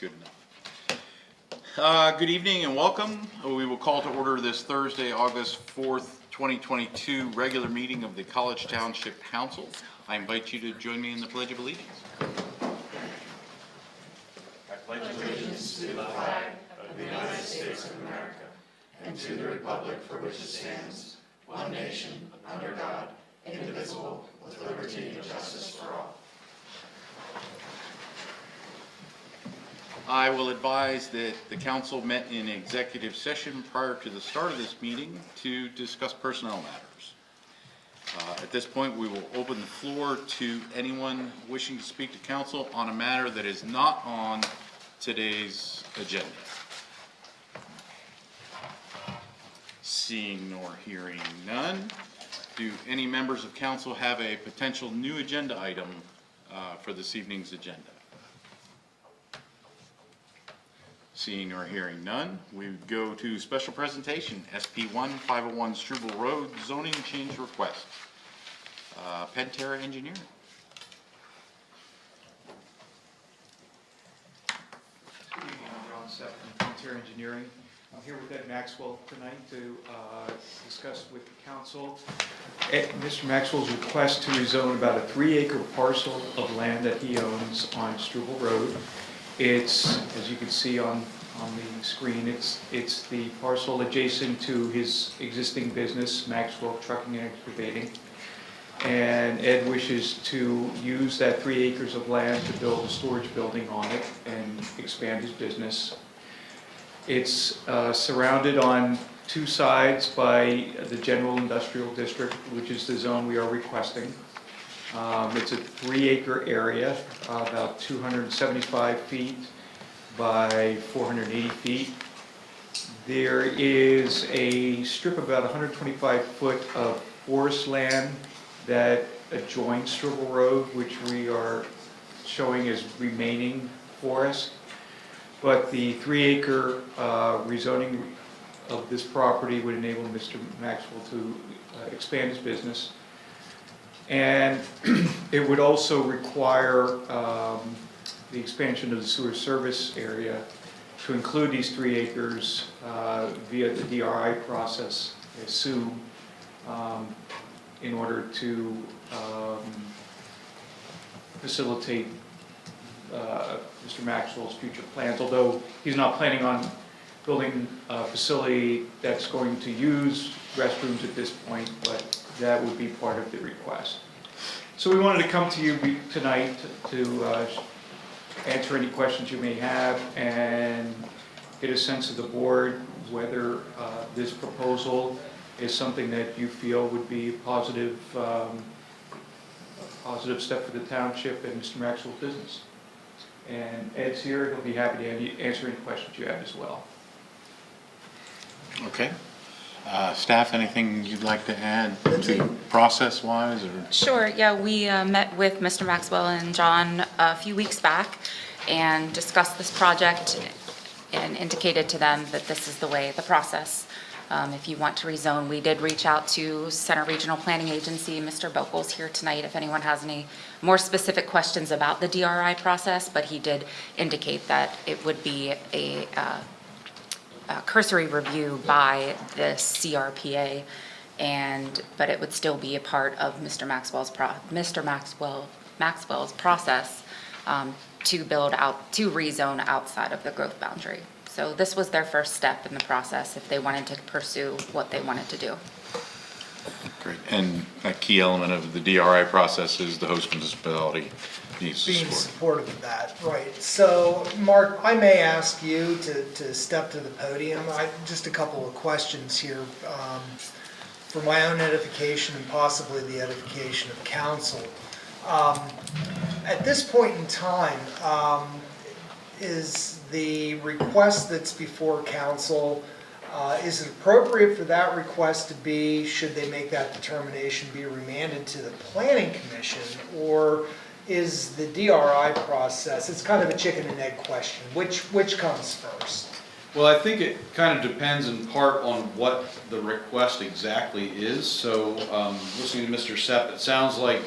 Good enough. Good evening and welcome. We will call to order this Thursday, August 4th, 2022 regular meeting of the College Township Council. I invite you to join me in the Pledge of Allegiance. I pledge allegiance to the flag of the United States of America and to the republic for which it stands, one nation, under God, indivisible, with liberty and justice for all. I will advise that the council met in executive session prior to the start of this meeting to discuss personnel matters. At this point, we will open the floor to anyone wishing to speak to council on a matter that is not on today's agenda. Seeing nor hearing none, do any members of council have a potential new agenda item for this evening's agenda? Seeing or hearing none, we go to special presentation, SP1 501 Struble Road zoning change request. Pentair Engineering. Good evening, I'm Ron Sepp from Pentair Engineering. I'm here with Ed Maxwell tonight to discuss with the council Mr. Maxwell's request to rezone about a 3-acre parcel of land that he owns on Struble Road. It's, as you can see on the screen, it's the parcel adjacent to his existing business, Maxwell Trucking and Excavating. And Ed wishes to use that 3 acres of land to build a storage building on it and expand his business. It's surrounded on 2 sides by the General Industrial District, which is the zone we are requesting. It's a 3-acre area, about 275 feet by 480 feet. There is a strip of about 125 foot of forest land that adjoins Struble Road, which we are showing as remaining forest. But the 3-acre rezoning of this property would enable Mr. Maxwell to expand his business. And it would also require the expansion of the sewer service area to include these 3 acres via the DRI process, I assume, in order to facilitate Mr. Maxwell's future plans, although he's not planning on building a facility that's going to use restrooms at this point, but that would be part of the request. So we wanted to come to you tonight to answer any questions you may have and get a sense of the board whether this proposal is something that you feel would be a positive step for the township and Mr. Maxwell's business. And Ed's here, he'll be happy to answer any questions you have as well. Okay. Staff, anything you'd like to add to process-wise? Or? Sure, yeah, we met with Mr. Maxwell and John a few weeks back and discussed this project and indicated to them that this is the process. If you want to rezone, we did reach out to Center Regional Planning Agency. Mr. Bokel's here tonight if anyone has any more specific questions about the DRI process, but he did indicate that it would be a cursory review by the CRPA, but it would still be a part of Mr. Maxwell's process to rezone outside of the growth boundary. So this was their first step in the process if they wanted to pursue what they wanted to do. Great. And a key element of the DRI process is the host municipality needs to being support. supportive of that, right. So, Mark, I may ask you to step to the podium. Just a couple of questions here for my own edification and possibly the edification of council. At this point in time, is the request that's before council, is it appropriate for that request to be, should they make that determination, be remanded to the planning commission, or is the DRI process, it's kind of a chicken and egg question, which comes first? Well, I think it kind of depends in part on what the request exactly is. So listening to Mr. Sepp, it sounds like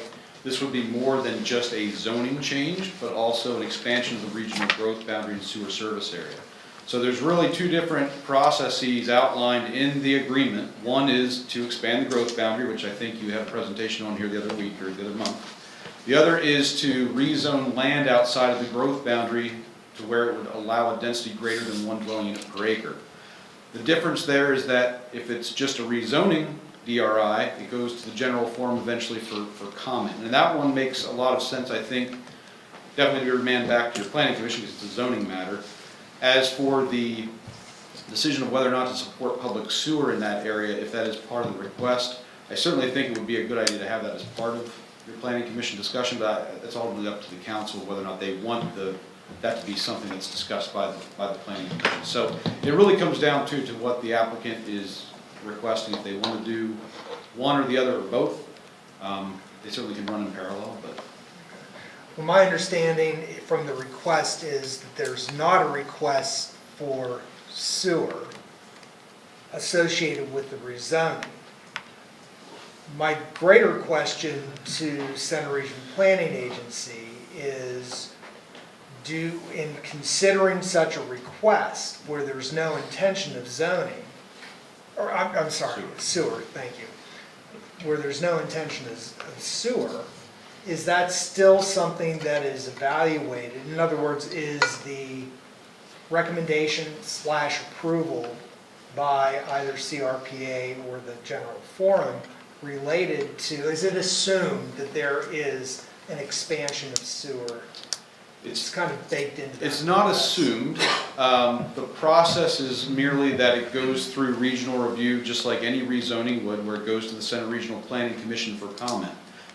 this would be more than just a zoning change, but also an expansion of the regional growth boundary and sewer service area. So there's really two different processes outlined in the agreement. One is to expand the growth boundary, which I think you had a presentation on here the other week or the other month. The other is to rezone land outside of the growth boundary to where it would allow a density greater than 1 dwelling unit per acre. The difference there is that if it's just a rezoning DRI, it goes to the general forum eventually for comment. And that one makes a lot of sense, I think. Definitely be remanded back to your planning commission because it's a zoning matter. As for the decision of whether or not to support public sewer in that area, if that is part of the request, I certainly think it would be a good idea to have that as part of your planning commission discussion, but it's ultimately up to the council whether or not they want that to be something that's discussed by the planning commission. So it really comes down to what the applicant is requesting. If they want to do one or the other or both, they certainly can run in parallel, but. Well, my understanding from the request is that there's not a request for sewer associated with the rezoning. My greater question to Center Region Planning Agency is, in considering such a request where there's no intention of zoning, or I'm sorry, sewer, thank you, where there's no intention of sewer, is that still something that is evaluated? In other words, is the recommendation / approval by either CRPA or the general forum related to, is it assumed that there is an expansion of sewer? It's kind of baked into that. It's not assumed. The process is merely that it goes through regional review, just like any rezoning would, where it goes to the Center Regional Planning Commission for comment.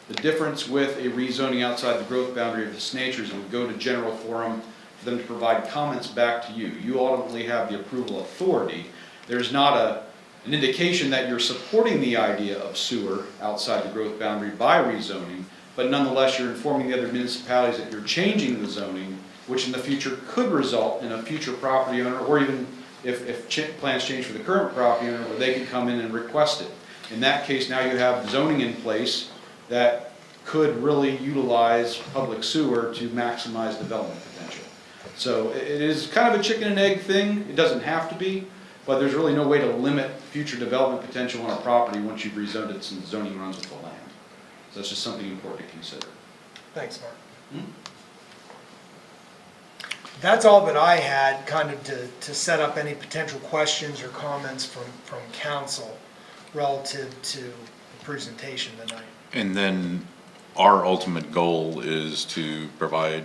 The difference with a rezoning outside the growth boundary of this nature is it would go to general forum for them to provide comments back to you. You ultimately have the approval authority. There's not an indication that you're supporting the idea of sewer outside the growth boundary by rezoning, but nonetheless you're informing the other municipalities that you're changing the zoning, which in the future could result in a future property owner, or even if plans change for the current property owner, where they can come in and request it. In that case, now you have zoning in place that could really utilize public sewer to maximize development potential. So it is kind of a chicken and egg thing. It doesn't have to be, but there's really no way to limit future development potential on a property once you've rezoned it since zoning runs with the land. So that's just something important to consider. Thanks, Mark. That's all that I had, kind of to set up any potential questions or comments from council relative to the presentation tonight. And then our ultimate goal is to provide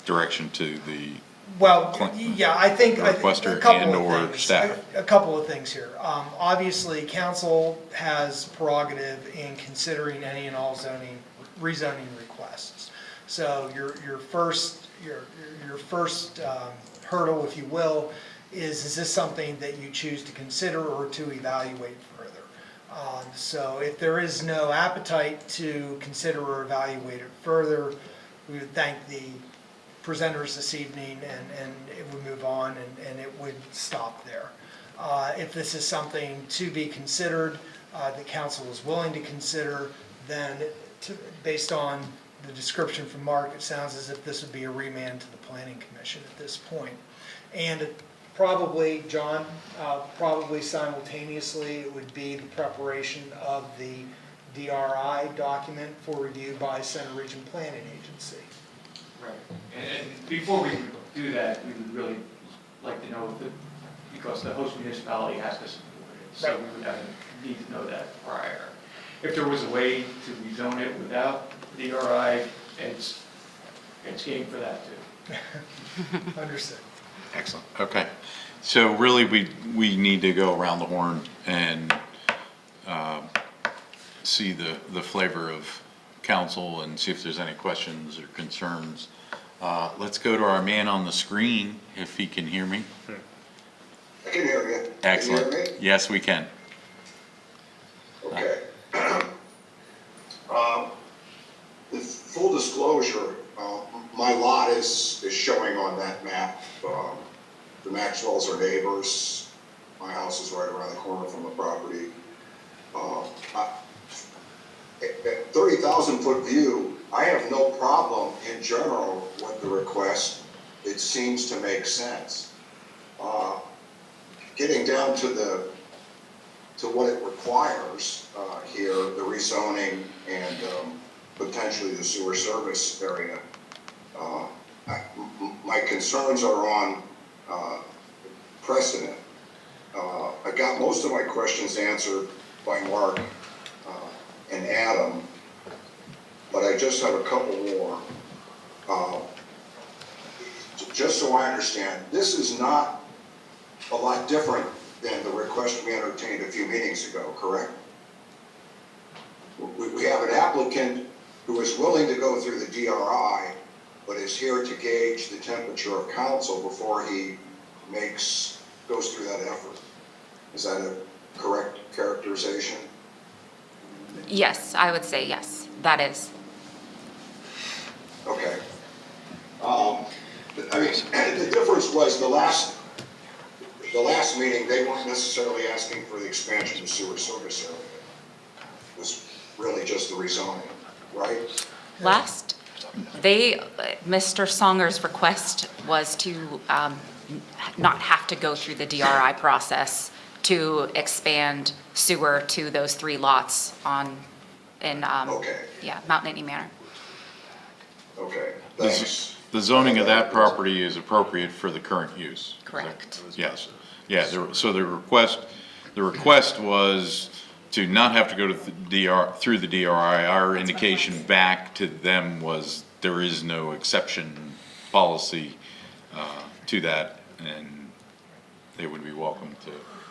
direction to the Well, yeah, I think a requester couple and/or of things. staff. A couple of things here. Obviously, council has prerogative in considering any and all rezoning requests. So your first hurdle, if you will, is this something that you choose to consider or to evaluate further? So if there is no appetite to consider or evaluate it further, we would thank the presenters this evening and it would move on and it would stop there. If this is something to be considered, the council is willing to consider, then based on the description from Mark, it sounds as if this would be a remand to the Planning Commission at this point. And probably, John, probably simultaneously, it would be the preparation of the DRI document for review by Center Region Planning Agency. Right, and before we do that, we would really like to know, because the host municipality has to support it, so we would need to know that prior. If there was a way to rezone it without DRI, it's game for that too. Understood. Excellent, okay. So really, we need to go around the horn and see the flavor of council and see if there's any questions or concerns. Let's go to our man on the screen, if he can hear me. I can hear you. Excellent. Can you hear me? Yes, we can. Okay. With full disclosure, my lot is showing on that map. The Maxwells are neighbors. My house is right around the corner from the property. at 30,000-foot view, I have no problem in general with the request. It seems to make sense. Getting down to what it requires here, the rezoning and potentially the sewer service area, my concerns are on precedent. I got most of my questions answered by Mark and Adam, but I just have a couple more. Just so I understand, this is not a lot different than the request we entertained a few meetings ago, correct? We have an applicant who is willing to go through the DRI, but is here to gauge the temperature of council before he goes through that effort. Is that a correct characterization? Yes, I would say yes, that is. Okay. I mean, the difference was the last meeting, they weren't necessarily asking for the expansion of the sewer service area. It was really just the rezoning, right? Mr. Songer's request was to not have to go through the DRI process to expand sewer to those 3 lots in Okay. Mount Nittany Manor. Okay, thanks. The zoning of that property is appropriate for the current use. Correct. Yes, yeah, so the request was to not have to go to through the DRI. Our indication back to them was there is no exception policy to that, and they would be welcome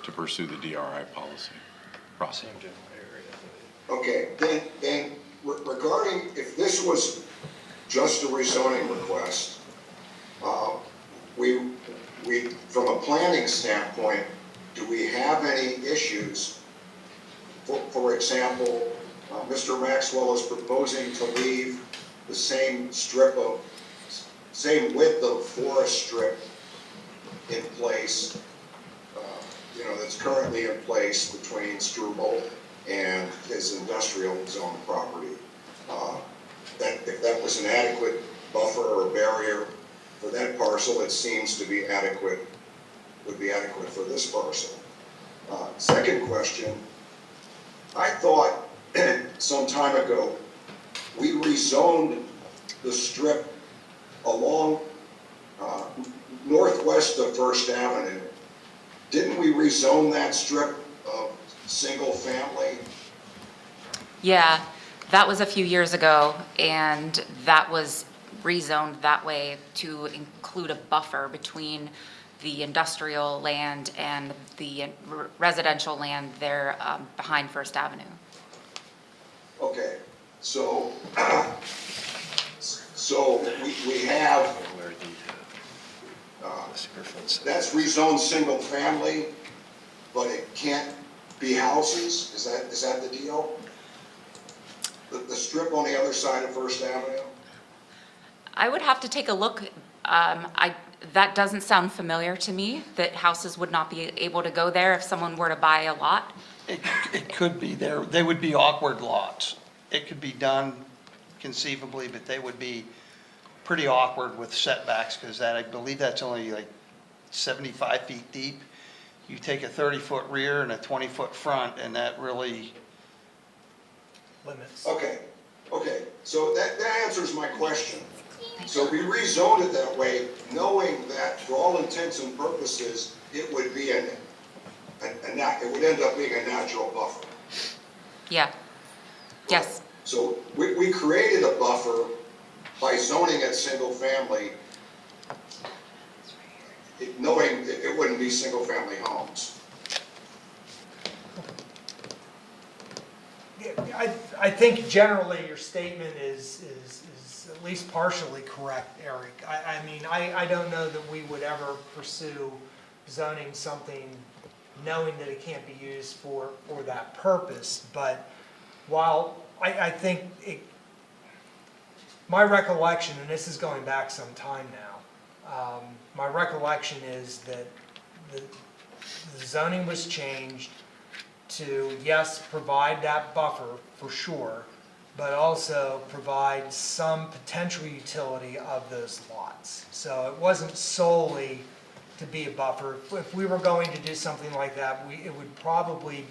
to pursue the DRI policy process. Okay, then regarding, if this was just a rezoning request, we, from a planning standpoint, do we have any issues? For example, Mr. Maxwell is proposing to leave the same width of forest strip in place, that's currently in place between Struble and his industrial zone property. That if that was an adequate buffer or barrier for that parcel, it seems to be adequate, would be adequate for this parcel. Second question, I thought some time ago, we rezoned the strip along northwest of First Avenue. Didn't we rezone that strip of single family? Yeah, that was a few years ago, and that was rezoned that way to include a buffer between the industrial land and the residential land there behind First Avenue. Okay, so we have, that's rezoned single family, but it can't be houses? Is that the deal? The strip on the other side of First Avenue? I would have to take a look. That doesn't sound familiar to me, that houses would not be able to go there if someone were to buy a lot. It could be there. They would be awkward lots. It could be done conceivably, but they would be pretty awkward with setbacks, because I believe that's only like 75 feet deep. You take a 30-foot rear and a 20-foot front, and that really... Limits. Okay, so that answers my question. So we rezoned it that way, knowing that for all intents and purposes, it would be it would end up being a natural buffer. Yeah, yes. So we created a buffer by zoning it single family, knowing that it wouldn't be single family homes. I think generally your statement is at least partially correct, Eric. I mean, I don't know that we would ever pursue zoning something knowing that it can't be used for that purpose. But while I think my recollection, and this is going back some time now, my recollection is that the zoning was changed to, yes, provide that buffer for sure, but also provide some potential utility of those lots. So it wasn't solely to be a buffer. If we were going to do something like that, it would probably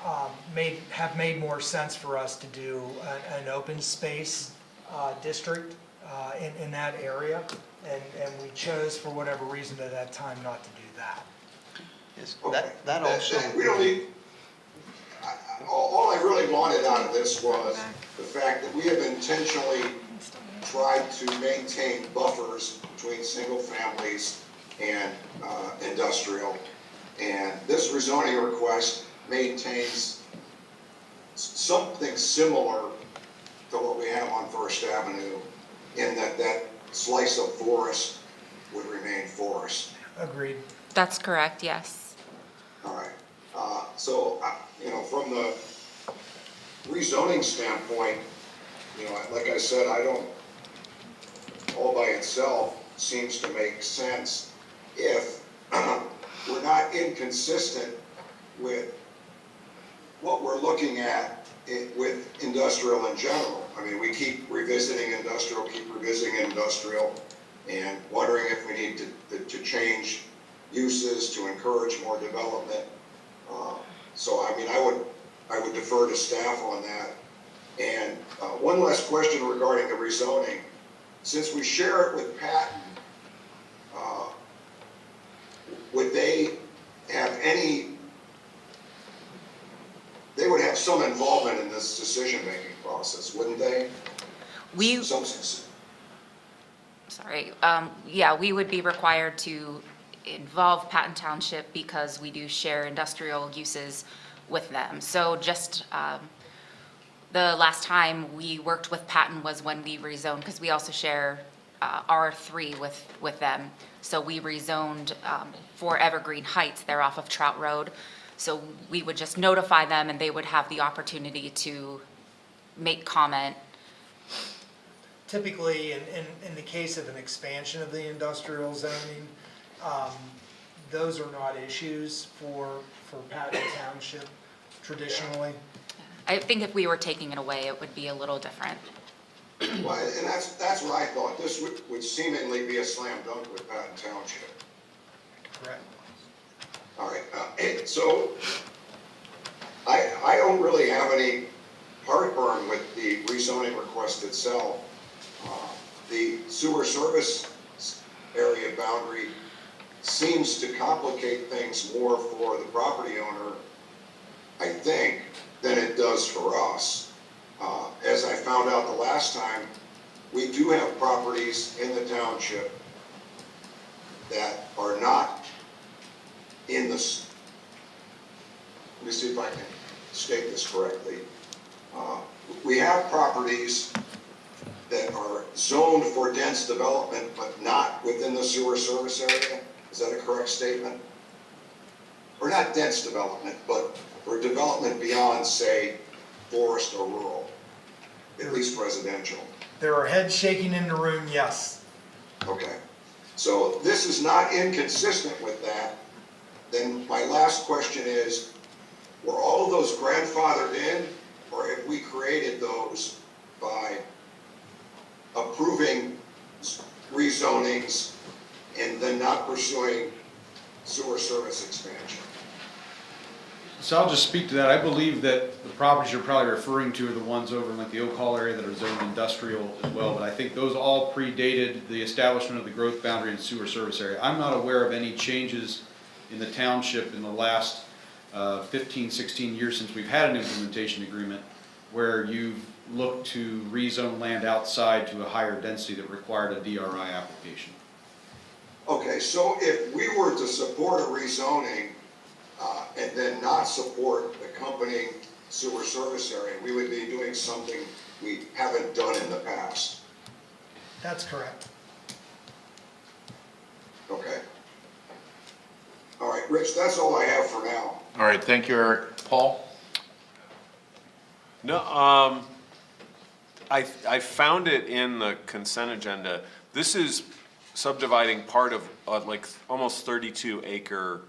have made more sense for us to do an open space district in that area. And we chose, for whatever reason at that time, not to do that. Yes, Okay. that also. That really, all I really wanted out of this was the fact that we have intentionally tried to maintain buffers between single families and industrial. And this rezoning request maintains something similar to what we have on First Avenue, in that slice of forest would remain forest. Agreed. That's correct, yes. All right. So, from the rezoning standpoint, like I said, all by itself seems to make sense if we're not inconsistent with what we're looking at with industrial in general. I mean, we keep revisiting industrial, and wondering if we need to change uses to encourage more development. So, I mean, I would defer to staff on that. And one last question regarding the rezoning. Since we share it with Patton, would they have they would have some involvement in this decision-making process, wouldn't they? Yeah, we would be required to involve Patton Township because we do share industrial uses with them. So just the last time we worked with Patton was when we rezoned, because we also share R3 with them. So we rezoned for Evergreen Heights, they're off of Trout Road. So we would just notify them and they would have the opportunity to make comment. Typically, in the case of an expansion of the industrial zoning, those are not issues for Patton Township traditionally. I think if we were taking it away, it would be a little different. Well, and that's what I thought. This would seemingly be a slam dunk with Patton Township. Correct. All right, so I don't really have any heartburn with the rezoning request itself. The sewer service area boundary seems to complicate things more for the property owner, I think, than it does for us. As I found out the last time, we do have properties in the township that are not in this, let me see if I can state this correctly. We have properties that are zoned for dense development, but not within the sewer service area. Is that a correct statement? Or not dense development, but for development beyond, say, forest or rural, at least residential. There are heads shaking in the room, yes. Okay. So this is not inconsistent with that. Then my last question is, were all of those grandfathered in, or have we created those by approving rezonings and then not pursuing sewer service expansion? So I'll just speak to that. I believe that the properties you're probably referring to are the ones over in like the Oak Hall area that are zoned industrial as well, but I think those all predated the establishment of the growth boundary and sewer service area. I'm not aware of any changes in the township in the last 15, 16 years since we've had an implementation agreement where you've looked to rezone land outside to a higher density that required a DRI application. Okay, so if we were to support a rezoning and then not support accompanying sewer service area, we would be doing something we haven't done in the past. That's correct. Okay. All right, Rich, that's all I have for now. All right, thank you, Eric. Paul? No, I found it in the consent agenda. This is subdividing part of like almost 32 acre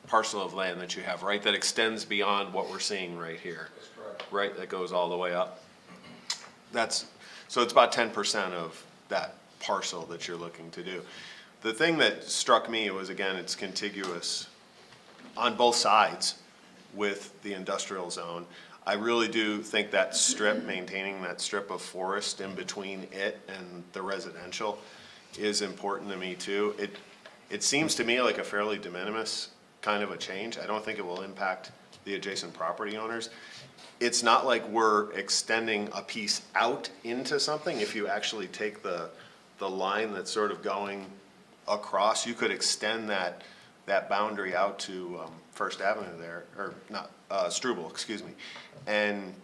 parcel of land that you have, right? That extends beyond what we're seeing right here. That's correct. right, that goes all the way up. So it's about 10% of that parcel that you're looking to do. The thing that struck me was, again, it's contiguous on both sides with the industrial zone. I really do think that strip, maintaining that strip of forest in between it and the residential is important to me too. It seems to me like a fairly de minimis kind of a change. I don't think it will impact the adjacent property owners. It's not like we're extending a piece out into something. If you actually take the line that's sort of going across, you could extend that boundary out to First Avenue there, or not, Struble, excuse me. And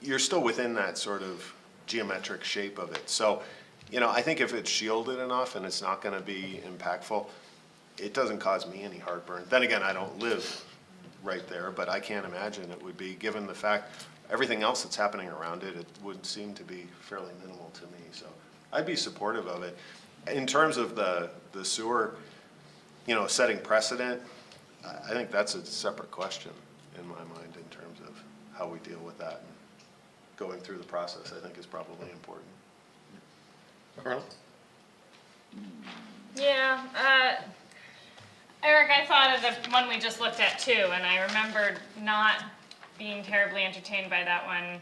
you're still within that sort of geometric shape of it. So, you know, I think if it's shielded enough and it's not gonna be impactful, it doesn't cause me any heartburn. Then again, I don't live right there, but I can't imagine it would be, given the fact, everything else that's happening around it, it would seem to be fairly minimal to me, so I'd be supportive of it. In terms of the sewer, you know, setting precedent, I think that's a separate question in my mind in terms of how we deal with that. And going through the process, I think, is probably important. Carl? Yeah, Eric, I thought of the one we just looked at too, and I remembered not being terribly entertained by that one,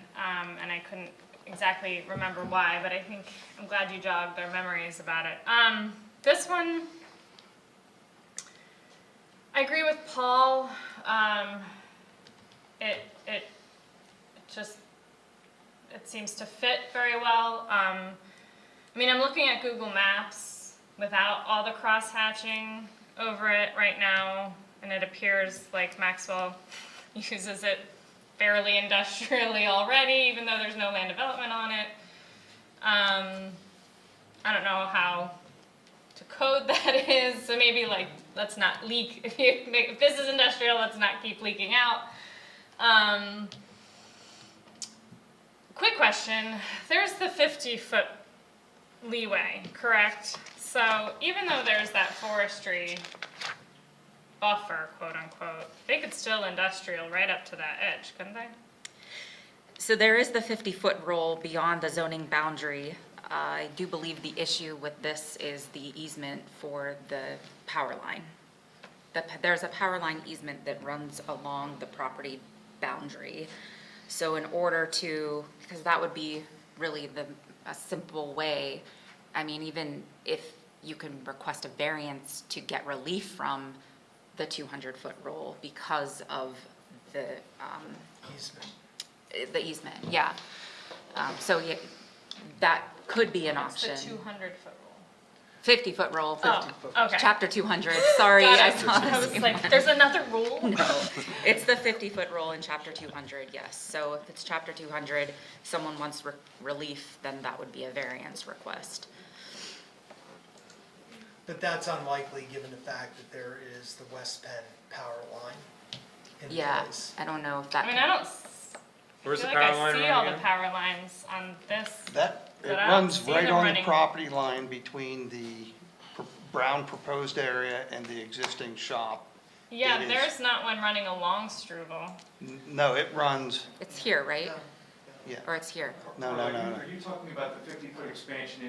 and I couldn't exactly remember why, but I'm glad you jogged our memories about it. This one, I agree with Paul. It seems to fit very well. I mean, I'm looking at Google Maps without all the cross-hatching over it right now, and it appears like Maxwell uses it fairly industrially already, even though there's no land development on it. I don't know how to code that is, so maybe like, let's not leak, if this is industrial, let's not keep leaking out. Quick question, there's the 50-foot leeway, correct? So even though there's that forestry buffer, quote unquote, they could still industrial right up to that edge, couldn't they? So there is the 50-foot rule beyond the zoning boundary. I do believe the issue with this is the easement for the power line. There's a power line easement that runs along the property boundary. So in order to, because that would be really a simple way, I mean, even if you can request a variance to get relief from the 200-foot rule because of the easement, yeah. So yeah, that could be an What's the option. 200-foot rule? 50-foot rule. Oh, okay. Chapter 200, sorry, Got I it. saw I this. was like, there's another rule? No, it's the 50-foot rule in chapter 200, yes. So if it's chapter 200, someone wants relief, then that would be a variance request. But that's unlikely, given the fact that there is the West Penn power line in Yeah, place. I don't know if that I mean, can- I don't Where's feel the like power line I see run all again? the power lines on this. It But I don't runs see right them on the running. property line between the brown proposed area and the existing shop. Yeah, It is- there's not one running along Struble. No, it runs, It's here, right? yeah, Or it's here? no. Are you talking about the 50-foot expansion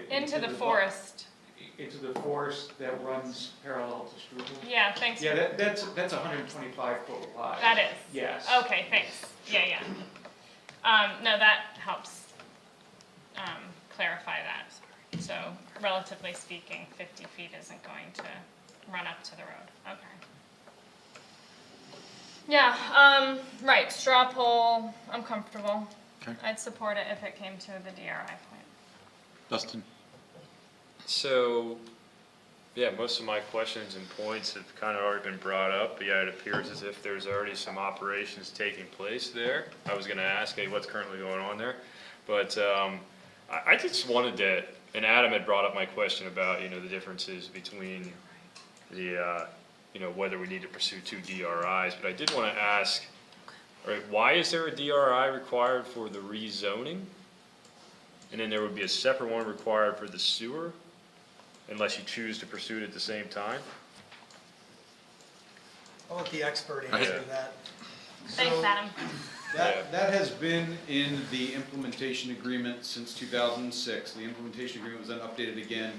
Into the forest. Into the forest that runs parallel to Struble? Yeah, thanks. Yeah, that's 125-foot wide. That is? Yes. Okay, thanks. Yeah. No, that helps clarify that. So relatively speaking, 50 feet isn't going to run up to the road. Okay. Yeah, right, straw poll, I'm comfortable. Okay. I'd support it if it came to the DRI point. Dustin? So, yeah, most of my questions and points have kind of already been brought up, but yeah, it appears as if there's already some operations taking place there. I was gonna ask, hey, what's currently going on there? But, I just wanted to, and Adam had brought up my question about, the differences between the, whether we need to pursue 2 DRIs, but I did want to ask, all right, why is there a DRI required for the rezoning? And then there would be a separate one required for the sewer, unless you choose to pursue it at the same time? I'll let the expert answer that. Thanks, So, Adam. That has been in the implementation agreement since 2006. The implementation agreement was then updated again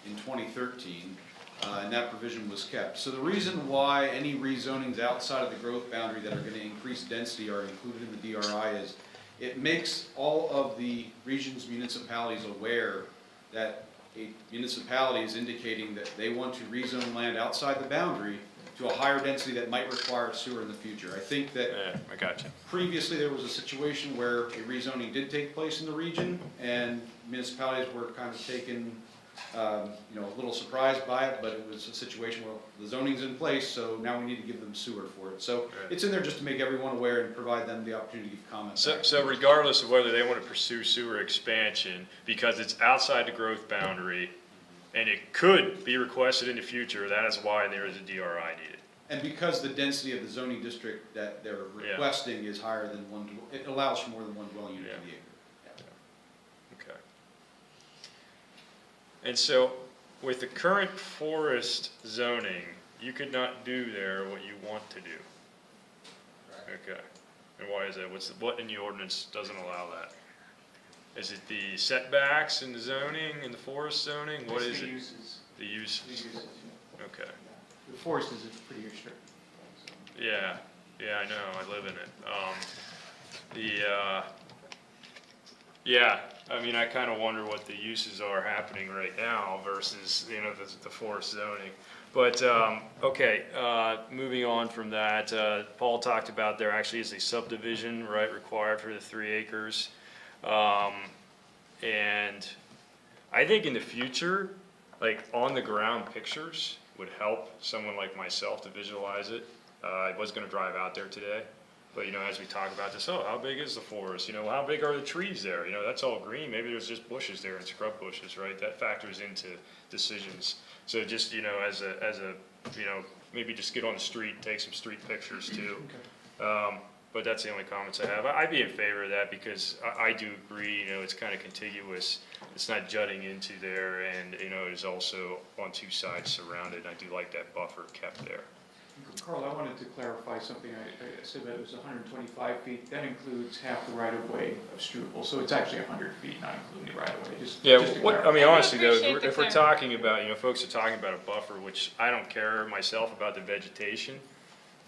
in 2013, and that provision was kept. So the reason why any rezonings outside of the growth boundary that are going to increase density are included in the DRI is it makes all of the region's municipalities aware that a municipality is indicating that they want to rezone land outside the boundary to a higher density that might require sewer in the future. I think that I got you. previously there was a situation where a rezoning did take place in the region and municipalities were kind of taken, a little surprised by it, but it was a situation where the zoning's in place, so now we need to give them sewer for it. So it's in there just to make everyone aware and provide them the opportunity to give comment. So regardless of whether they want to pursue sewer expansion, because it's outside the growth boundary, and it could be requested in the future, that is why there is a DRI needed. And because the density of the zoning district that they're requesting is higher than one, it allows for more than one dwelling unit in the acre. Okay. And so, with the current forest zoning, you could not do there what you want to do? Okay. And why is that? What in the ordinance doesn't allow that? Is it the setbacks in the zoning, in the forest zoning? What is it? The uses. The uses, yeah. Okay. The forest is pretty restricted. Yeah, I know, I live in it. I mean, I kind of wonder what the uses are happening right now versus, the forest zoning. But, okay, moving on from that, Paul talked about there actually is a subdivision, right, required for the 3 acres. And I think in the future, like on the ground pictures would help someone like myself to visualize it. I was gonna drive out there today, but as we talk about this, how big is the forest? How big are the trees there? That's all green. Maybe there's just bushes there and scrub bushes, right? That factors into decisions. So just, as a, maybe just get on the street, take some street pictures too. But that's the only comments I have. I'd be in favor of that because I do agree, it's kind of contiguous. It's not jutting into there and, it is also on 2 sides surrounded. I do like that buffer kept there. Carl, I wanted to clarify something. I said that it was 125 feet. That includes half the right-of-way of Struble, so it's actually 100 feet, not including the right-of-way. Just to clarify. Honestly though, appreciate the if we're talking about, folks are talking about a buffer, which I don't care myself about the vegetation,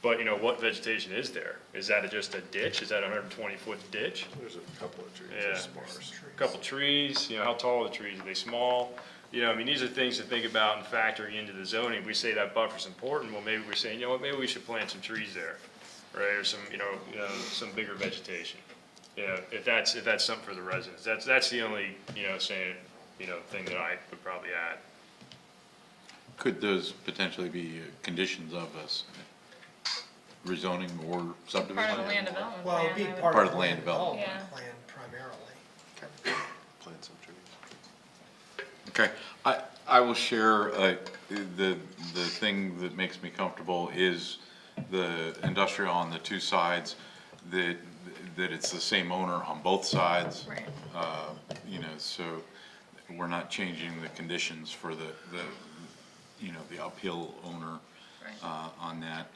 but what vegetation is there? Is that just a ditch? Is that a 120-foot ditch? There's a couple of trees, Yeah. sparse. A couple trees, how tall are the trees? Are they small? These are things to think about and factoring into the zoning. We say that buffer's important, well, maybe we're saying, maybe we should plant some trees there, right? Or some, some bigger vegetation. If that's something for the residents. That's the only, thing that I would probably add. Could those potentially be conditions of us rezoning or subdivision? Part of the land development Well, it'd be plan, I would- part of the land development. development Yeah. plan primarily. Plant some trees. Okay, I will share, the thing that makes me comfortable is the industrial on the 2 sides, that it's the same owner on both sides. Right. So we're not changing the conditions for the uphill owner, Right. on that.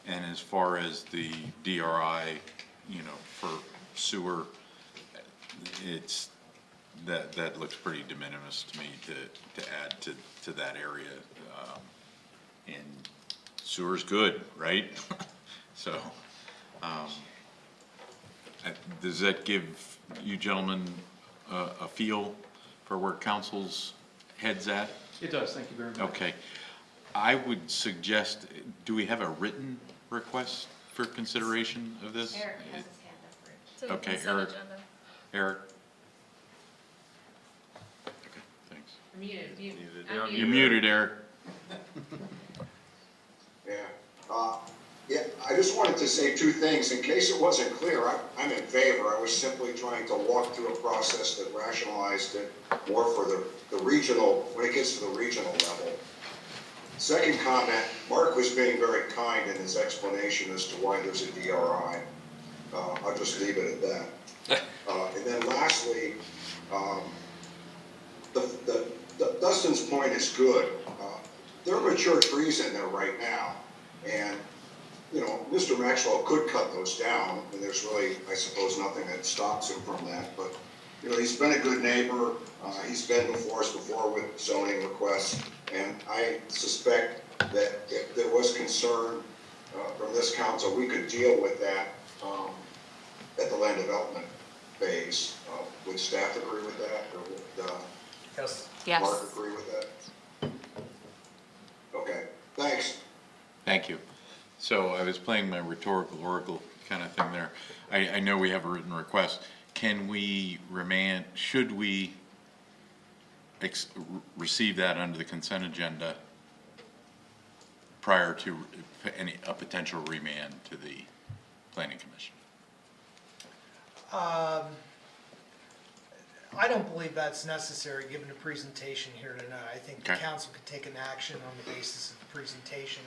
And as far as the DRI, for sewer, it's, that looks pretty de minimis to me to add to that area. And sewer's good, right? So, does that give you gentlemen a feel for where council's head's at? It does, thank you very much. Okay. I would suggest, do we have a written request for consideration of this? Eric has his hand up. Rich. It's in the Okay, consent Eric. agenda. Eric? Okay, thanks. Muted, mute. Muted. Unmute. You're muted, Eric. Yeah, I just wanted to say 2 things. In case it wasn't clear, I'm in favor. I was simply trying to walk through a process that rationalized it more for the regional, when it gets to the regional level. Second comment, Mark was being very kind in his explanation as to why there's a DRI. I'll just leave it at that. And then lastly, Dustin's point is good. There are mature trees in there right now, and Mr. Maxwell could cut those down, and there's really, I suppose, nothing that stops him from that, but, he's been a good neighbor, he's been before us before with zoning requests, and I suspect that if there was concern from this council, we could deal with that at the land development phase. Would staff agree with that, or would Yes. Yes. Mark agree with that? Okay, thanks. Thank you. So I was playing my rhetorical oracle kind of thing there. I know we have a written request. Can we should we receive that under the consent agenda prior to a potential remand to the planning commission? I don't believe that's necessary, given the presentation here tonight. I think the Okay. council could take an action on the basis of the presentation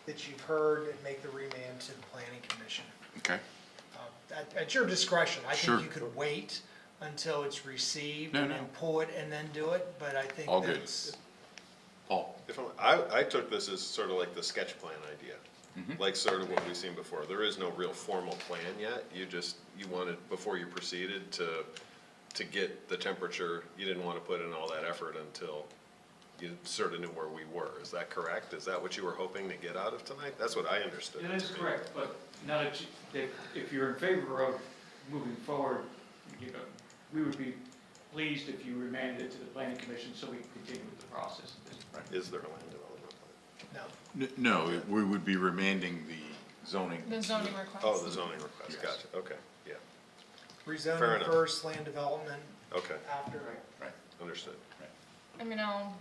that you've heard and make the remand to the planning commission. Okay. At your discretion. I Sure. think you could wait until it's received No, and no. then pull it and then do it, but I think All good. that's. Paul? I took this as sort of like the sketch plan idea, like sort of what we've seen before. There is no real formal plan yet. You wanted, before you proceeded, to get the temperature. You didn't want to put in all that effort until you sort of knew where we were. Is that correct? Is that what you were hoping to get out of tonight? That's what I understood. It it is to be. correct, but now that if you're in favor of moving forward, we would be pleased if you remanded it to the planning commission so we can continue with the process. Is there a land development plan? No. No, we would be remanding the zoning. The zoning request. Oh, the zoning request, Yes. gotcha, okay, yeah, Fair Rezoning enough. first, land development okay, after. Right. understood. I mean, I'll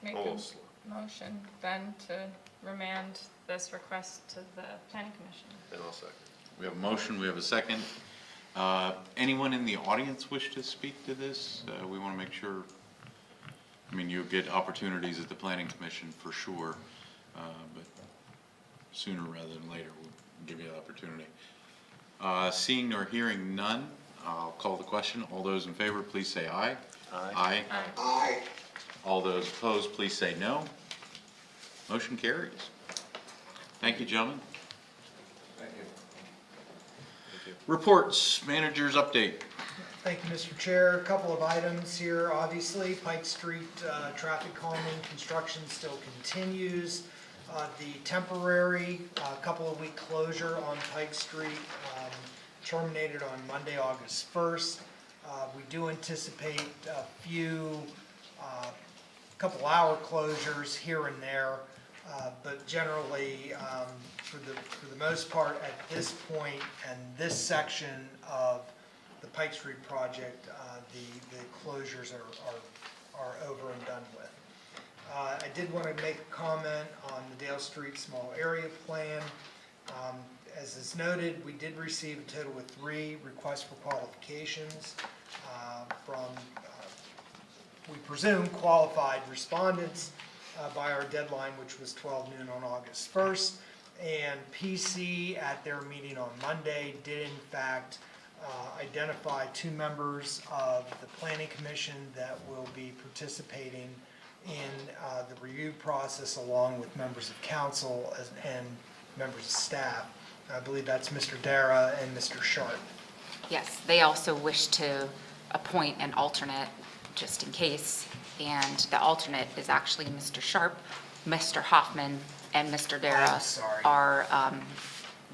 make a Almost. motion then to remand this request to the planning commission. And I'll second. We have a motion, we have a second. Anyone in the audience wish to speak to this? We want to make sure, you'll get opportunities at the planning commission for sure, but sooner rather than later, we'll give you the opportunity. Seeing or hearing none, I'll call the question. All those in favor, please say aye. Aye. Aye. Aye. All those opposed, please say no. Motion carries. Thank you, gentlemen. Thank you. Reports, managers update. Thank you, Mr. Chair. A couple of items here, obviously. Pike Street traffic calming construction still continues. The temporary couple of week closure on Pike Street terminated on Monday, August 1st. We do anticipate a few couple hour closures here and there, but generally, for the most part, at this point and this section of the Pike Street project, the closures are over and done with. I did want to make a comment on the Dale Street Small Area Plan. As is noted, we did receive a total of 3 requests for qualifications from, we presume, qualified respondents by our deadline, which was 12 noon on August 1st. And PC at their meeting on Monday did in fact identify 2 members of the Planning Commission that will be participating in the review process along with members of council and members of staff. I believe that's Mr. Dara and Mr. Sharp. Yes, they also wish to appoint an alternate, just in case, and the alternate is actually Mr. Sharp, Mr. Hoffman, and Mr. Dara I'm sorry. are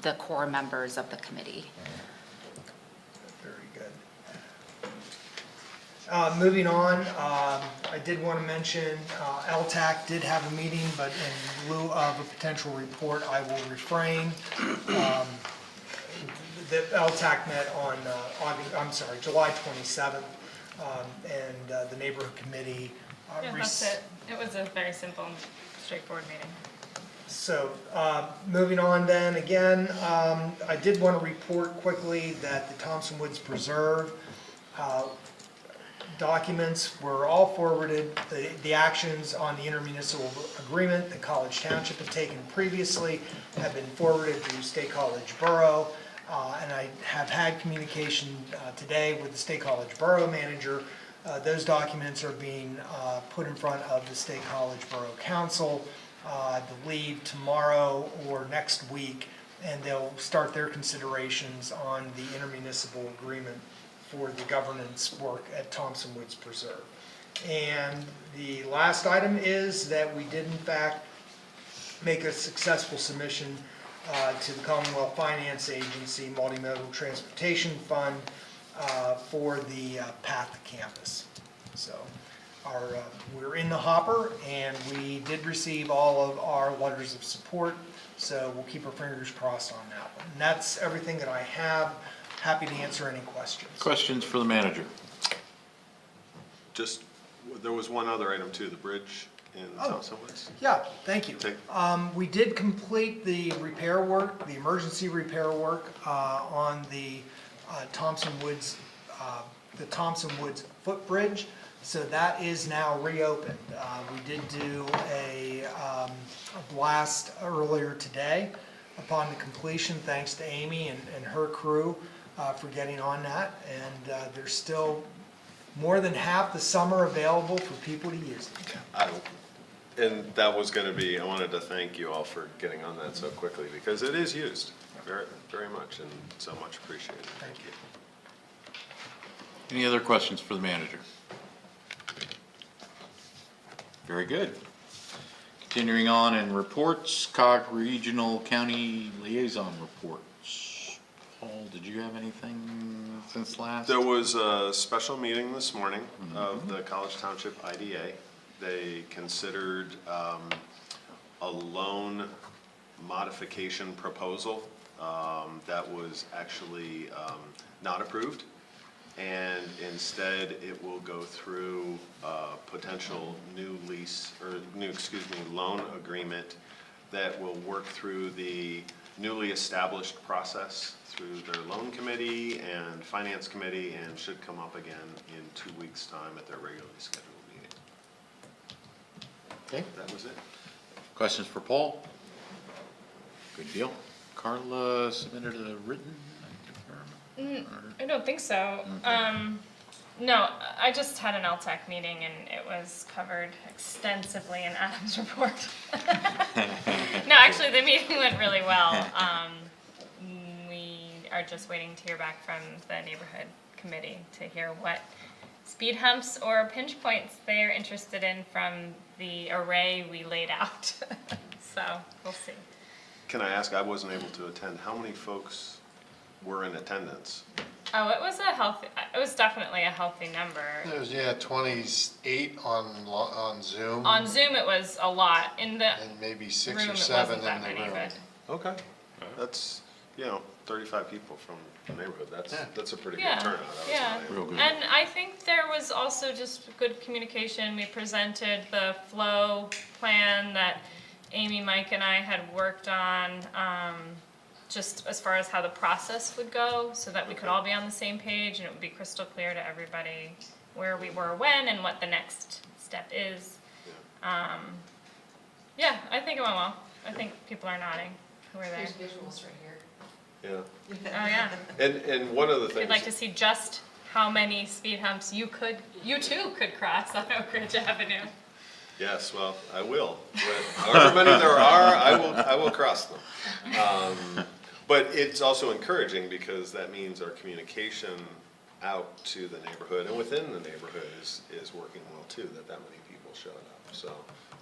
the core members of the committee. Very good. Moving on, I did want to mention LTAC did have a meeting, but in lieu of a potential report, I will refrain. The LTAC met on July 27th, and the neighborhood committee. Yeah, that's it. It was a very simple and straightforward meeting. So, moving on then, again, I did want to report quickly that the Thompson Woods Preserve documents were all forwarded. The actions on the intermunicipal agreement that College Township had taken previously have been forwarded to State College Borough. And I have had communication today with the State College Borough manager. Those documents are being put in front of the State College Borough Council, I believe tomorrow or next week, and they'll start their considerations on the intermunicipal agreement for the governance work at Thompson Woods Preserve. And the last item is that we did in fact make a successful submission to the Commonwealth Finance Agency Multimodal Transportation Fund for the path to campus. So we're in the hopper, and we did receive all of our letters of support, so we'll keep our fingers crossed on that one. And that's everything that I have. Happy to answer any questions. Questions for the manager? Just, there was one other item too, the bridge in Thompson Woods. Yeah, thank you. Take- We did complete the repair work, the emergency repair work on the Thompson Woods footbridge. So that is now reopened. We did do a blast earlier today upon the completion, thanks to Amy and her crew for getting on that. And there's still more than half the summer available for people to use it. And that was gonna be, I wanted to thank you all for getting on that so quickly, because it is used very, very much, and so much appreciated. Thank you. Any other questions for the manager? Very good. Continuing on in reports, COG Regional County Liaison Reports. Paul, did you have anything since last? There was a special meeting this morning of the College Township IDA. They considered a loan modification proposal that was actually not approved. And instead, it will go through a potential new lease, or loan agreement that will work through the newly established process through their loan committee and finance committee, and should come up again in 2 weeks' time at their regularly scheduled meeting. Okay, That was it. questions for Paul? Good deal. Carla submitted a written, I don't think so. No, I just had an LTAC meeting and it was covered extensively in Adam's report. No, actually, the meeting went really well. We are just waiting to hear back from the neighborhood committee to hear what speed humps or pinch points they are interested in from the array we laid out. So, we'll see. Can I ask, I wasn't able to attend, how many folks were in attendance? Oh, it was definitely a healthy number. There was, 28 on Zoom. On Zoom, it was a lot. In the And maybe 6 room, or it 7 wasn't that in the many, room. but. Okay. That's, 35 people from the neighborhood, that's a pretty good Yeah, turnout, I would yeah. say. real good. And I think there was also just good communication. We presented the flow plan that Amy, Mike, and I had worked on, just as far as how the process would go, so that we could all be on the same page and it would be crystal clear to everybody where we were when and what the next step is. Yeah, I think it went well. I think people are nodding who were there. There's visuals right here. Yeah. Oh, yeah. And one of the We'd things. like to see just how many speed humps you too could cross on Oak Ridge Avenue. Yes, well, I will. However many there are, I will cross them. But it's also encouraging because that means our communication out to the neighborhood and within the neighborhood is working well too, that many people showed up. So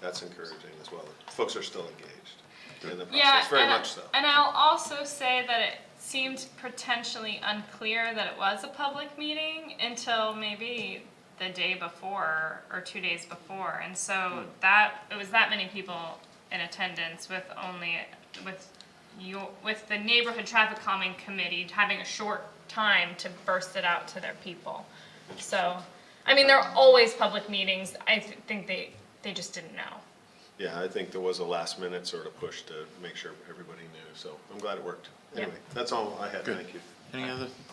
that's encouraging as well. Folks are still engaged in the process, very much so. And I'll also say that it seemed potentially unclear that it was a public meeting until maybe the day before or 2 days before. And so it was that many people in attendance with the neighborhood traffic calming committee having a short time to burst it out to their people. So, I mean, there are always public meetings. I think they just didn't know. Yeah, I think there was a last minute sort of push to make sure everybody knew, so I'm glad it worked. Yep. Anyway, that's all I had, Good. thank you. Any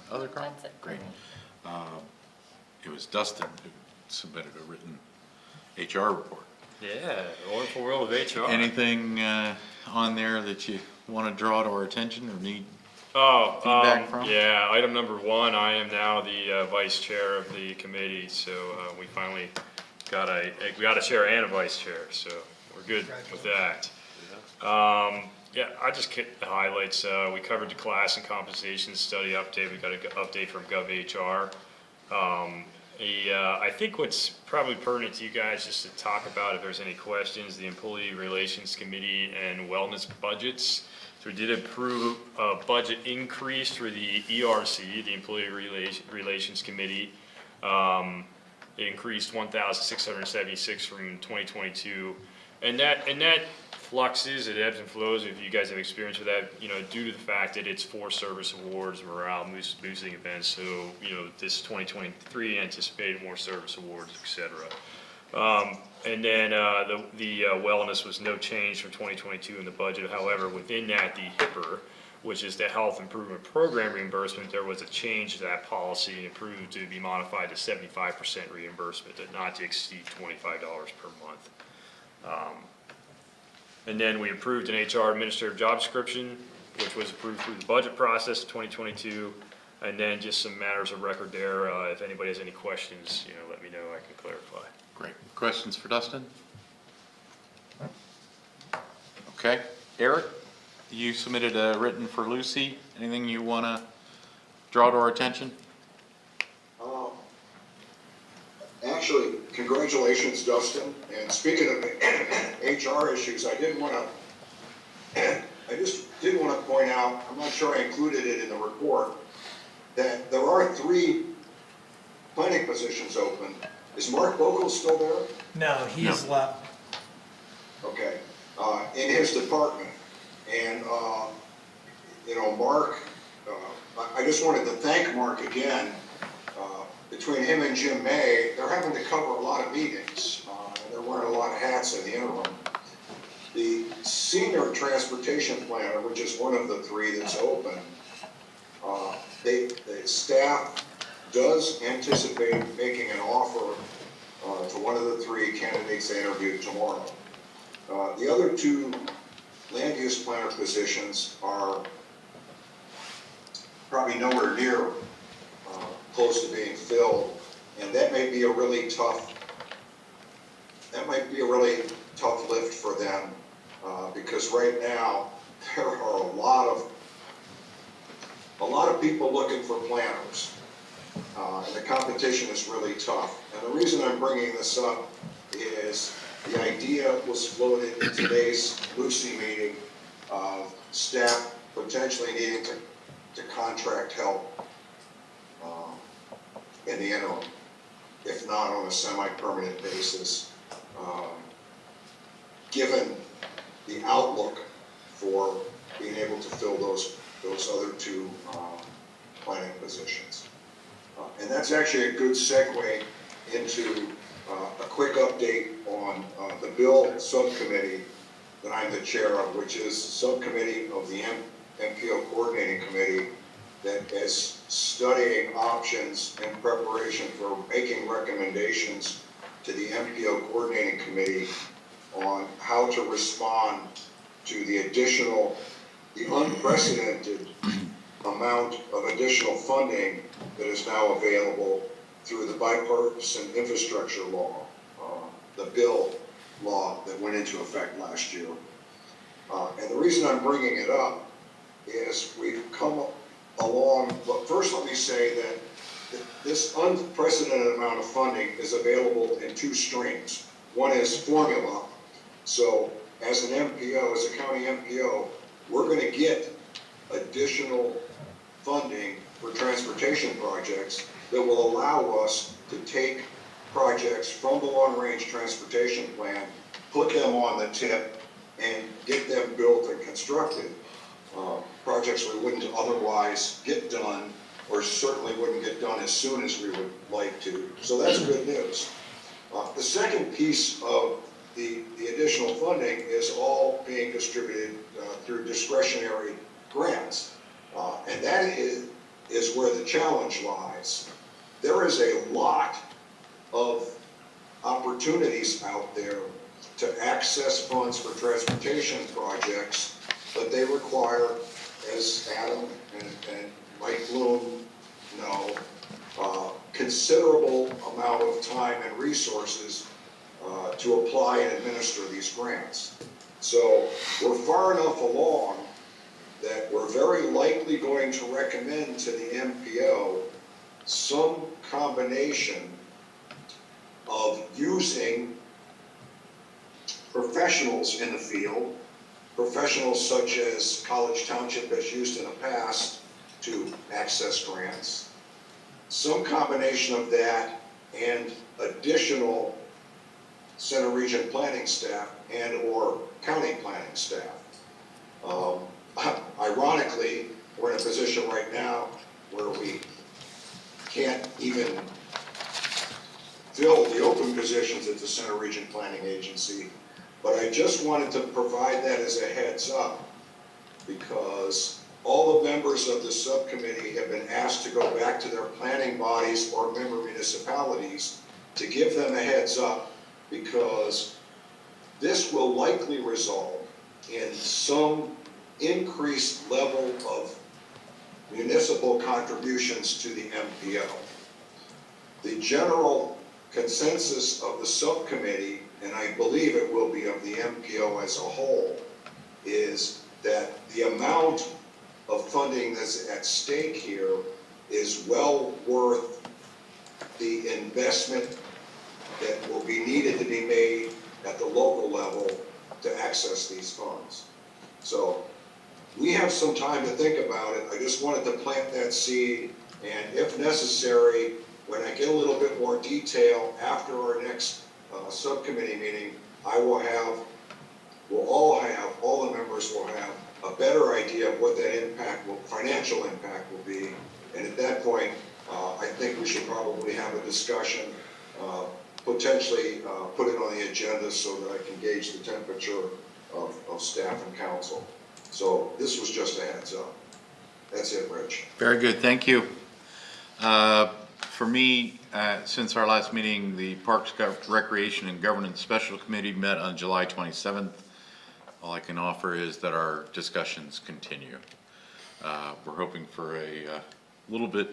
other Carl? That's it. Great. It was Dustin who submitted a written HR report. Yeah, the wonderful world of HR. Anything on there that you want to draw to our attention or need? Oh, feedback from? yeah, item number 1, I am now the vice chair of the committee, so we finally got a chair and a vice chair, so we're good with that. Yeah, I just hit the highlights. We covered the class and compensation study update. We got an update from GovHR. I think what's probably pertinent to you guys, just to talk about if there's any questions, the Employee Relations Committee and Wellness budgets. So we did approve a budget increase for the ERC, the Employee Relations Committee. It increased 1,676 from 2022. And that fluxes, it ebbs and flows, if you guys have experience with that, due to the fact that it's for service awards, morale boosting events, so, this 2023 anticipated more service awards, et cetera. And then, the wellness was no change from 2022 in the budget. However, within that, the HIPAA, which is the Health Improvement Program reimbursement, there was a change to that policy and it proved to be modified to 75% reimbursement, not to exceed $25 per month. And then we approved an HR administrative job description, which was approved through the budget process of 2022. And then just some matters of record there. If anybody has any questions, let me know, I can clarify. Great. Questions for Dustin? Okay. Eric, you submitted a written for Lucy. Anything you want to draw to our attention? Actually, congratulations, Dustin. And speaking of HR issues, I just did want to point out, I'm not sure I included it in the report, that there are 3 planning positions open. Is Mark Bogle still there? No, he's left. Okay, in his department. And, Mark, I just wanted to thank Mark again. Between him and Jim May, they're having to cover a lot of meetings, and they're wearing a lot of hats in the interim. The senior transportation planner, which is one of the 3 that's open, the staff does anticipate making an offer to one of the 3 candidates they interviewed tomorrow. The other 2 land use planner positions are probably nowhere near close to being filled, and that might be a really tough lift for them, because right now there are a lot of people looking for planners, and the competition is really tough. And the reason I'm bringing this up is the idea was floated in today's Lucy meeting of staff potentially needing to contract help in the interim, if not on a semi-permanent basis, given the outlook for being able to fill those other 2 planning positions. And that's actually a good segue into a quick update on the bill subcommittee that I'm the chair of, which is the subcommittee of the MPO Coordinating Committee that is studying options in preparation for making recommendations to the MPO Coordinating Committee on how to respond to the unprecedented amount of additional funding that is now available through the bipartisan infrastructure law, the bill law that went into effect last year. And the reason I'm bringing it up is we've come along, but first let me say that this unprecedented amount of funding is available in 2 streams. One is formula. So as an MPO, as a county MPO, we're going to get additional funding for transportation projects that will allow us to take projects from the long-range transportation plan, put them on the tip, and get them built and constructed. Projects we wouldn't otherwise get done, or certainly wouldn't get done as soon as we would like to. So that's good news. The second piece of the additional funding is all being distributed through discretionary grants. And that is where the challenge lies. There is a lot of opportunities out there to access funds for transportation projects, but they require, as Adam and Mike Bloom know, considerable amount of time and resources to apply and administer these grants. So we're far enough along that we're very likely going to recommend to the MPO some combination of using professionals in the field, professionals such as College Township has used in the past to access grants, some combination of that and additional center region planning staff and or county planning staff. Ironically, we're in a position right now where we can't even fill the open positions at the Center Region Planning Agency, but I just wanted to provide that as a heads up because all the members of the subcommittee have been asked to go back to their planning bodies or member municipalities to give them a heads up because this will likely result in some increased level of municipal contributions to the MPO. The general consensus of the subcommittee, and I believe it will be of the MPO as a whole, is that the amount of funding that's at stake here is well worth the investment that will be needed to be made at the local level to access these funds. So we have some time to think about it. I just wanted to plant that seed, and if necessary, when I get a little bit more detail after our next subcommittee meeting, all the members will have a better idea of what that financial impact will be. And at that point, I think we should probably have a discussion, potentially put it on the agenda so that I can gauge the temperature of staff and council. So this was just a heads up. That's it, Rich. Very good, thank you. For me, since our last meeting, the Parks, Recreation, and Governance Special Committee met on July 27th. All I can offer is that our discussions continue. We're hoping for a little bit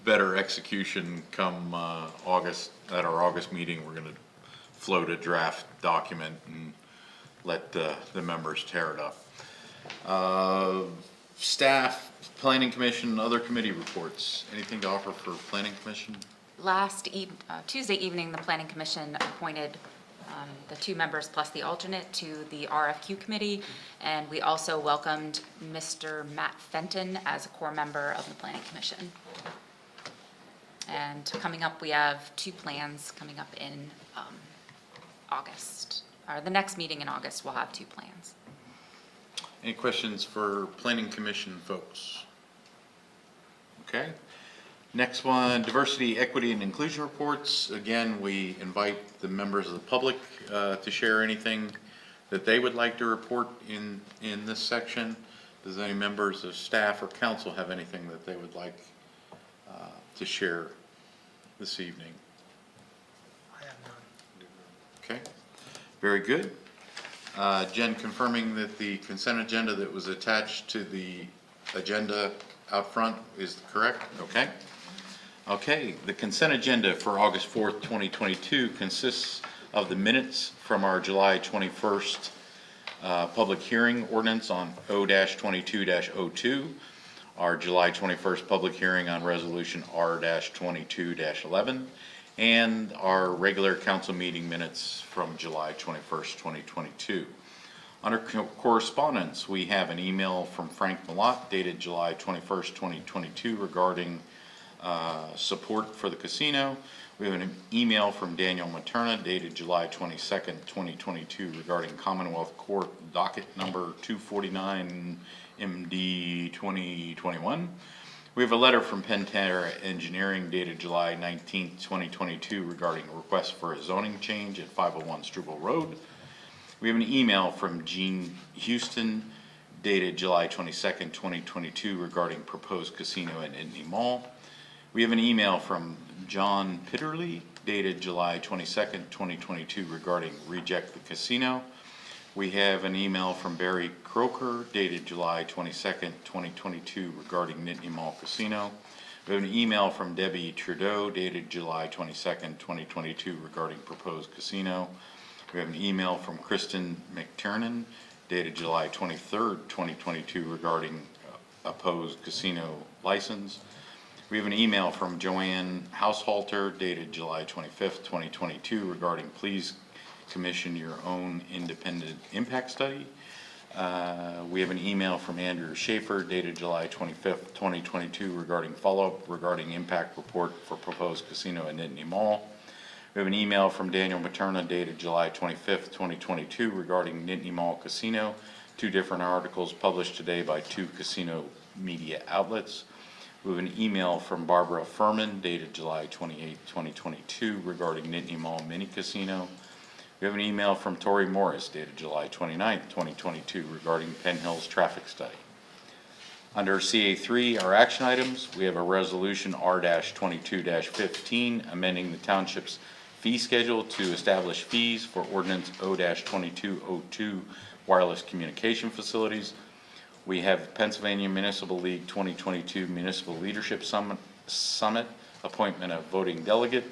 better execution come August. At our August meeting, we're going to float a draft document and let the members tear it up. Staff, Planning Commission, other committee reports. Anything to offer for Planning Commission? Tuesday evening, the Planning Commission appointed the 2 members plus the alternate to the RFQ committee, and we also welcomed Mr. Matt Fenton as a core member of the Planning Commission. And coming up, we have 2 plans coming up in August. Or the next meeting in August, we'll have 2 plans. Any questions for Planning Commission folks? Okay. Next one, Diversity, Equity, and Inclusion reports. Again, we invite the members of the public to share anything that they would like to report in this section. Does any members of staff or council have anything that they would like to share this evening? I have none. Okay, very good. Jen, confirming that the consent agenda that was attached to the agenda out front is correct? Okay. Okay, the consent agenda for August 4th, 2022 consists of the minutes from our July 21st public hearing ordinance on O-22-02, our July 21st public hearing on resolution R-22-11, and our regular council meeting minutes from July 21st, 2022. Under correspondence, we have an email from Frank Malott dated July 21st, 2022 regarding support for the casino. We have an email from Daniel Materna dated July 22nd, 2022 regarding Commonwealth Court docket number 249 MD 2021. We have a letter from Pentair Engineering dated July 19th, 2022 regarding a request for a zoning change at 501 Struble Road. We have an email from Gene Houston dated July 22nd, 2022 regarding proposed casino at Nittany Mall. We have an email from John Pitterly dated July 22nd, 2022 regarding reject the casino. We have an email from Barry Croker dated July 22nd, 2022 regarding Nittany Mall Casino. We have an email from Debbie Trudeau dated July 22nd, 2022 regarding proposed casino. We have an email from Kristen McTiernan dated July 23rd, 2022 regarding opposed casino license. We have an email from Joanne Haushalter dated July 25th, 2022 regarding please commission your own independent impact study. We have an email from Andrew Schaefer dated July 25th, 2022 regarding follow-up regarding impact report for proposed casino at Nittany Mall. We have an email from Daniel Materna dated July 25th, 2022 regarding Nittany Mall Casino. 2 different articles published today by 2 casino media outlets. We have an email from Barbara Furman dated July 28th, 2022 regarding Nittany Mall Mini Casino. We have an email from Tori Morris dated July 29th, 2022 regarding Penn Hills traffic study. Under CA3, our action items, we have a resolution R-22-15 amending the township's fee schedule to establish fees for ordinance O-2202 wireless communication facilities. We have Pennsylvania Municipal League 2022 Municipal Leadership Summit, appointment of voting delegate.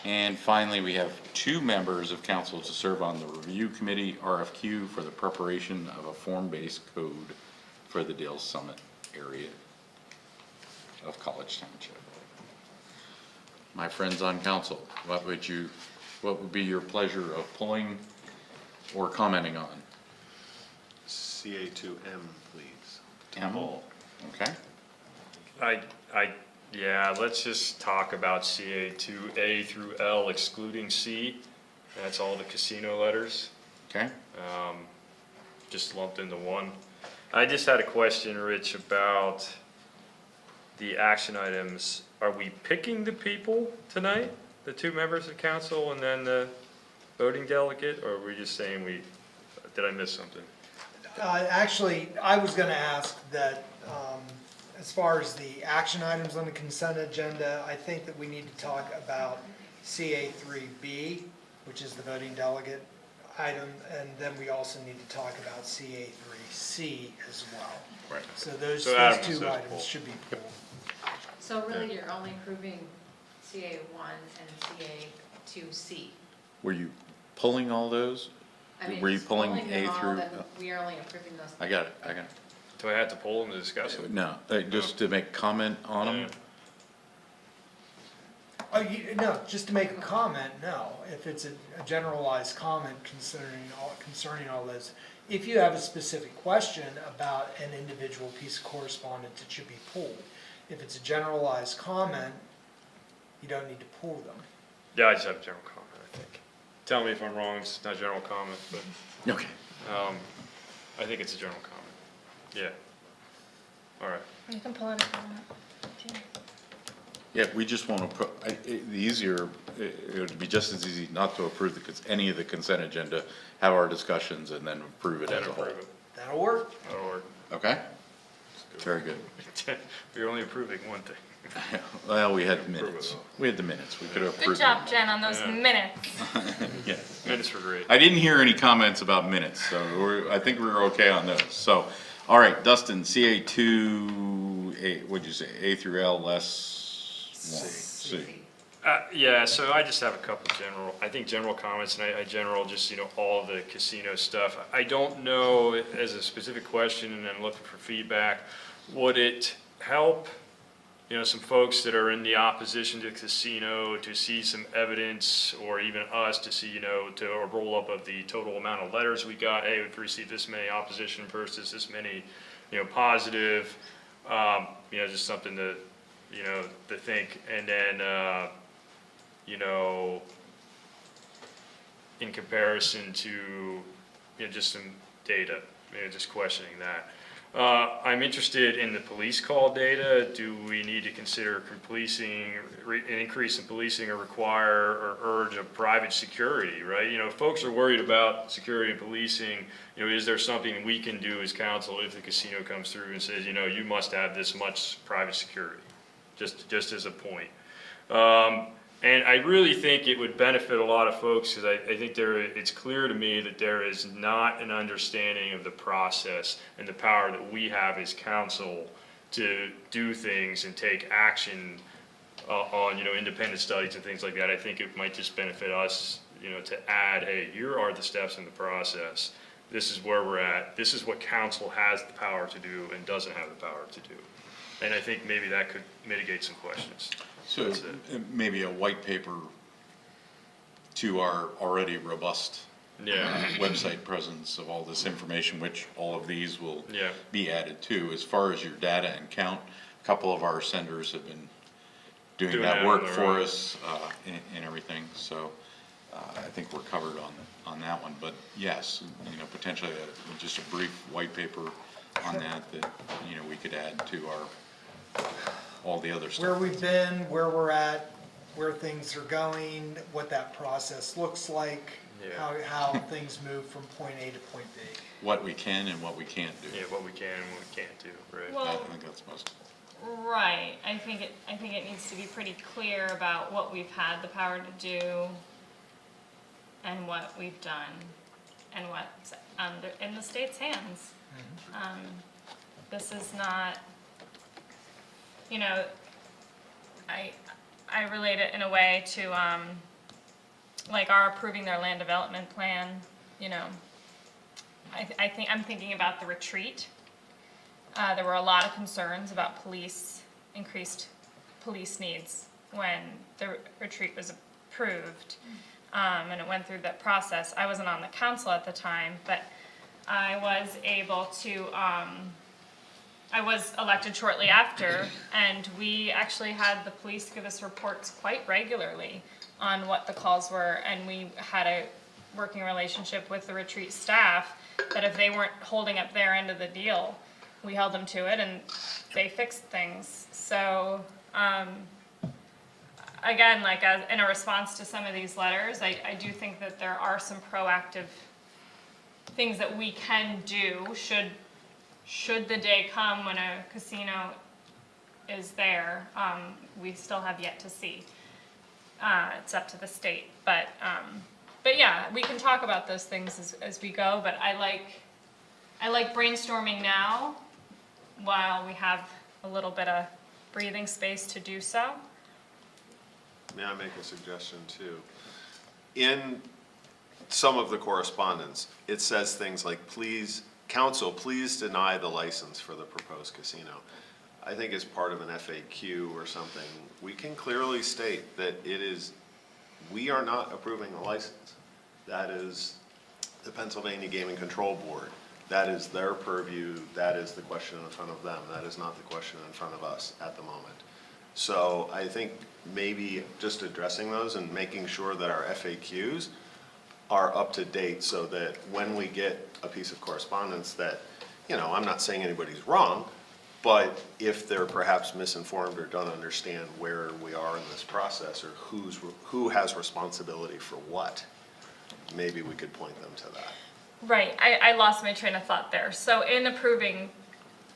And finally, we have 2 members of council to serve on the review committee RFQ for the preparation of a form-based code for the Dale Summit area of College Township. My friends on council, what would be your pleasure of pulling or commenting on? CA2M, please. M? Okay. Yeah, let's just talk about CA2A through L excluding C. That's all the casino letters, Okay. just lumped into one. I just had a question, Rich, about the action items. Are we picking the people tonight? The 2 members of council and then the voting delegate? Or are we just saying did I miss something? Actually, I was gonna ask that, as far as the action items on the consent agenda, I think that we need to talk about CA3B, which is the voting delegate item, and then we also need to talk about CA3C as well. Right. So those So Adam 2 says items pull. should be pulled. So really, you're only approving CA1 and CA2C. Were you pulling all those? I mean, Were you just pulling them A all, through? then we are only approving those. I got it. Do I have to pull them to discuss them? No, just to make comment on them? No, just to make a comment, no. If it's a generalized comment concerning all those. If you have a specific question about an individual piece of correspondence, it should be pulled. If it's a generalized comment, you don't need to pull them. Yeah, I just have a general comment, I think. Tell me if I'm wrong, it's not a general comment, but Okay. I think it's a general comment. Yeah. All right. You can pull it if you want. Yeah, we just want to put, the easier, it would be just as easy not to approve any of the consent agenda, have our discussions, and then approve it as a whole. Approve it. That'll work. That'll work. Okay? Very good. We're only approving one thing. Well, we had the minutes. We had the minutes. We could have Good approved job, them. Jen, on those minutes. Yeah. Minutes were great. I didn't hear any comments about minutes, so I think we're okay on those. So, all right, Dustin, CA2, what'd you say, A through L less one? C. Yeah, so I just have a couple general comments, and I just, all the casino stuff. I don't know, as a specific question, and I'm looking for feedback, would it help, some folks that are in the opposition to the casino to see some evidence, or even us to see, to a roll-up of the total amount of letters we got? Hey, we've received this many opposition versus this many, positive, just something to, to think. And then, in comparison to, just some data, just questioning that. I'm interested in the police call data. Do we need to consider an increase in policing or require or urge of private security, right? Folks are worried about security and policing. Is there something we can do as council if the casino comes through and says, you must have this much private security, just as a point. And I really think it would benefit a lot of folks, because I think it's clear to me that there is not an understanding of the process and the power that we have as council to do things and take action on independent studies and things like that. I think it might just benefit us you know, to add, hey, here are the steps in the process. This is where we're at. This is what council has the power to do and doesn't have the power to do. And I think maybe that could mitigate some questions. So That's it. maybe a white paper to our already robust Yeah, website presence of all this information, which all of these will yeah, be added to. As far as your data and count, a couple of our senders have been doing Doing that that work on their for own. us and everything. So I think we're covered on that one. But yes, you know, potentially just a brief white paper on that, you know, we could add to all the other stuff. Where we've been, where we're at, where things are going, what that process looks like, Yeah. how things move from point A to point B. What we can and what we can't do. yeah, what we can and what we can't do, right? Well, I think that's most. right, I think it needs to be pretty clear about what we've had the power to do and what we've done and what's in the state's hands. This is not, you know, I relate it in a way to, like our approving their land development plan, you know. I'm thinking about the retreat. There were a lot of concerns about increased police needs when the retreat was approved. And it went through that process. I wasn't on the council at the time, but I was able to, I was elected shortly after, and we actually had the police give us reports quite regularly on what the calls were, and we had a working relationship with the retreat staff, that if they weren't holding up their end of the deal, we held them to it, and they fixed things. So, again, like in a response to some of these letters, I do think that there are some proactive things that we can do should the day come when a casino is there. We still have yet to see. It's up to the state, but yeah, we can talk about those things as we go. But I like brainstorming now while we have a little bit of breathing space to do so. May I make a suggestion too? In some of the correspondence, it says things like, please, council, please deny the license for the proposed casino. I think as part of an FAQ or something, we can clearly state that we are not approving the license. That is the Pennsylvania Gaming Control Board. That is their purview. That is the question in front of them. That is not the question in front of us at the moment. So I think maybe just addressing those and making sure that our FAQs are up to date so that when we get a piece of correspondence that, you know, I'm not saying anybody's wrong, but if they're perhaps misinformed or don't understand where we are in this process or who has responsibility for what, maybe we could point them to that. Right, I lost my train of thought there. So in approving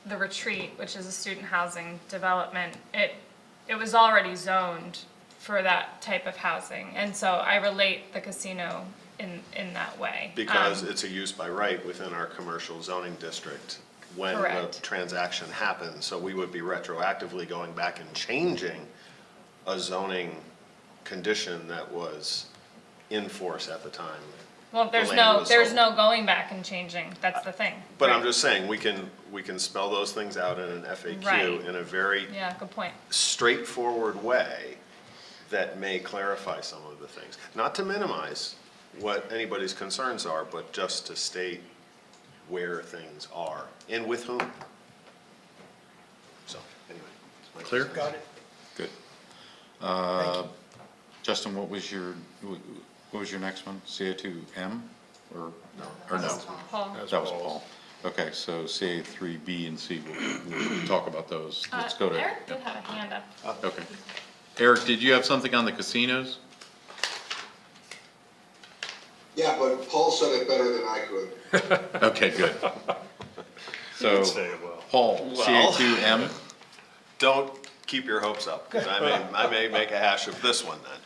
the retreat, which is a student housing development, it was already zoned for that type of housing. And so I relate the casino in that way. Because it's a use by right within our commercial zoning district when the Correct. transaction happens. So we would be retroactively going back and changing a zoning condition that was in force at the time. Well, the land was there's sold. no going back and changing, that's the thing. But I'm Right. just saying, we can spell those things out in an FAQ Right. in a very Yeah, good point. straightforward way that may clarify some of the things. Not to minimize what anybody's concerns are, but just to state where things are and with whom. So, anyway. that's my Clear? concern. Got it? Good. Thank you. Justin, what was your next one? CA2M or no? Paul? That was Paul. Okay, so CA3, B, and C, we'll talk about those. Let's go to. Eric did have a hand up. Okay. Eric, did you have something on the casinos? Yeah, but Paul said it better than I could. Okay, good. So, Say it well. Paul, CA2M? Don't keep your hopes up, because I may make a hash of this one then.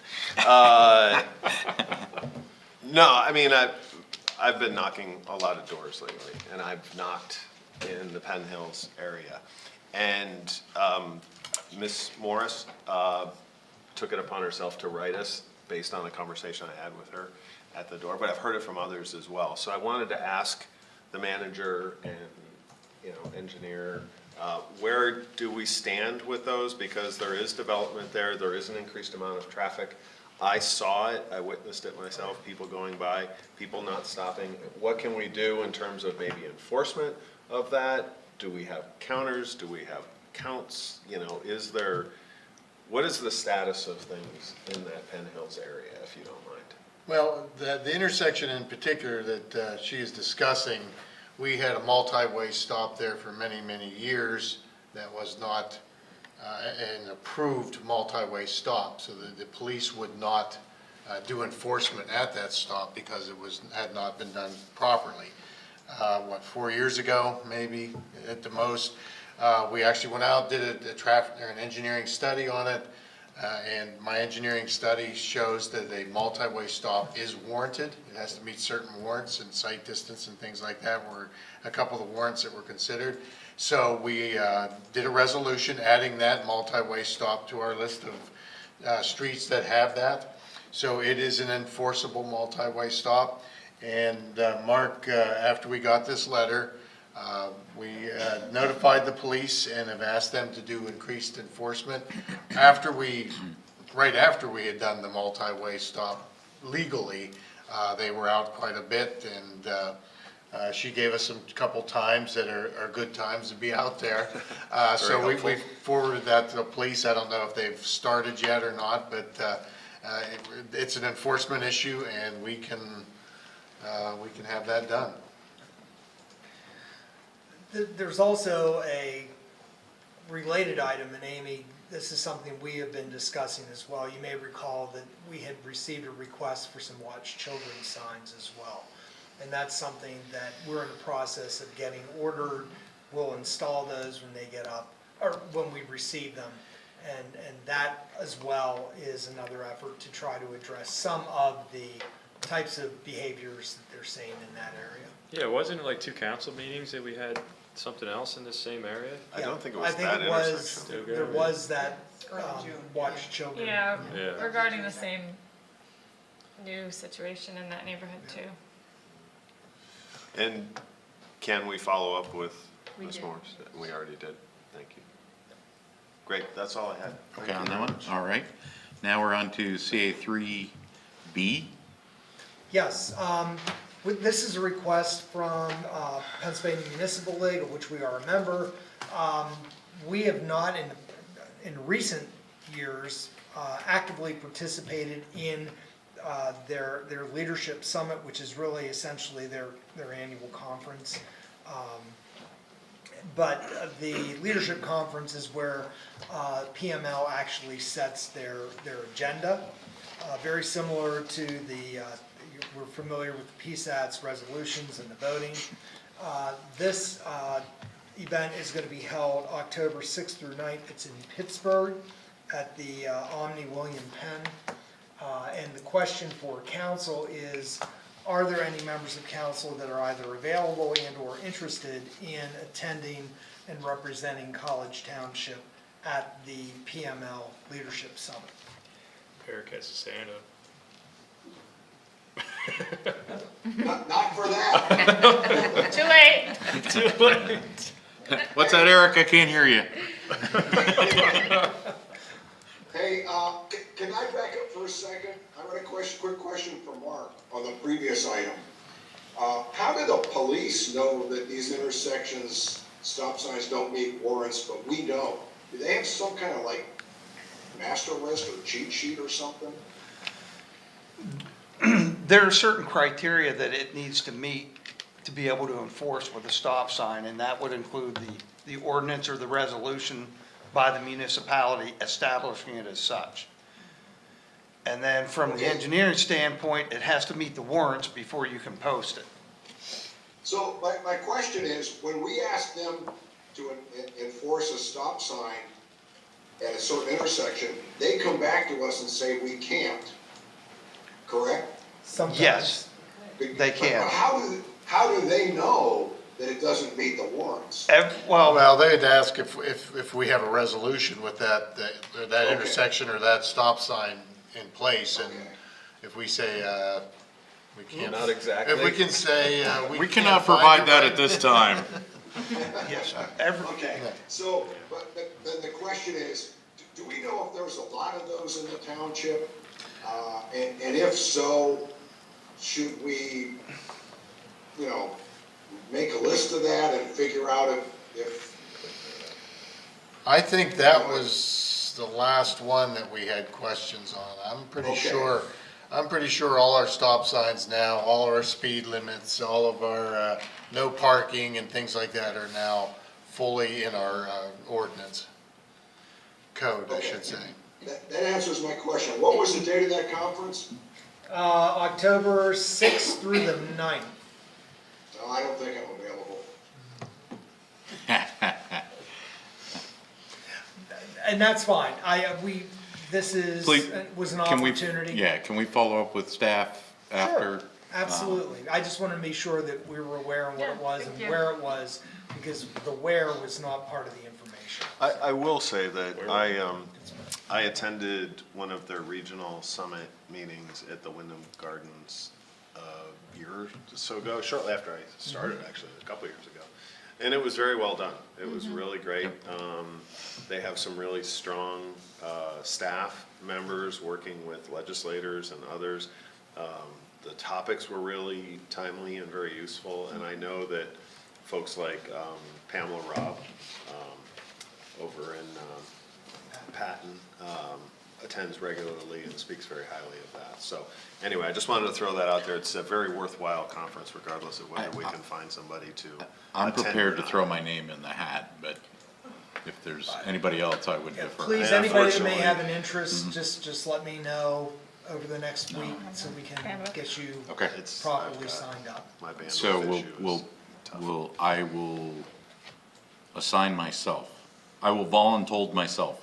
No, I mean, I've been knocking a lot of doors lately, and I've knocked in the Penn Hills area. And Ms. Morris took it upon herself to write us based on a conversation I had with her at the door, but I've heard it from others as well. So I wanted to ask the manager and, engineer, where do we stand with those? Because there is development there, there is an increased amount of traffic. I saw it, I witnessed it myself, people going by, people not stopping. What can we do in terms of maybe enforcement of that? Do we have counters? Do we have counts? What is the status of things in that Penn Hills area, if you don't mind? Well, the intersection in particular that she is discussing, we had a multi-way stop there for many, many years that was not an approved multi-way stop, so the police would not do enforcement at that stop because it had not been done properly. 4 years ago, maybe at the most, we actually went out, did an engineering study on it, and my engineering study shows that a multi-way stop is warranted. It has to meet certain warrants and sight distance and things like that were a couple of the warrants that were considered. So we did a resolution adding that multi-way stop to our list of streets that have that. So it is an enforceable multi-way stop. And Mark, after we got this letter, we notified the police and have asked them to do increased enforcement. Right after we had done the multi-way stop legally, they were out quite a bit, and she gave us a couple times that are good times to be out there. So we forwarded that to the police. I don't know if they've started yet or not, but it's an enforcement issue, and we can have that done. There's also a related item, and Amy, this is something we have been discussing as well. You may recall that we had received a request for some Watch Children signs as well. And that's something that we're in the process of getting ordered. We'll install those when they get up, or when we receive them. And that as well is another effort to try to address some of the types of behaviors that they're seeing in that area. Yeah, wasn't it like 2 council meetings that we had something else in the same area? I don't think it was that intersection. There was that Watch Children. Yeah, Yeah. regarding the same new situation in that neighborhood too. And can we follow up with We Ms. did. Morris? We already did. Thank you. Great, that's all I had. Thank Okay, you on very that one, much. all right. Now we're on to CA3B. Yes, this is a request from Pennsylvania Municipal League, of which we are a member. We have not, in recent years, actively participated in their leadership summit, which is really essentially their annual conference. But the leadership conference is where PML actually sets their agenda. Very similar to we're familiar with the PSAT's resolutions and the voting. This event is going to be held October 6th through 9th. It's in Pittsburgh at the Omni William Penn. And the question for council is, are there any members of council that are either available and or interested in attending and representing College Township at the PML Leadership Summit? Eric has his hand up. Not for that. Too late. Too late. What's that, Eric? I can't hear you. Hey, can I back up for a second? I got a quick question for Mark on the previous item. How do the police know that these intersections, stop signs don't meet warrants, but we don't? Do they have some kind of like master list or cheat sheet or something? There are certain criteria that it needs to meet to be able to enforce with a stop sign, and that would include the ordinance or the resolution by the municipality establishing it as such. And then from the engineering standpoint, it has to meet the warrants before you can post it. So my question is, when we ask them to enforce a stop sign at a certain intersection, they come back to us and say we can't, correct? Sometimes. Yes, they can. But how do they know that it doesn't meet the warrants? Well, they'd ask if we have a resolution with that Okay. intersection or that stop sign in place, and if we say, we can't. Not exactly. If we can say, We can't cannot find provide it that right- at this time. Yes, Okay, so, but then the question is, do we know if there's a lot of those in the township? And if so, should we, you know, make a list of that and figure out if I think that was the last one that we had questions on. I'm pretty sure all our stop signs now, all our speed limits, all of our no parking and things like that are now fully in our ordinance code, I should say. that answers my question. What was the date of that conference? October 6th through the 9th. No, I don't think I'm available. And that's fine. This Please, was an Can we, opportunity. yeah, can we follow up with staff after? Sure, absolutely. I just wanted to be sure that we were aware of what it Yeah, was thank and you. where it was, because the where was not part of the information. I will say that I attended one of their regional summit meetings at the Wyndham Gardens a year or so ago, shortly after I started, actually, a couple years ago. And it was very well done. It was really great. They have some really strong staff members working with legislators and others. The topics were really timely and very useful, and I know that folks like Pamela Robb over in Patton attends regularly and speaks very highly of that. So anyway, I just wanted to throw that out there. It's a very worthwhile conference regardless of whether we can find somebody to I'm attend or prepared to not. throw my name in the hat, but if there's anybody else, I would defer. Please, Yeah, anybody that may unfortunately. have an interest, just let me know over the next week so we can get you Okay. It's- properly I've got signed up. My bandwidth So issue is tough. I will assign myself. I will voluntold myself,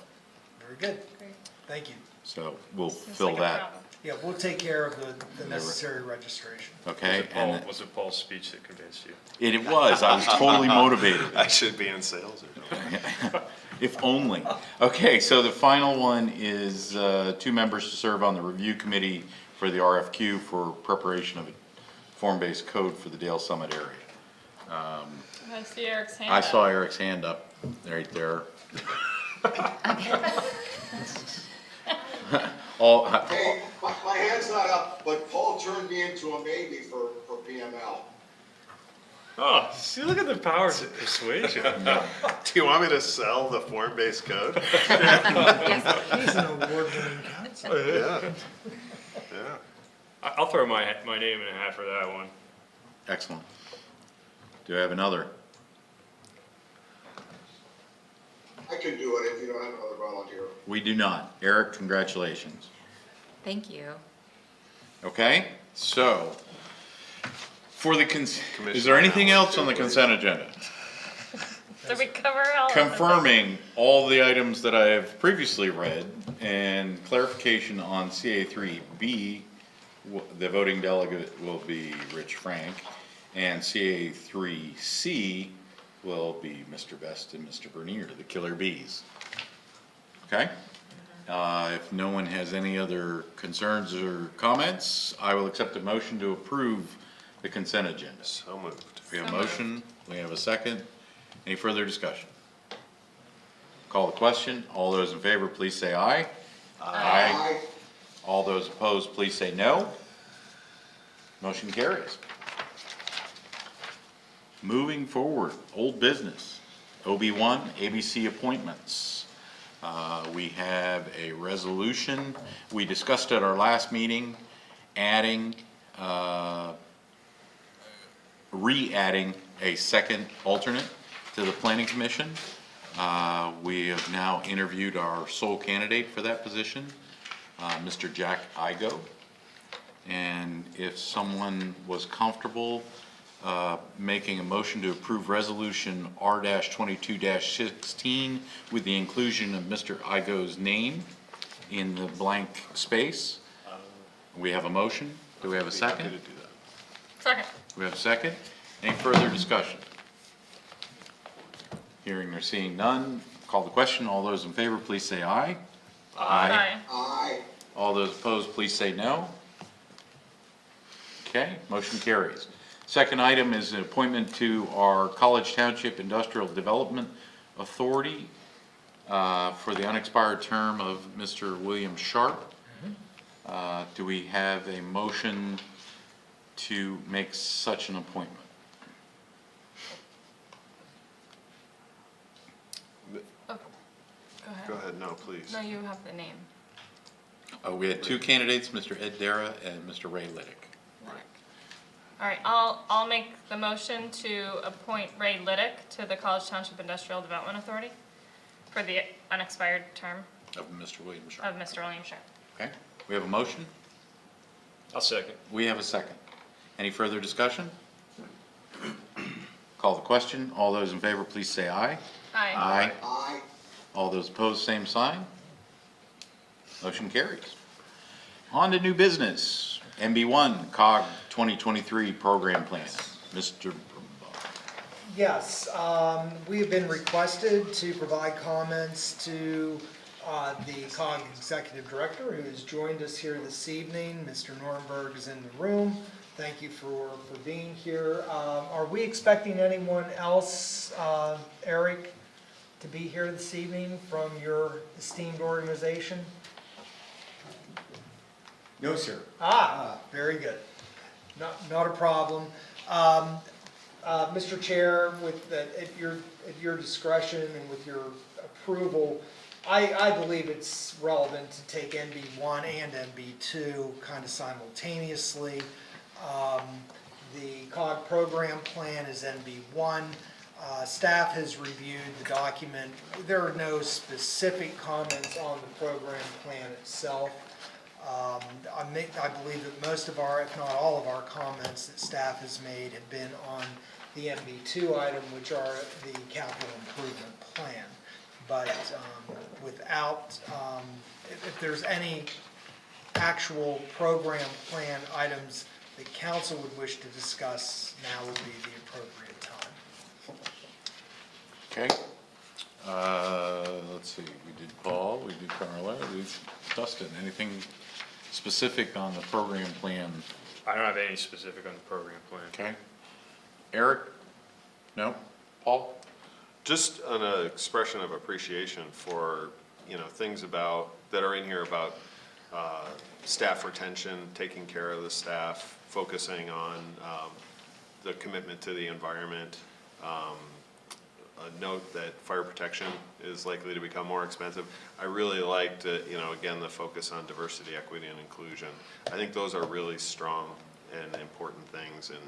Very good. Great. Thank you. so we'll Seems fill like a that, problem. Yeah, we'll take care of the necessary registration. okay? And Was it Paul's speech that convinced you? it was, I was totally motivated. I should be in sales or something. If only. Okay, so the final one is 2 members to serve on the review committee for the RFQ for preparation of a form-based code for the Dale Summit area. I see Eric's hand I up. saw Eric's hand up right there. All, Hey, my hand's not up, but Paul turned me into a maybe for PML. Oh, see, look at the powers of persuasion. Do you want me to sell the form-based code? He's an award-winning counsel. Yeah. Yeah. I'll throw my name in a hat for that one. excellent. Do I have another? I can do it if you don't have another volunteer. We do not. Eric, congratulations. Thank you. Okay, so, for the is Commissioner there anything Allen, else on the please. consent agenda? Did we cover all of them? Confirming all the items that I have previously read and clarification on CA3B, the voting delegate will be Rich Frank, and CA3C will be Mr. Best and Mr. Bernier, the killer bees. Okay? If no one has any other concerns or comments, I will accept a motion to approve the consent agenda. So moved. We have a motion, we have a second. Any further discussion? Call the question. All those in favor, please say aye. Aye. All those opposed, please say no. Motion carries. Moving forward, old business, OB1, ABC appointments. We have a resolution, we discussed at our last meeting, adding, re-adding a second alternate to the planning commission. We have now interviewed our sole candidate for that position, Mr. Jack Igo. And if someone was comfortable making a motion to approve resolution R-22-16 with the inclusion of Mr. Igo's name in the blank space. We have a motion. Do we have a Be happy second? to do that. Second. We have a second. Any further discussion? Hearing or seeing none, call the question. All those in favor, please say aye. Aye. Aye. All those opposed, please say no. Okay, motion carries. Second item is an appointment to our College Township Industrial Development Authority for the unexpired term of Mr. William Sharp. Do we have a motion to make such an appointment? Oh, go ahead. Go ahead, no, please. No, you have the name. We had two candidates, Mr. Ed Dara and Mr. Ray Liddick. All right, I'll make the motion to appoint Ray Liddick to the College Township Industrial Development Authority for the unexpired term Of Mr. William Sharp. of Mr. William Sharp. Okay, we have a motion? I'll second. We have a second. Any further discussion? Call the question. All those in favor, please say aye. Aye. Aye. Aye. All those opposed, same sign. Motion carries. On to new business. MB1 COG 2023 Program Plan. Mr. Yes, we have been requested to provide comments to the COG Executive Director, who has joined us here this evening. Mr. Nordenberg is in the room. Thank you for being here. Are we expecting anyone else, Eric, to be here this evening from your esteemed organization? No, sir. Very good. Not a problem. Mr. Chair, at your discretion and with your approval, I believe it's relevant to take NB1 and NB2 kind of simultaneously. The COG program plan is NB1. Staff has reviewed the document. There are no specific comments on the program plan itself. I believe that most of our, if not all of our comments that staff has made have been on the MB2 item, which are the capital improvement plan. But without, if there's any actual program plan items that council would wish to discuss, now would be the appropriate time. Okay. Let's see, we did Paul, we did Carla, we did Dustin. Anything specific on the program plan? I don't have any specific on the program plan. Okay. Eric? No? Paul? Just an expression of appreciation for, things about, that are in here about staff retention, taking care of the staff, focusing on the commitment to the environment. A note that fire protection is likely to become more expensive. I really liked, again, the focus on diversity, equity, and inclusion. I think those are really strong and important things, and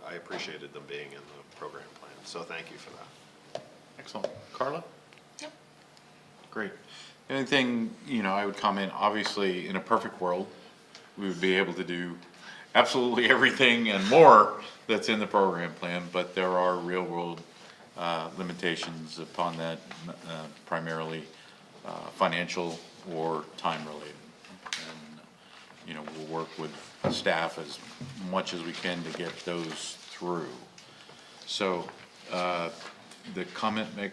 I appreciated them being in the program plan. So thank you for that. Excellent. Carla? Yep. Great. Anything, I would comment, obviously, in a perfect world, we would be able to do absolutely everything and more that's in the program plan, but there are real world limitations upon that, primarily financial or time related. And, we'll work with staff as much as we can to get those through. So, the comment we're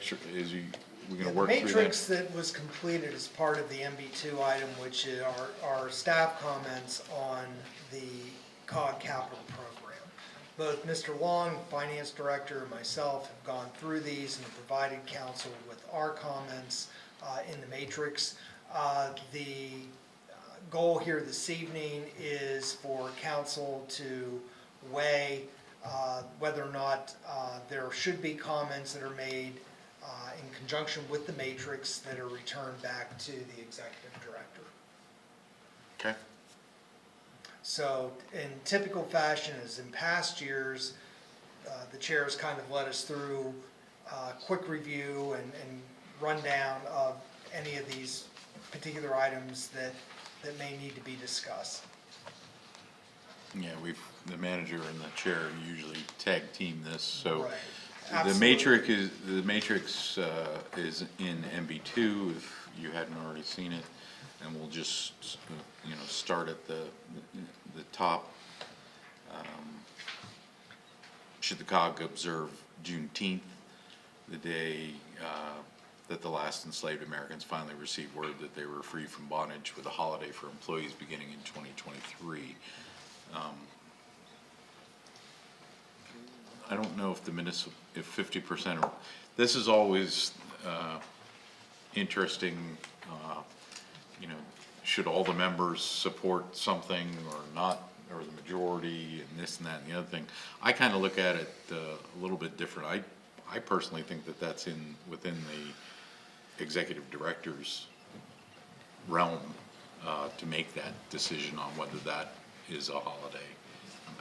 gonna work through that. The matrix that was completed as part of the MB2 item, which are staff comments on the COG capital program. Both Mr. Long, Finance Director, and myself have gone through these and provided council with our comments in the matrix. The goal here this evening is for council to weigh whether or not there should be comments that are made in conjunction with the matrix that are returned back to the Executive Director. Okay. So in typical fashion, as in past years, the chair has kind of led us through a quick review and rundown of any of these particular items that may need to be discussed. Yeah, the manager and the chair usually tag team this, so. Right. The Absolutely. matrix is in MB2 if you hadn't already seen it, and we'll just, start at the top. Should the COG observe Juneteenth, the day that the last enslaved Americans finally received word that they were free from bondage with a holiday for employees beginning in 2023. I don't know if if 50%, this is always interesting, you know, should all the members support something or not, or the majority, and this and that and the other thing. I kind of look at it a little bit different. I personally think that that's within the executive director's realm to make that decision on whether that is a holiday.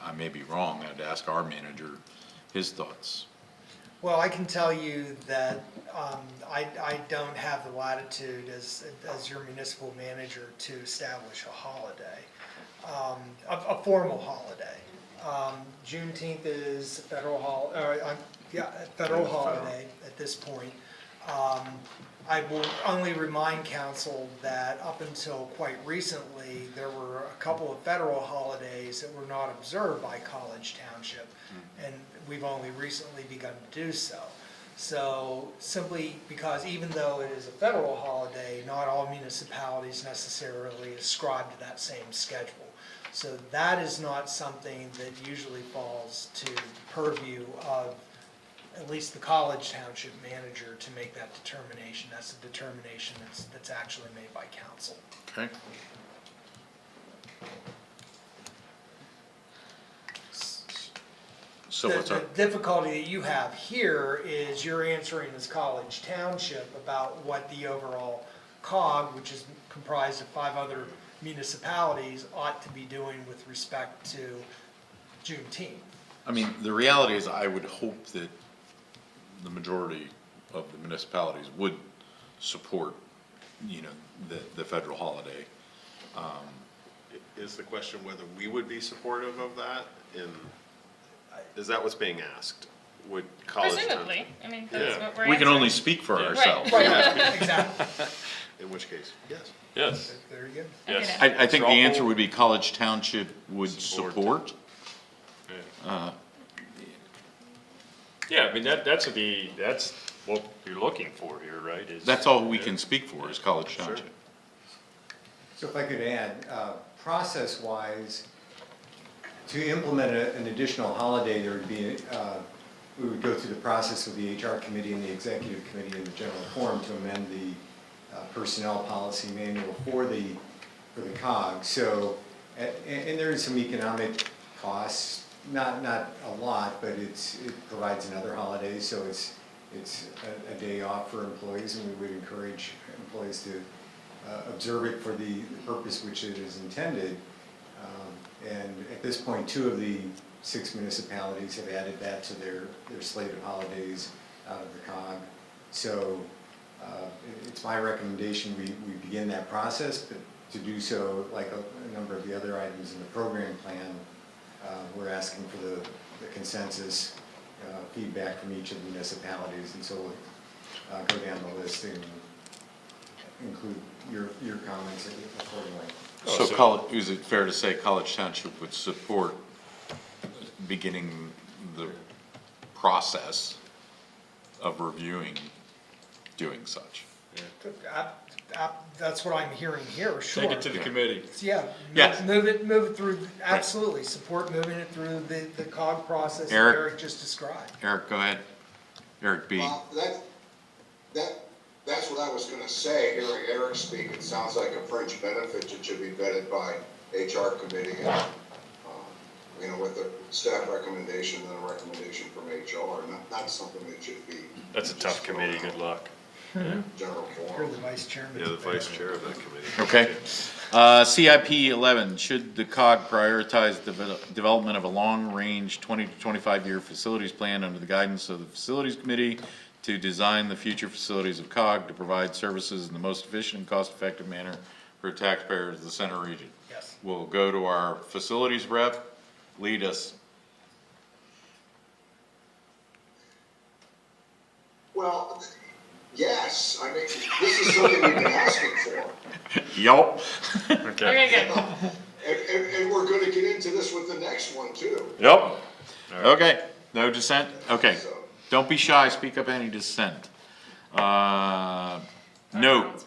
I may be wrong. I'd ask our manager his thoughts. Well, I can tell you that I don't have the latitude as your municipal manager to establish a holiday, a formal holiday. Juneteenth is a federal holiday at this point. I will only remind council that up until quite recently, there were a couple of federal holidays that were not observed by College Township, and we've only recently begun to do so. So simply because even though it is a federal holiday, not all municipalities necessarily ascribe to that same schedule. So that is not something that usually falls to the purview of at least the College Township manager to make that determination. That's a determination that's actually made by council. Okay. So what's The our, difficulty that you have here is you're answering as College Township about what the overall COG, which is comprised of 5 other municipalities, ought to be doing with respect to Juneteenth. I mean, the reality is I would hope that the majority of the municipalities would support, you know, the federal holiday. Is the question whether we would be supportive of that? Is that what's being asked? Would College Township? Presumably, I mean, that's Yeah. what we're We can only answering. speak for Yeah. ourselves. Right, exactly. In which case, yes. Yes, There you go. yes. Okay. I think the Straw answer poll. would be College Township would Support. support. Yeah. Yeah, I mean, that's what you're looking for here, right? Is- That's all we can speak for is College Township. So if I could add, process-wise, to implement an additional holiday, there would be, we would go through the process with the HR committee and the executive committee in the general forum to amend the personnel policy manual for the COG. So, and there is some economic costs, not a lot, but it provides another holiday, so it's a day off for employees, and we would encourage employees to observe it for the purpose which it is intended. And at this point, 2 of the 6 municipalities have added that to their slate of holidays out of the COG. So it's my recommendation we begin that process, but to do so, like a number of the other items in the program plan, we're asking for the consensus feedback from each of the municipalities, and so we'll go down the list and include your comments accordingly. So is it fair to say College Township would support beginning the process of reviewing doing such? That's what I'm hearing here, sure. Take it to the committee. Yeah, Yes. move it through, absolutely, support moving it through the COG process that Eric? Eric just described. Eric, go ahead. Eric B. Well, that's what I was gonna say, hearing Eric speak, it sounds like a fringe benefit that should be vetted by HR committee, and, you know, with a staff recommendation and a recommendation from HR, not something that should be. That's a tough committee, good luck. General You're forum. the vice chairman. Yeah, the vice chair of that committee. Okay. CIP 11, should the COG prioritize the development of a long-range 20 to 25-year facilities plan under the guidance of the Facilities Committee to design the future facilities of COG to provide services in the most efficient and cost-effective manner for taxpayers of the center region? Yes. We'll go to our facilities rep. Lead us. Well, yes, I mean, this is something we've been asking for. Yup. Okay, good. And we're gonna get into this with the next one too. Yup. Okay. No dissent? Okay. So, Don't be shy, speak up any dissent. Note,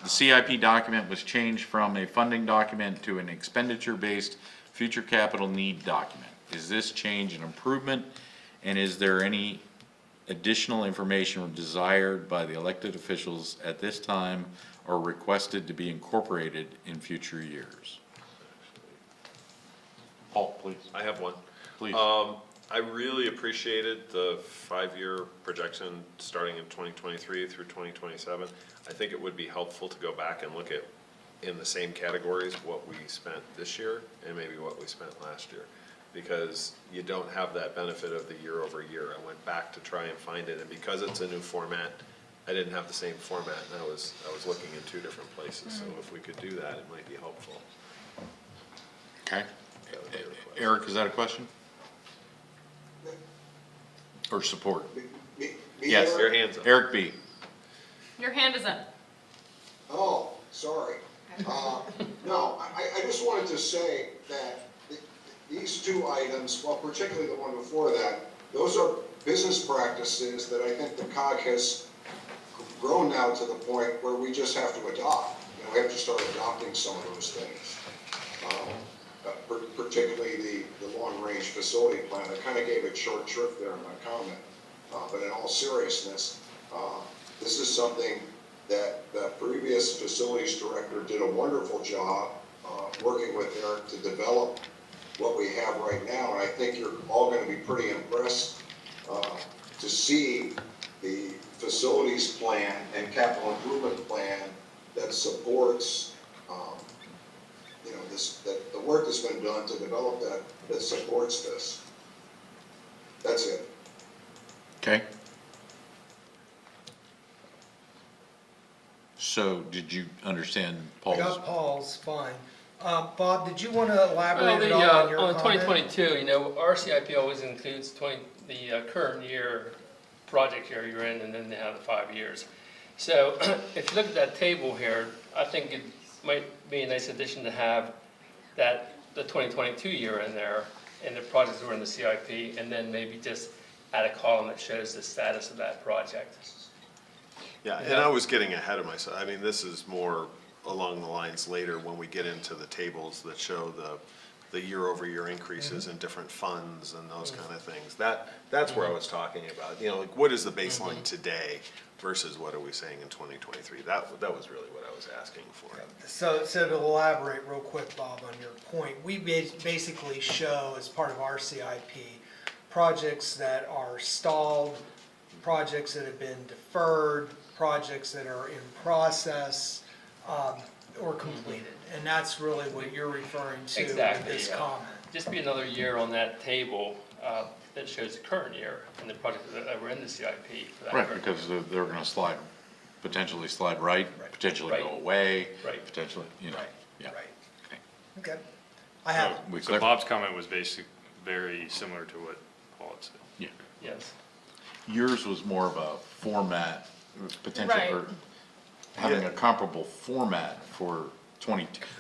the CIP document was changed from a funding document to an expenditure-based future capital need document. Is this change an improvement, and is there any additional information desired by the elected officials at this time or requested to be incorporated in future years? Paul, please. I have one. Please. I really appreciated the 5-year projection starting in 2023 through 2027. I think it would be helpful to go back and look at, in the same categories, what we spent this year and maybe what we spent last year. Because you don't have that benefit of the year over year. I went back to try and find it, and because it's a new format, I didn't have the same format, and I was looking in 2 different places. So if we could do that, it might be helpful. Okay. That would be a request. Eric, is that a question? Or support? Me, Yes. Your hand's up. Eric B. Your hand is up. Oh, sorry. No, I just wanted to say that these 2 items, well, particularly the one before that, those are business practices that I think the COG has grown now to the point where we just have to adopt. You know, we have to start adopting some of those things. Particularly the long-range facility plan. I kind of gave it short shrift there in my comment. But in all seriousness, this is something that the previous facilities director did a wonderful job working with Eric to develop what we have right now. And I think you're all going to be pretty impressed to see the facilities plan and capital improvement plan that supports the work that's been done to develop that supports this. That's it. Okay. So did you understand I Paul's? got Paul's, fine. Bob, did you want to elaborate Well, at all on your on comment? 2022, our CIP always includes the current year project year you're in, and then they have the 5 years. So if you look at that table here, I think it might be a nice addition to have the 2022 year in there, and the projects that were in the CIP, and then maybe just add a column that shows the status of that project. Yeah, and I was getting ahead of myself. I mean, this is more along the lines later when we get into the tables that show the year-over-year increases in different funds and those kind of things. That's where I was talking about, you know, like what is the baseline today versus what are we saying in 2023? That was really what I was asking for. So to elaborate real quick, Bob, on your point, we basically show as part of our CIP, projects that are stalled, projects that have been deferred, projects that are in process, or completed. And that's really what you're referring to with Exactly, this yeah. comment. Just be another year on that table that shows the current year and the projects that were in the CIP for that Right, current because they're gonna potentially slide right, potentially go Right. away. Right. Potentially, you know, Right, yeah. right. Okay. I have it. We So clear? Bob's comment was basically very similar to what Paul had said. Yeah. Yes. Yours was more of a format, potential, Right. or having Yeah. a comparable format for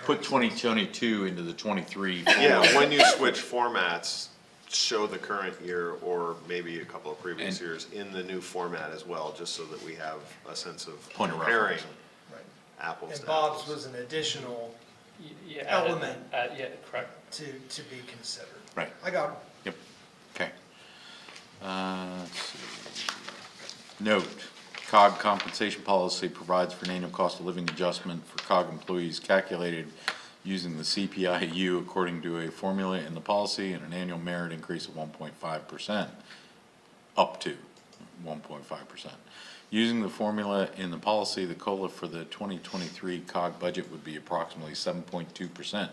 put 2022 into the 23. Yeah, format. when you switch formats, show the current year or maybe a couple of previous And- years in the new format as well, just so that we have a sense of Point of comparing reference. Right. apples And to Bob's apples. was an additional Yeah, Element. Yeah, correct. to be considered. Right. I got it. Yep, okay. Let's see. Note, COG compensation policy provides for an annual cost of living adjustment for COG employees calculated using the CPIU according to a formula in the policy and an annual merit increase of 1.5%, up to 1.5%. Using the formula in the policy, the COLA for the 2023 COG budget would be approximately 7.2%.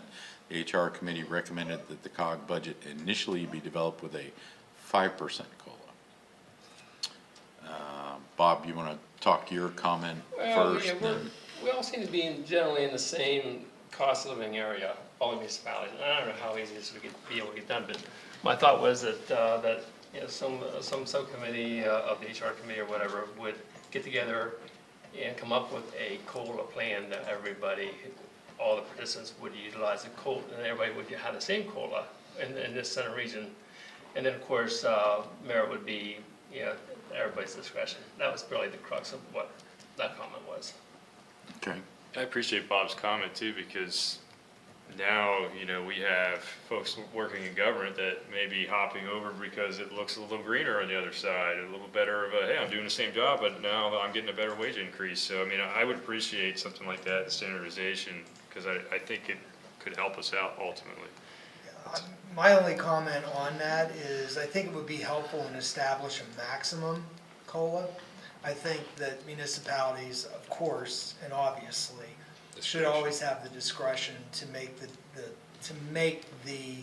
The HR committee recommended that the COG budget initially be developed with a 5% COLA. Bob, you want to talk your comment Well, first? yeah, then- we all seem to be generally in the same cost of living area, all the municipalities. And I don't know how easy this would be able to get done, but my thought was that you know, some subcommittee of the HR committee or whatever would get together and come up with a COLA plan that everybody, all the participants would utilize a COLA, and everybody would have the same COLA in this center region. And then, of course, merit would be, you know, everybody's discretion. That was really the crux of what that comment was. Okay. I appreciate Bob's comment too, because now, we have folks working in government that may be hopping over because it looks a little greener on the other side, a little better of a, hey, I'm doing the same job, but now I'm getting a better wage increase. So, I would appreciate something like that, standardization, because I think it could help us out ultimately. My only comment on that is I think it would be helpful in establishing a maximum COLA. I think that municipalities, of course, and obviously, should always have the discretion to make the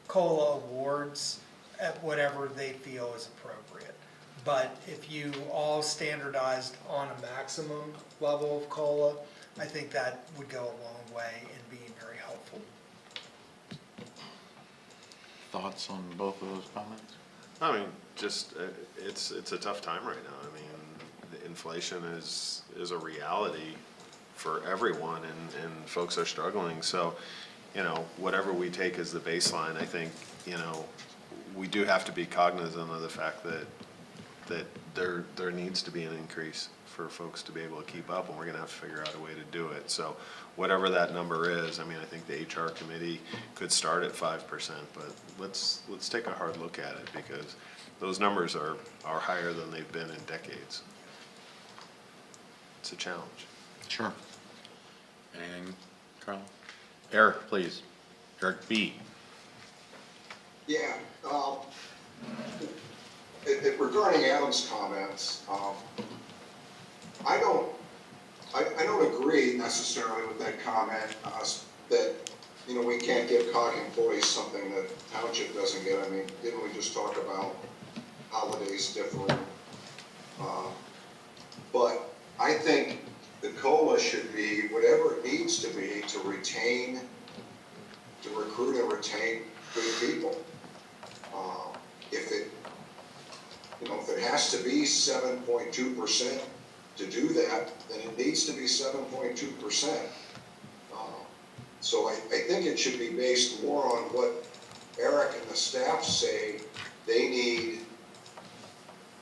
COLA awards at whatever they feel is appropriate. But if you all standardized on a maximum level of COLA, I think that would go a long way in being very helpful. Thoughts on both of those comments? I mean, just, it's a tough time right now. I mean, the inflation is a reality for everyone, and folks are struggling. So, whatever we take as the baseline, I think, we do have to be cognizant of the fact that there needs to be an increase for folks to be able to keep up, and we're gonna have to figure out a way to do it. So whatever that number is, I think the HR committee could start at 5%, but let's take a hard look at it, because those numbers are higher than they've been in decades. It's a challenge. Sure. And Carl? Eric, please. Eric B. Yeah, regarding Adam's comments, I don't agree necessarily with that comment, that, we can't give COG employees something that township doesn't get. I mean, didn't we just talk about holidays differing? But I think the COLA should be whatever it needs to be to recruit and retain good people. If it has to be 7.2% to do that, then it needs to be 7.2%. So I think it should be based more on what Eric and the staff say they need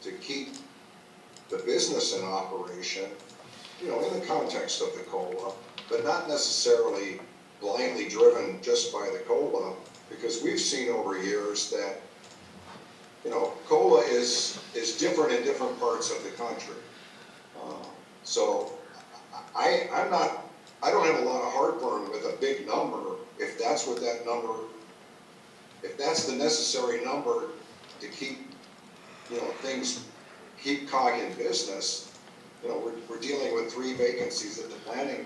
to keep the business in operation, in the context of the COLA, but not necessarily blindly driven just by the COLA, because we've seen over years that, COLA is different in different parts of the country. So I don't have a lot of heartburn with a big number if that's what that number, if that's the necessary number to keep, things, keep COG in business. We're dealing with 3 vacancies at the planning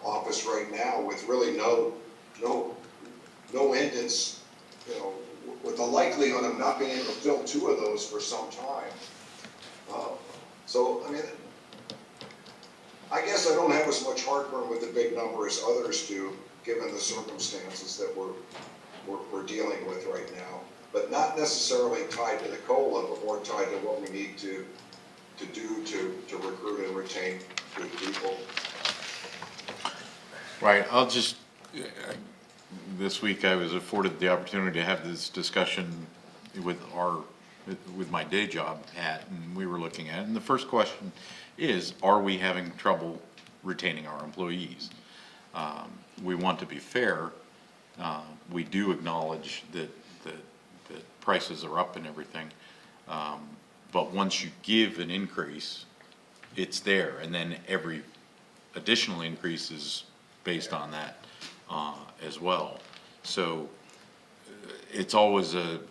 office right now with really no end in, with the likelihood of not being able to fill 2 of those for some time. So, I guess I don't have as much heartburn with the big number as others do, given the circumstances that we're dealing with right now. But not necessarily tied to the COLA, but more tied to what we need to do to recruit and retain good people. Right, this week I was afforded the opportunity to have this discussion with my day job hat, and we were looking at it. And the first question is, are we having trouble retaining our employees? We want to be fair. We do acknowledge that prices are up and everything. But once you give an increase, it's there, and then every additional increase is based on that as well. So it's always an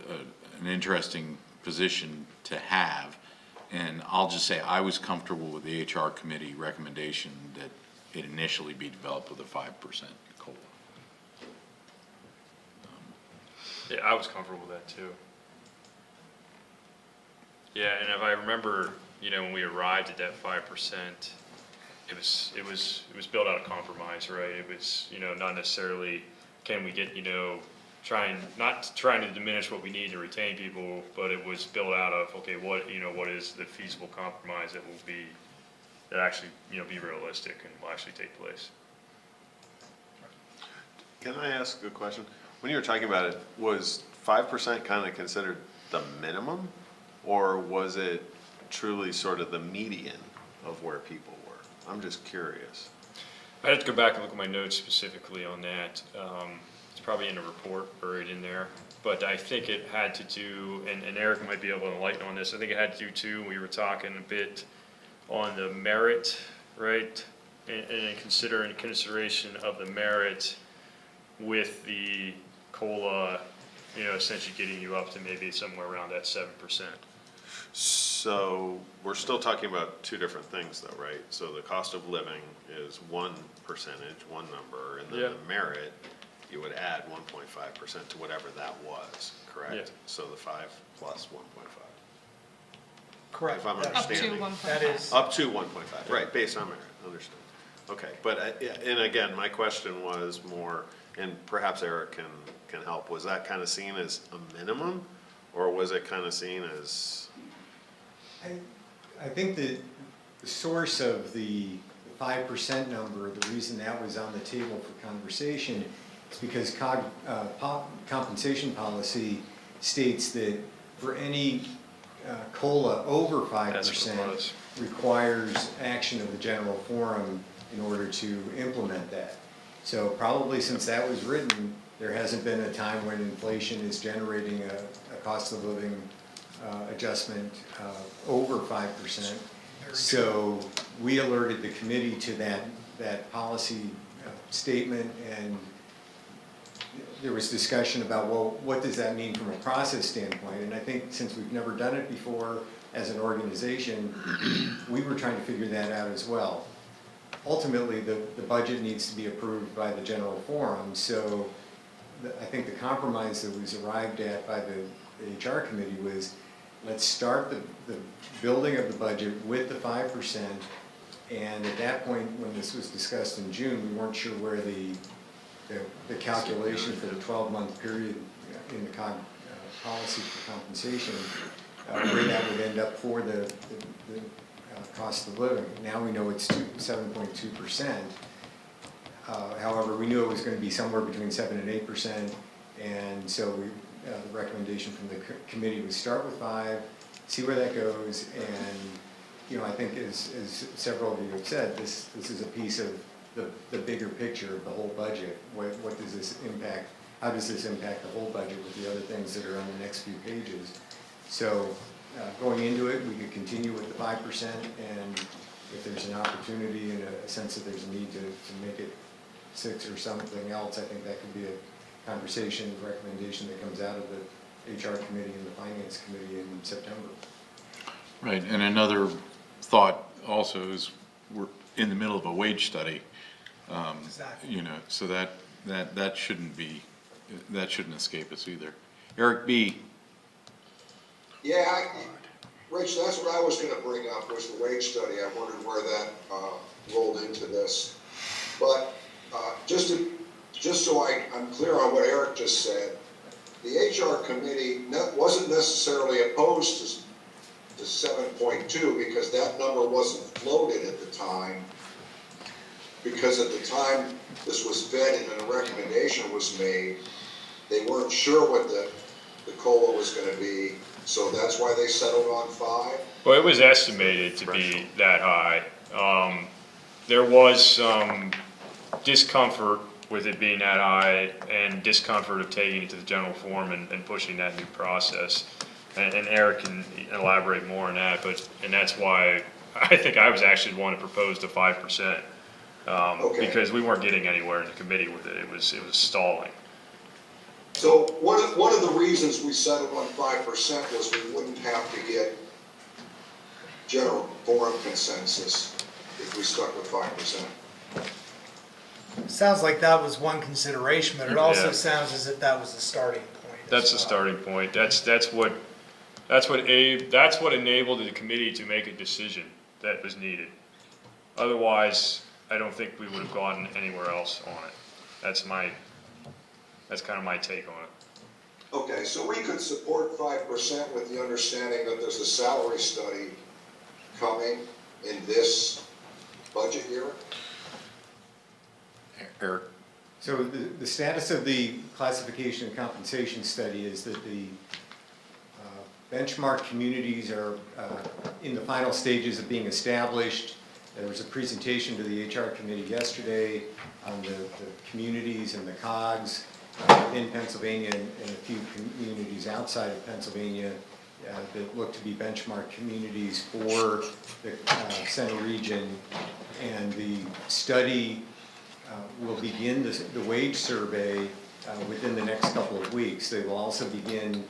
interesting position to have. And I'll just say I was comfortable with the HR committee recommendation that it initially be developed with a 5% COLA. Yeah, I was comfortable with that too. Yeah, and if I remember, when we arrived at that 5%, it was built out of compromise, right? It was, not necessarily, can we get, not trying to diminish what we need to retain people, but it was built out of, okay, what is the feasible compromise that actually, be realistic and will actually take place. Can I ask a question? When you were talking about it, was 5% kind of considered the minimum, or was it truly sort of the median? of where people were? I'm just curious. I'd have to go back and look at my notes specifically on that. It's probably in a report buried in there. But I think it had to do, and Eric might be able to enlighten on this, I think it had to do too, we were talking a bit on the merit, right? And in consideration of the merit with the COLA, essentially getting you up to maybe somewhere around that 7%. So we're still talking about two different things though, right? So the cost of living is one percentage, one number, and then Yeah. the merit, you would add 1.5% to whatever that was, correct? Yeah. So the 5 plus 1.5. Correct. If I'm That- Up to understanding. 1.5. That is, Up to 1.5, right, based on merit, understood. Okay, but, yeah, and again, my question was more, and perhaps Eric can help, was that kind of seen as a minimum? Or was it kind of seen as, I think that the source of the 5% number, the reason that was on the table for conversation is because compensation policy states that for any COLA over That's what it 5% was. requires action of the general forum in order to implement that. So probably since that was written, there hasn't been a time when inflation is generating a cost of living adjustment over 5%. So we alerted the committee to that policy statement, and there was discussion about, well, what does that mean from a process standpoint? And I think since we've never done it before as an organization, we were trying to figure that out as well. Ultimately, the budget needs to be approved by the general forum, so I think the compromise that was arrived at by the HR committee was, let's start the building of the budget with the 5%, and at that point, when this was discussed in June, we weren't sure where the calculation for the 12-month period in the policy for compensation, where that would end up for the cost of living. Now we know it's 7.2%. However, we knew it was going to be somewhere between 7 and 8%, and so the recommendation from the committee was start with 5, see where that goes, and I think as several of you have said, this is a piece of the bigger picture of the whole budget. What does this impact? How does this impact the whole budget with the other things that are on the next few pages? So going into it, we could continue with the 5%, and if there's an opportunity and a sense that there's a need to make it 6 or something else, I think that could be a conversation, recommendation that comes out of the HR committee and the finance committee in September. Right, and another thought also is we're in the middle of a wage study. Exactly. So that shouldn't escape us either. Eric B. Yeah, Rich, that's what I was gonna bring up, was the wage study. I wondered where that rolled into this. But just so I'm clear on what Eric just said, the HR committee wasn't necessarily opposed to 7.2 because that number wasn't floated at the time. Because at the time this was vetted and a recommendation was made, they weren't sure what the COLA was gonna be. So that's why they settled on 5? Well, it was estimated to be that high. There was some discomfort with it being that high and discomfort of taking it to the general forum and pushing that new process. And Eric can elaborate more on that, and that's why I think I was actually the one to propose the 5%. Okay. Because we weren't getting anywhere in the committee with it. It was stalling. So one of the reasons we settled on 5% was we wouldn't have to get general forum consensus if we stuck with 5%. sounds like that was one consideration, but it also Yeah. sounds as if that was the starting point. That's the starting point. That's what enabled the committee to make a decision that was needed. Otherwise, I don't think we would have gone anywhere else on it. That's kind of my take on it. Okay, so we could support 5% with the understanding that there's a salary study coming in this budget year? Eric. So the status of the classification and compensation study is that the benchmark communities are in the final stages of being established. There was a presentation to the HR committee yesterday on the communities and the COGs in Pennsylvania and a few communities outside of Pennsylvania that look to be benchmark communities for the center region. And the study will begin the wage survey within the next couple of weeks. They will also begin,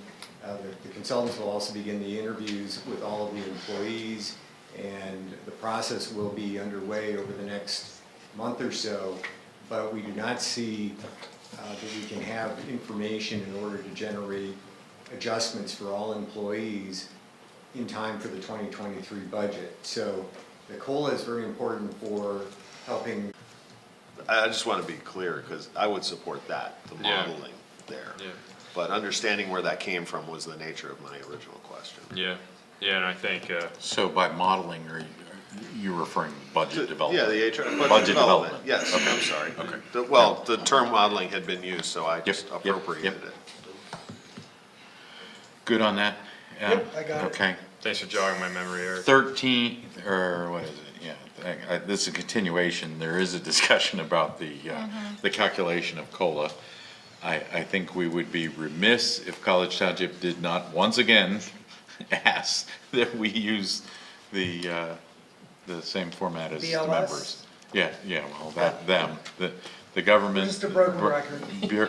the consultants will also begin the interviews with all of the employees, and the process will be underway over the next month or so. But we do not see that we can have information in order to generate adjustments for all employees in time for the 2023 budget. So the COLA is very important for helping. I just want to be clear, because I would support that, the Yeah. modeling there. Yeah. But understanding where that came from was the nature of my original question. Yeah, yeah, and I think, So by modeling, are you referring to budget development? Yeah, the HR, budget Budget development, development. yes, Okay. I'm sorry. Okay. Well, the term modeling had been used, so I just Yep, yep, appropriated yep. it. Good on that? Yep, I got it. Okay. thanks for jogging my memory, Eric. 13, or what is it? Yeah, this is a continuation. There is a discussion about the calculation of COLA. I think we would be remiss if College Township did not once again ask that we use the same format as the BLS? members. Yeah, well, the government. Just a broken record.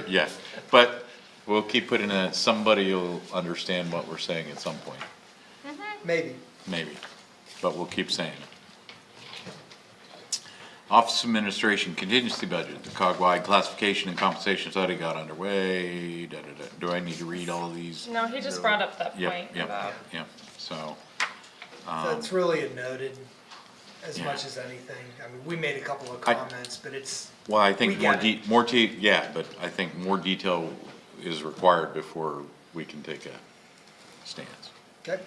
Yeah, but we'll keep putting it, somebody will understand what we're saying at some point, Maybe. maybe, but we'll keep saying it. Office Administration contingency budget, the COG-wide classification and compensation study got underway, Do I need to read all of these? No, he just brought up that point Yep, about. yep, so, So it's really a noted as Yeah. much as anything. I mean, we made a couple of I- comments, but it's, well, I think We get it. but I think more detail is required before we can take a stance. okay.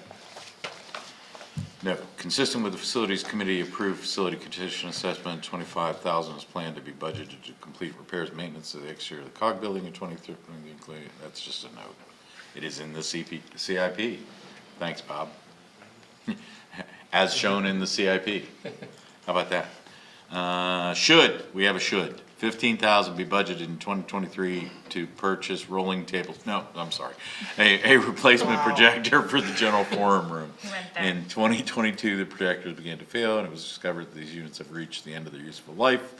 No, consistent with the Facilities Committee approved facility condition assessment, 25,000 is planned to be budgeted to complete repairs, maintenance of the exterior of the COG building in 23, that's just a note. It is in the CIP. Thanks, Bob. As shown in the CIP. How about that? We have a should. 15,000 be budgeted in 2023 to purchase rolling tables, no, I'm sorry. A replacement Wow. projector for the general forum room. He went there. In 2022, the projectors began to fail, and it was discovered that these units have reached the end of their useful life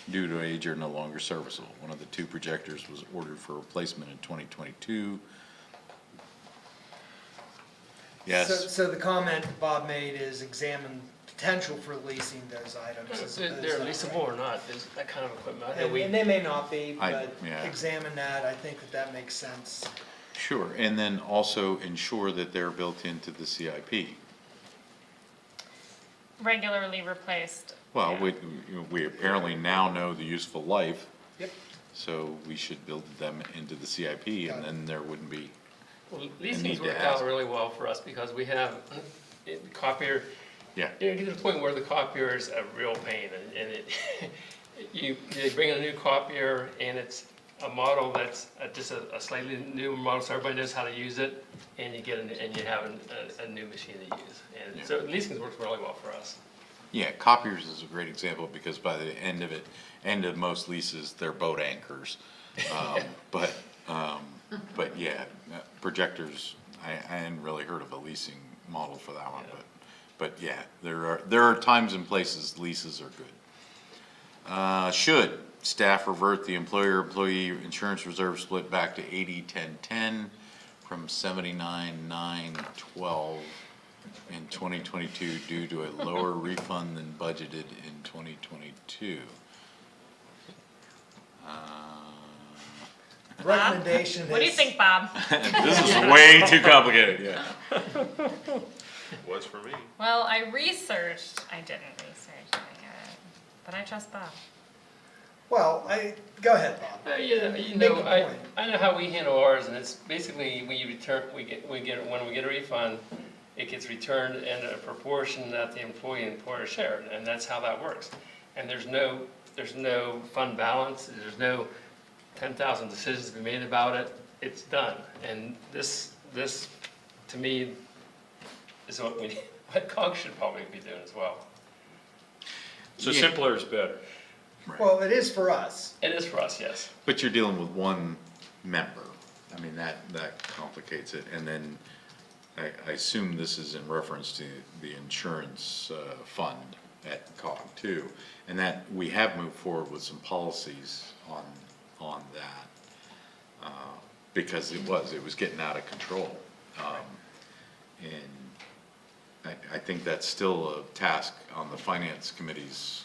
due to age are no longer serviceable. One of the two projectors was ordered for replacement in 2022. Yes, So the comment Bob made is examine potential for leasing those items. Is They're that leasable right? or not, is that kind of equipment? I know we- And they may not be, I- but yeah. examine that. I think that makes sense. sure, and then also ensure that they're built into the CIP. Regularly replaced. Well, Yeah. we apparently now know the useful life, Yep. so we should build them into the CIP, and then there wouldn't be, Well, need leasing's to worked ask. out really well for us because we have copier, yeah. you get to the point where the copier is a real pain and they bring in a new copier and it's a model that's just a slightly new model, so everybody knows how to use it and you have a new machine to use. And so leasing's worked really well for us. Yeah, copiers is a great example, because by the end of most leases, they're boat anchors. But yeah, projectors, I hadn't really heard of a leasing model for that one, but yeah, there are times and places leases are good. Should staff revert the employer-employee insurance reserve split back to 80-10-10 from 79-9-12 in 2022 due to a lower refund than budgeted in 2022. Recommendation is. What do you think, Bob? This is way too complicated, yeah. Was for me. Well, I didn't research it, but I trust Bob. Well, go ahead, Bob. You Make know, a point. I know how we handle ours, and it's basically when we get when we get a refund, it gets returned in a proportion that the employee and employer share, and that's how that works. And there's no fund balance. There's no 10,000 decisions to be made about it. It's done, and this to me, is what what COG should probably be doing as well. So Yeah. simpler is better. Well, it is for us. It is for us, yes. But you're dealing with one member. I mean, that complicates it. And then I assume this is in reference to the insurance fund at COG too. And that we have moved forward with some policies on that. Because it was getting out of control. And I think that's still a task on the finance committee's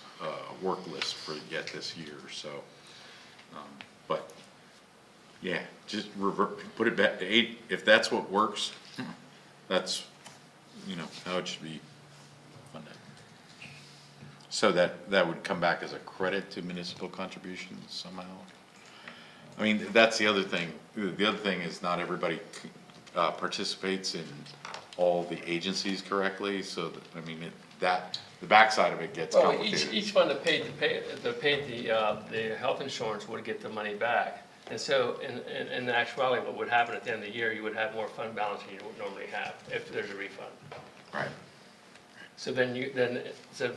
work list for yet this year, so. But, yeah, just put it back to 8, if that's what works, that's, how it should be funded. So that would come back as a credit to municipal contributions somehow? I mean, that's the other thing. The other thing is not everybody participates in all the agencies correctly, so, the backside of it gets Well, complicated. each fund that paid the health insurance would get the money back. And so in actuality, what would happen at the end of the year, you would have more fund balance than you would normally have if there's a refund. Right. So then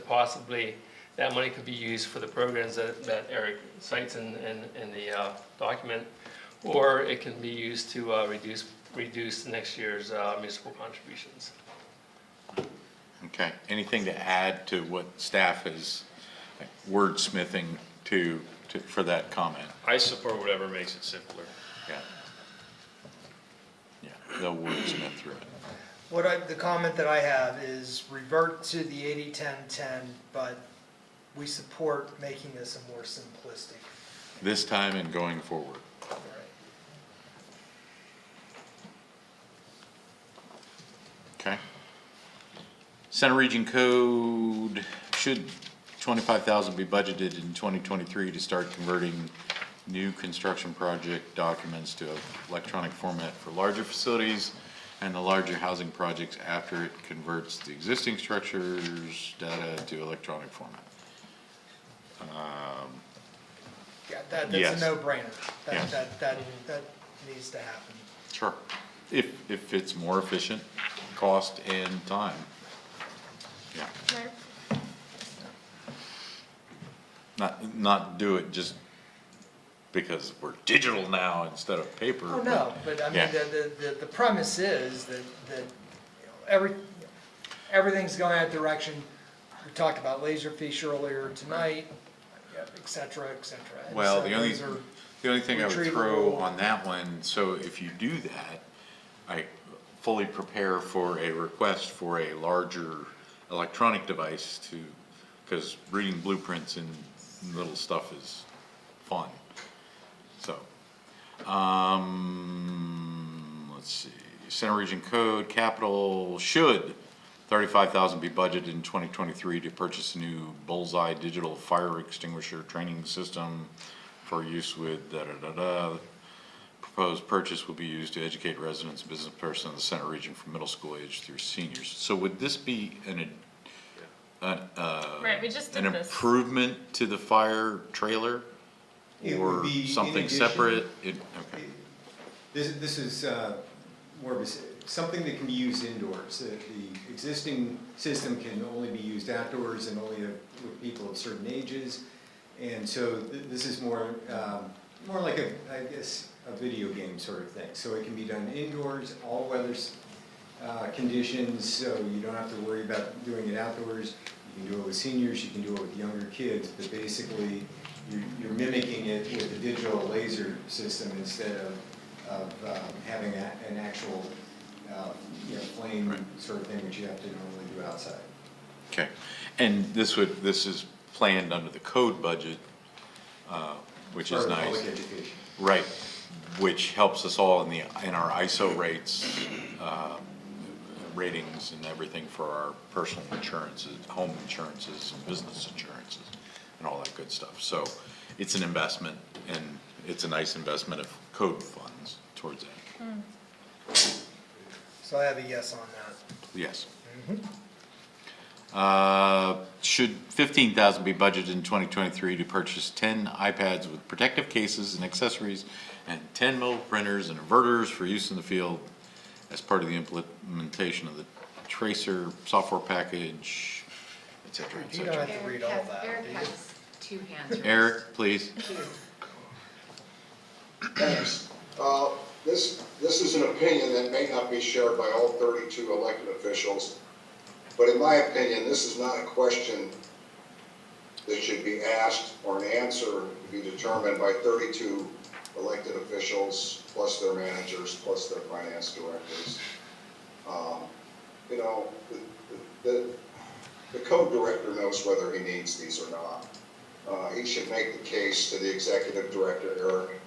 possibly that money could be used for the programs that Eric cites in the document, or it can be used to reduce next year's municipal contributions. Okay, anything to add to what staff is wordsmithing for that comment? I support whatever makes it simpler. Yeah. Yeah, they'll wordsmith through it. The comment that I have is revert to the 80-10-10, but we support making this a more simplistic. This time and going forward. Okay. Center Region Code, should 25,000 be budgeted in 2023 to start converting new construction project documents to electronic format for larger facilities and the larger housing projects after it converts the existing structures data to electronic format. Yeah, that's Yes. a no-brainer. Yes. That needs to happen. Sure. If it's more efficient, cost and time. Yeah. Not do it just because we're digital now instead of paper. Oh, no, but I mean, Yeah. the premise is that everything's going that direction. We talked about Laserfish earlier tonight, et cetera, et cetera. And Well, so the only thing I would throw retrievable. on that one, so if you do that, I fully prepare for a request for a larger electronic device because reading blueprints and little stuff is fun. So, let's see, Center Region Code, capital, should 35,000 be budgeted in 2023 to purchase a new Bullseye digital fire extinguisher training system for use with da-da-da-da. Proposed purchase will be used to educate residents and business personnel in the Center Region from middle school age through seniors. So would this be Right, we just did an this. improvement to the fire trailer? It would Or be in something addition. separate? Okay, This is more of something that can be used indoors. The existing system can only be used outdoors and only with people of certain ages. And so this is more like I guess, a video game sort of thing. So it can be done indoors, all weather conditions, so you don't have to worry about doing it outdoors. You can do it with seniors, you can do it with younger kids, but basically you're mimicking it with a digital laser system instead of having an actual flame sort of thing which you have to normally do outside. okay. And this is planned under the code budget, which is For nice. public education. Right, which helps us all in our ISO rates, ratings and everything for our personal insurances, home insurances and business insurances and all that good stuff. So it's an investment, and it's a nice investment of code funds towards that. So I have a yes on that. Yes. Should 15,000 be budgeted in 2023 to purchase 10 iPads with protective cases and accessories and 10 mobile printers and inverters for use in the field as part of the implementation of the Tracer software package, et cetera, et You don't cetera. have to read all that, Eric do you? has two hands raised. Eric, please. Thanks. This is an opinion that may not be shared by all 32 elected officials, but in my opinion, this is not a question that should be asked or an answer to be determined by 32 elected officials, plus their managers, plus their finance directors. You know, the code director knows whether he needs these or not. He should make the case to the executive director, Eric,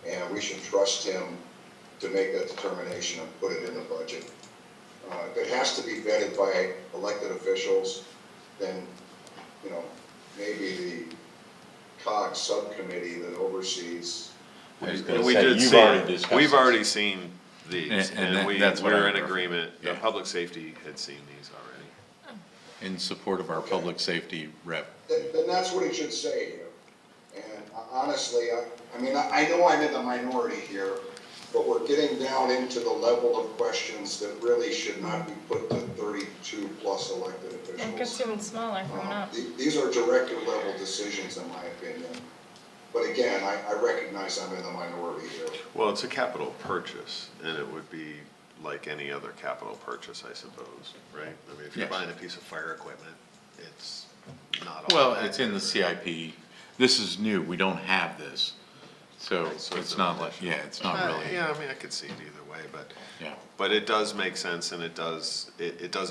and we should trust him to make that determination and put it in the budget. If it has to be vetted by elected officials, then, you know, maybe the COG subcommittee that oversees. I was gonna We say, did you've see, already discussed we've this. already seen these, And and that's what I we're in remember. agreement. Yeah. Public safety had seen these already. In support of our public safety rep. Then that's what it should say here. And honestly, I mean, I know I'm in the minority here, but we're getting down into the level of questions that really should not be put to 32 plus elected It gets officials. even smaller coming up. These are director level decisions in my opinion. But again, I recognize I'm in the minority here. Well, it's a capital purchase, and it would be like any other capital purchase, I suppose, right? I mean, if you're Yes. buying a piece of fire equipment, it's not all Well, that. it's in the CIP. This is new. We don't have this. So Right, so it's it's not an like, yeah, it's not really, Yeah, I mean, I could see it either way, but. yeah. But it does make sense, and it does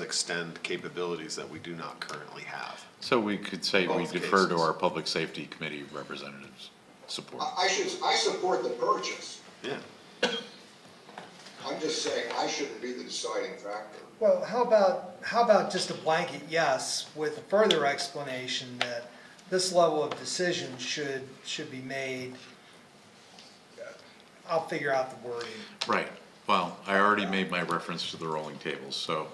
extend capabilities that we do not currently have. So we could say we Both defer to cases. our Public Safety Committee representatives' support. I support the purchase. Yeah. I'm just saying I shouldn't be the deciding factor. Well, how about just a blanket yes with a further explanation that this level of decision should be made? I'll figure out the wording. Right. Well, I already made my reference to the rolling tables, so,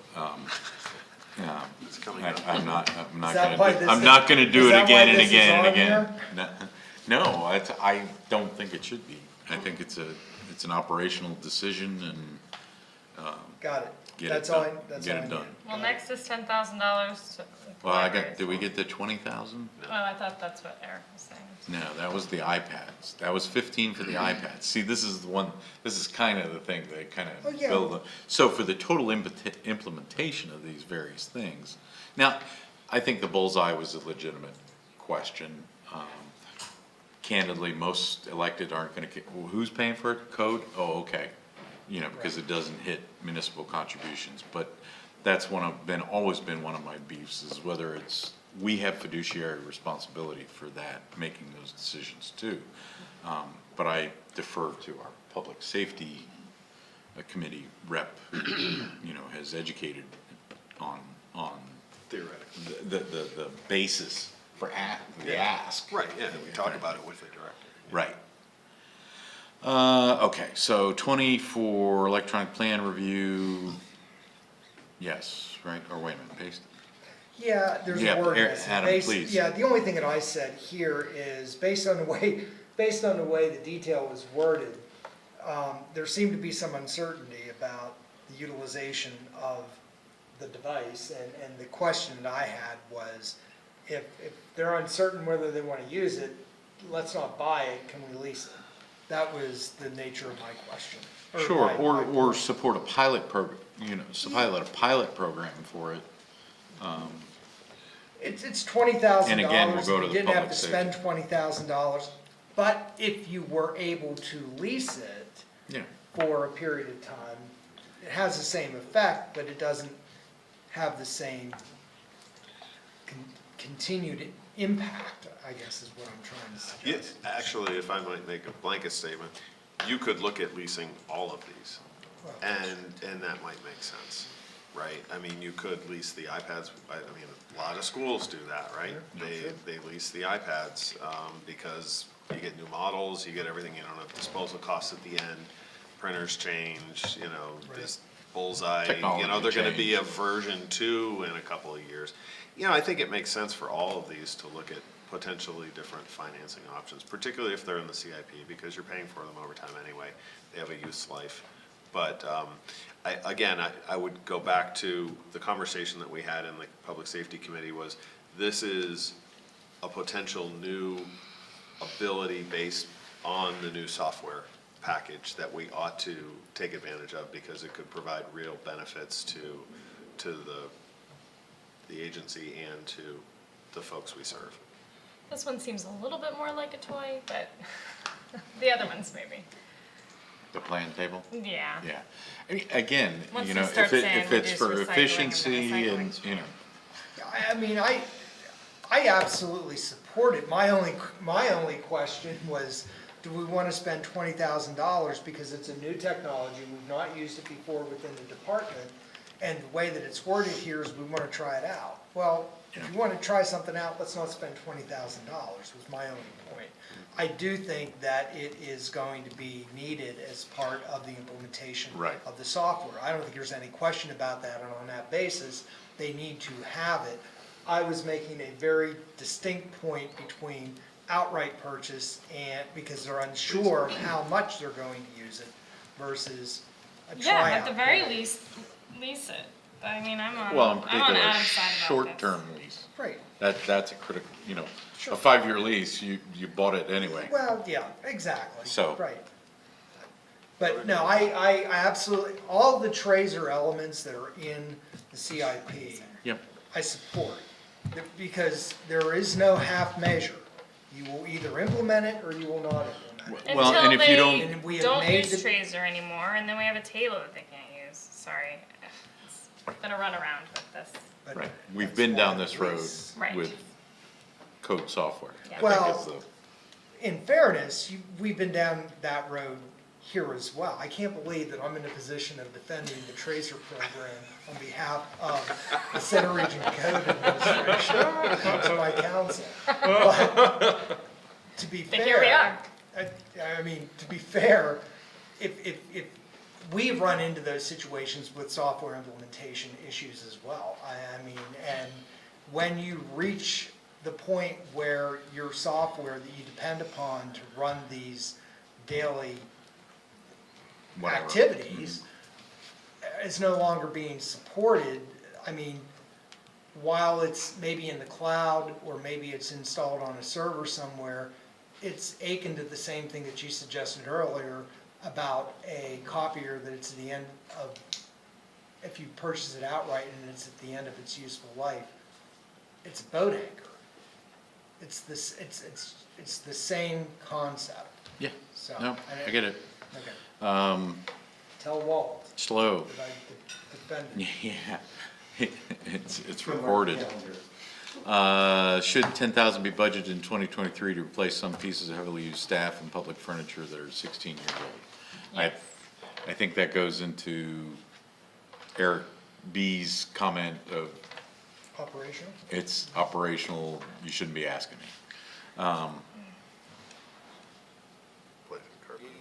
It's coming up. I'm not Is that gonna why do, this I'm is- not gonna do is it that why again and this is again and on again. here? No, I don't think it should be. I think it's an operational decision and, Got it. Get it That's all done. that's Get all it I done. need. Well, next is $10,000 to. well, did we get the 20,000? Oh, I thought that's what Eric was saying. No, that was the iPads. That was 15 for the iPads. See, this is the one, this is kind of the thing they kind Oh, of yeah. build up. So for the total implementation of these various things, now, I think the bullseye was a legitimate question. Candidly, most elected aren't gonna, well, who's paying for it? Code? Oh, okay. You know, because it doesn't hit municipal contributions, but that's always been one of my beefs, is whether it's, we have fiduciary responsibility for that, making those decisions too. But I defer to our public safety committee rep, who, you know, has educated on Theoretically. the basis for the ask. Right, yeah, and we talk about it with the director. Right. Okay, so 20 for electronic plan review, yes, right, or wait a minute, paste. Yeah, there's Yeah, a word Eric, missing. Adam, please. Yeah, the only thing that I said here is, based on the way the detail was worded, there seemed to be some uncertainty about the utilization of the device, and the question that I had was, if they're uncertain whether they want to use it, let's not buy it, can we lease it? That was the nature of my question. Sure, my or point. support a pilot program, you know, pilot a pilot program for it. It's $20,000. And again, we'll go to You the didn't have public to spend $20,000, but if you were able to lease it Yeah, for a period of time, it has the same effect, but it doesn't have the same continued impact, I guess is what I'm trying to suggest. Yeah, actually, if I might make a blanket statement, you could look at leasing all of these, Well, and that might make sense, right? I mean, you could lease the iPads, I mean, a lot of schools do that, right? They lease the iPads, because you get new models, you get everything, you don't have disposal costs at the end, printers change, you know, this bullseye, you know, Technology they're gonna be change. a version 2 in a couple of years. You know, I think it makes sense for all of these to look at potentially different financing options, particularly if they're in the CIP, because you're paying for them over time anyway. They have a use life. But, I would go back to the conversation that we had in the Public Safety Committee was, this is a potential new ability based on the new software package that we ought to take advantage of, because it could provide real benefits to the agency and to the folks we serve. This one seems a little bit more like a toy, but the other ones maybe. The plan table? Yeah. Yeah. I mean, again, Once you we know, start if saying it's reduce for recycling and the efficiency recycling. and, you know, I mean, I absolutely support it. My only question was, do we want to spend $20,000 because it's a new technology, we've not used it before within the department, and the way that it's worded here is we want to try it out. Well, if you want to try something out, let's not spend $20,000, was my only point. I do think that it is going to be needed as part of the implementation Right. of the software. I don't think there's any question about that, and on that basis, they need to have it. I was making a very distinct point between outright purchase and, because they're unsure of how much they're going to use it, versus a tryout. Yeah, at the very period. least, lease it. I mean, I'm on well, in I'm on particular, Adam's side about this. short-term lease. Right. That's a critical, you know, Sure. a 5-year lease, you bought it anyway. Well, yeah, exactly. So- Right. But no, I absolutely, all the trays or elements that are in the CIP, Yep. I support. Because there is no half measure. You will either implement it or you will not implement it. Well, and Until if you they And we have don't made use the- Tracer anymore, and then we have a table that they can't use. Sorry, it's been a runaround with this. But Right. We've that's been why down the this road lease- Right. with code software. Yeah. I think Well, is the- In fairness, we've been down that road here as well. I can't believe that I'm in a position of defending the Tracer program on behalf of the Center Region Code Administration to my council. But to be fair. But here we are. I mean, to be fair, if we've run into those situations with software implementation issues as well. I mean, and when you reach the point where your software that you depend upon to run these daily Whatever. activities is no longer being supported, I mean, while it's maybe in the cloud or maybe it's installed on a server somewhere, it's akin to the same thing that you suggested earlier about a copier that it's at the end of, if you purchase it outright and it's at the end of its useful life, it's a boat anchor. It's this, it's the same concept, Yeah, so. no, I get it. Okay. Tell Walt Slow. that I defended. Yeah, it's recorded. Should 10,000 be budgeted in 2023 to replace some pieces of heavily used staff and public furniture that are 16 years old? I think that goes into Eric B's comment of, Operational? it's operational, you shouldn't be asking me.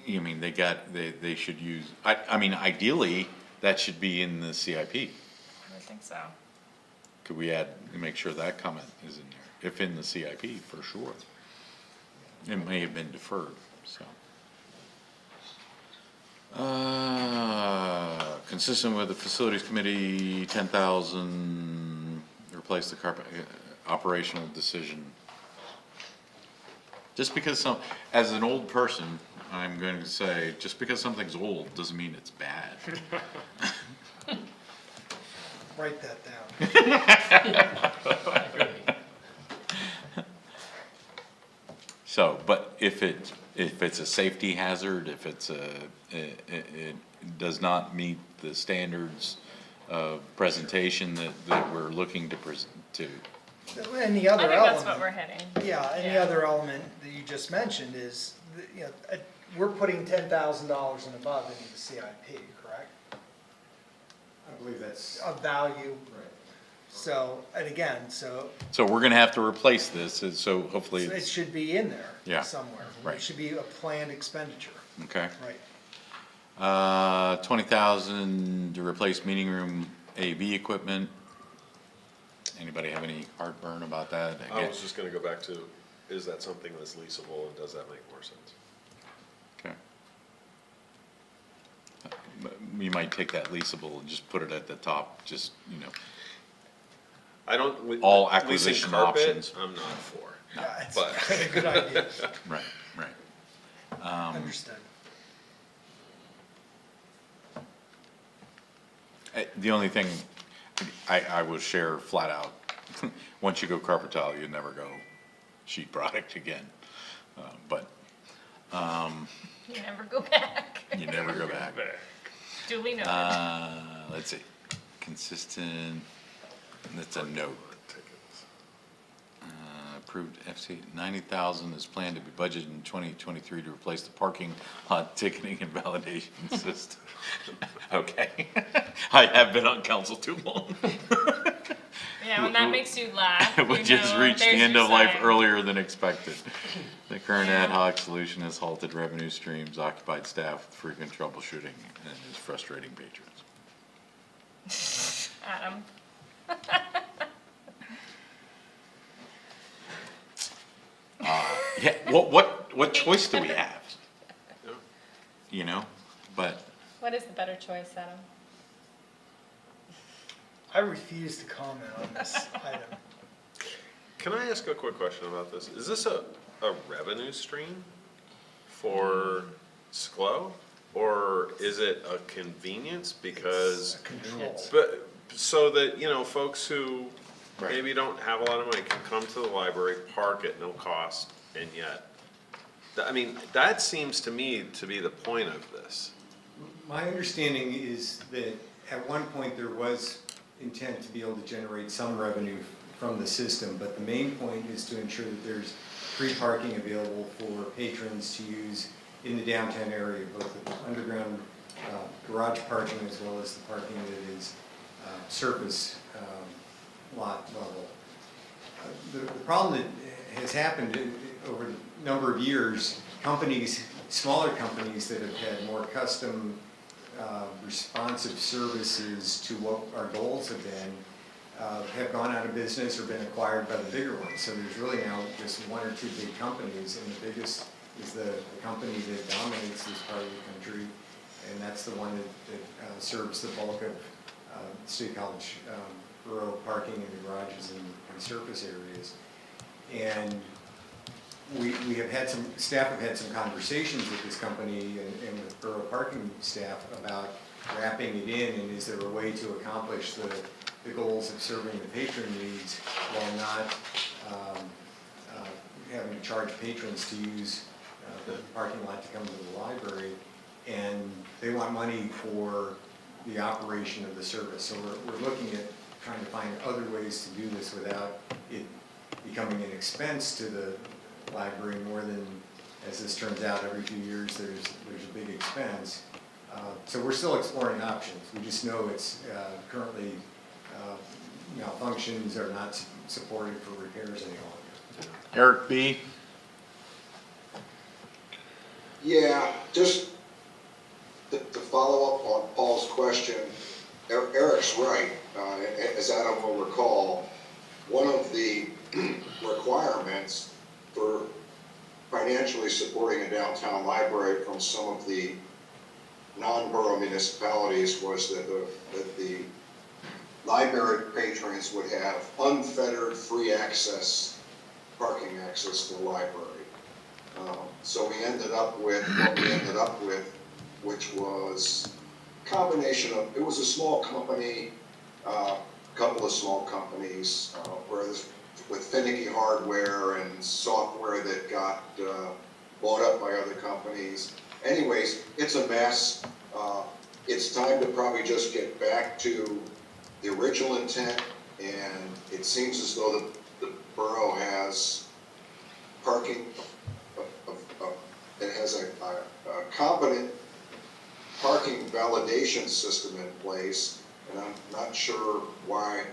You mean, they should use, I mean, ideally, that should be in the CIP. I think so. Could we add, make sure that comment is in there, if in the CIP, for sure. It may have been deferred, so. Consistent with the facilities committee, 10,000, replace the carpet, operational decision. Just because as an old person, I'm going to say, just because something's old doesn't mean it's bad. Write that down. So, but if it's a safety hazard, if it's it does not meet the standards of presentation that we're looking to And the I other think element. that's what we're hitting. Yeah, and the other element that you just mentioned is, you know, we're putting $10,000 and above into the CIP, correct? I believe that's Of value. right. So, and again, so So we're gonna have to replace this, and so hopefully it it's, should be in there Yeah, somewhere. right. It should be a planned expenditure, okay. right? 20,000 to replace meeting room AV equipment. Anybody have any heartburn about that? I was just gonna go back to, is that something that's leasable and does that make more sense? Okay. you might take that leasable and just put it at the top, just, you know, I don't. All leasing acquisition carpet, options. I'm not for. Yeah, it's But- a good idea. right, right. Understood. The only thing I will share flat out, once you go carpet tile, you never go sheet product again. But You never go back. you never go back. Duly noted. Let's see, consistent, that's a note. Approved FC, 90,000 is planned to be budgeted in 2023 to replace the parking lot ticketing and validation system. Okay, I have been on council too long. Yeah, when that makes you laugh, you Which has know, reached the there's end your of life sign. earlier than expected. The current ad Yeah. hoc solution has halted revenue streams, occupied staff with frequent troubleshooting, and is frustrating patrons. Adam. Yeah, what choice do we have? You know, but What is the better choice, Adam? I refuse to comment on this item. Can I ask a quick question about this? Is this a revenue stream for SCLO? Or is it a convenience? Because, Control. but, so that, you know, folks who Right. maybe don't have a lot of money can come to the library, park at no cost, and yet, I mean, that seems to me to be the point of this. My understanding is that at one point there was intent to be able to generate some revenue from the system, but the main point is to ensure that there's free parking available for patrons to use in the downtown area, both the underground garage parking as well as the parking that is surface lot level. The problem that has happened over a number of years, companies, smaller companies that have had more custom responsive services to what our goals have been, have gone out of business or been acquired by the bigger ones. So there's really now just one or two big companies, and the biggest is the company that dominates this part of the country, and that's the one that serves the bulk of State College borough parking in the garages and surface areas. And we have had some, staff have had some conversations with this company and with borough parking staff about wrapping it in, and is there a way to accomplish the goals of serving the patron needs while not having to charge patrons to use the parking lot to come to the library. And they want money for the operation of the service. So we're looking at trying to find other ways to do this without it becoming an expense to the library more than, as this turns out, every few years there's a big expense. So we're still exploring options. We just know it's currently malfunctions are not supported for repairs any longer. Eric B. Yeah, just to follow up on Paul's question, Eric's right. As Adam will recall, one of the requirements for financially supporting a downtown library from some of the non-borough municipalities was that the library patrons would have unfettered free access, parking access to the library. So we ended up with what we ended up with, which was a combination of, it was a small company, couple of small companies, with finicky hardware and software that got bought up by other companies. Anyways, it's a mess. It's time to probably just get back to the original intent, and it seems as though the borough has parking, it has a competent parking validation system in place, and I'm not sure why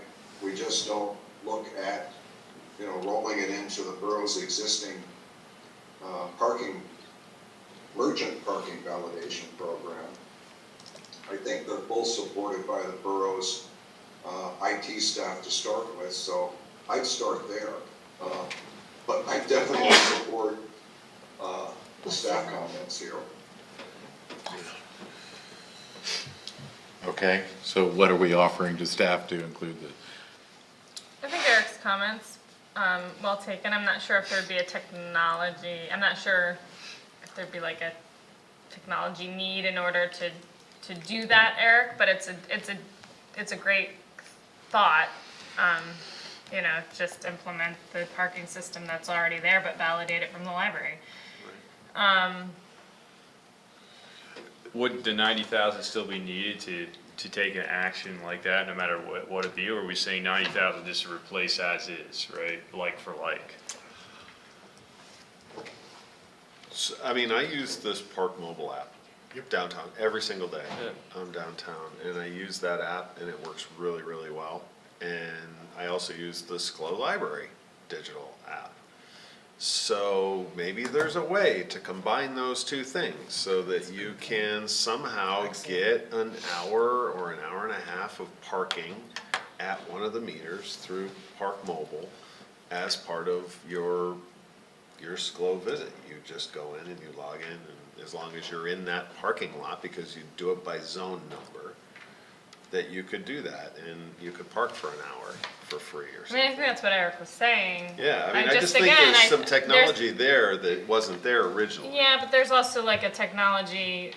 we just don't look at, rolling it into the borough's existing merchant parking validation program. I think they're both supported by the borough's IT staff to start with, so I'd start there. But I definitely support the staff comments here. Okay, so what are we offering to staff to include the? I think Eric's comments, well taken. I'm not sure if there'd be a technology, I'm not sure if there'd be like a technology need in order to do that, Eric, but it's a great thought. You know, just implement the parking system that's already there, but validate it from the library. Would the 90,000 still be needed to take an action like that, no matter what it be, or are we saying 90,000 just to replace as is, right, like for like? So, I mean, I use this Park Mobile app downtown every single day. I'm downtown, and I use that app, and it works really, really well. And I also use the SCLO Library digital app. So maybe there's a way to combine those two things so that you can somehow get an hour or an hour and a half of parking at one of the meters through Park Mobile as part of your SCLO visit. You just go in and you log in, and as long as you're in that parking lot, because you do it by zone number, that you could do that, and you could park for an hour for free or I mean, something. I think that's what Eric was saying. Yeah, I mean, I just think again, there's some there's- technology there that wasn't there originally. Yeah, but there's also like a technology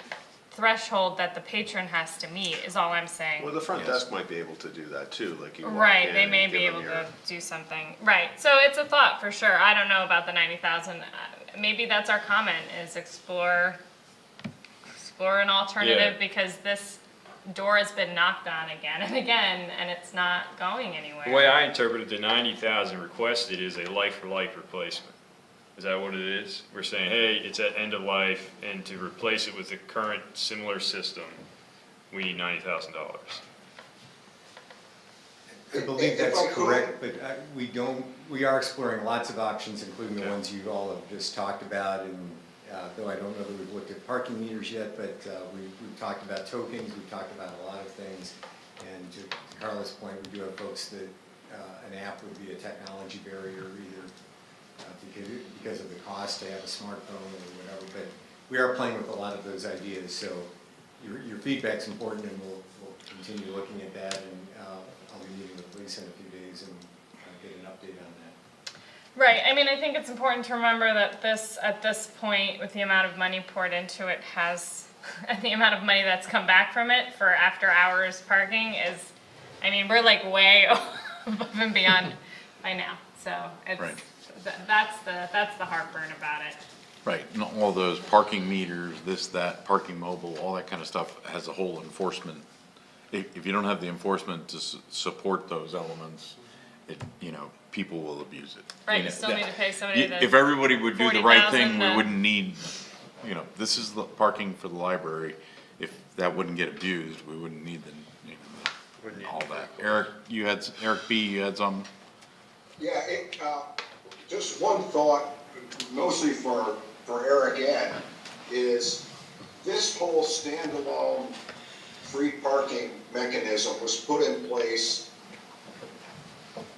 threshold that the patron has to meet, is all I'm saying. Well, the front desk might be able to do that too, like you walk Right, in they and may give be them able your- to do something, right, so it's a thought for sure, I don't know about the 90,000, maybe that's our comment, is explore an alternative, Yeah. because this door has been knocked on again and again, and it's not going anywhere. The way I interpreted the 90,000 requested is a like-for-like replacement. Is that what it is? We're saying, hey, it's at end of life, and to replace it with the current similar system, we need $90,000. I believe If that's I could- correct, but we are exploring lots of options, including the ones you all have just talked about, and though I don't know that we've looked at parking meters yet, but we've talked about tokens, we've talked about a lot of things, and to Carla's point, we do have folks that an app would be a technology barrier, either because of the cost to have a smartphone or whatever, but we are playing with a lot of those ideas, so your feedback's important, and we'll continue looking at that, and I'll be meeting with Lisa in a few days and get an update on that. Right, I mean, I think it's important to remember that this, at this point, with the amount of money poured into it, and the amount of money that's come back from it for after-hours parking is, I mean, we're like way above and beyond by now, so it's, Right. that's the heartburn about it. Right, and all those parking meters, this, that, parking mobile, all that kind of stuff has a whole enforcement. If you don't have the enforcement to support those elements, people will abuse it. Right, you still need to pay somebody the If everybody would do the right thing, we $40,000 wouldn't need, this is the parking for the library. If that wouldn't get abused, we wouldn't need all that. Eric B, you had some? Yeah, just one thought, mostly for Eric N., is this whole standalone free parking mechanism was put in place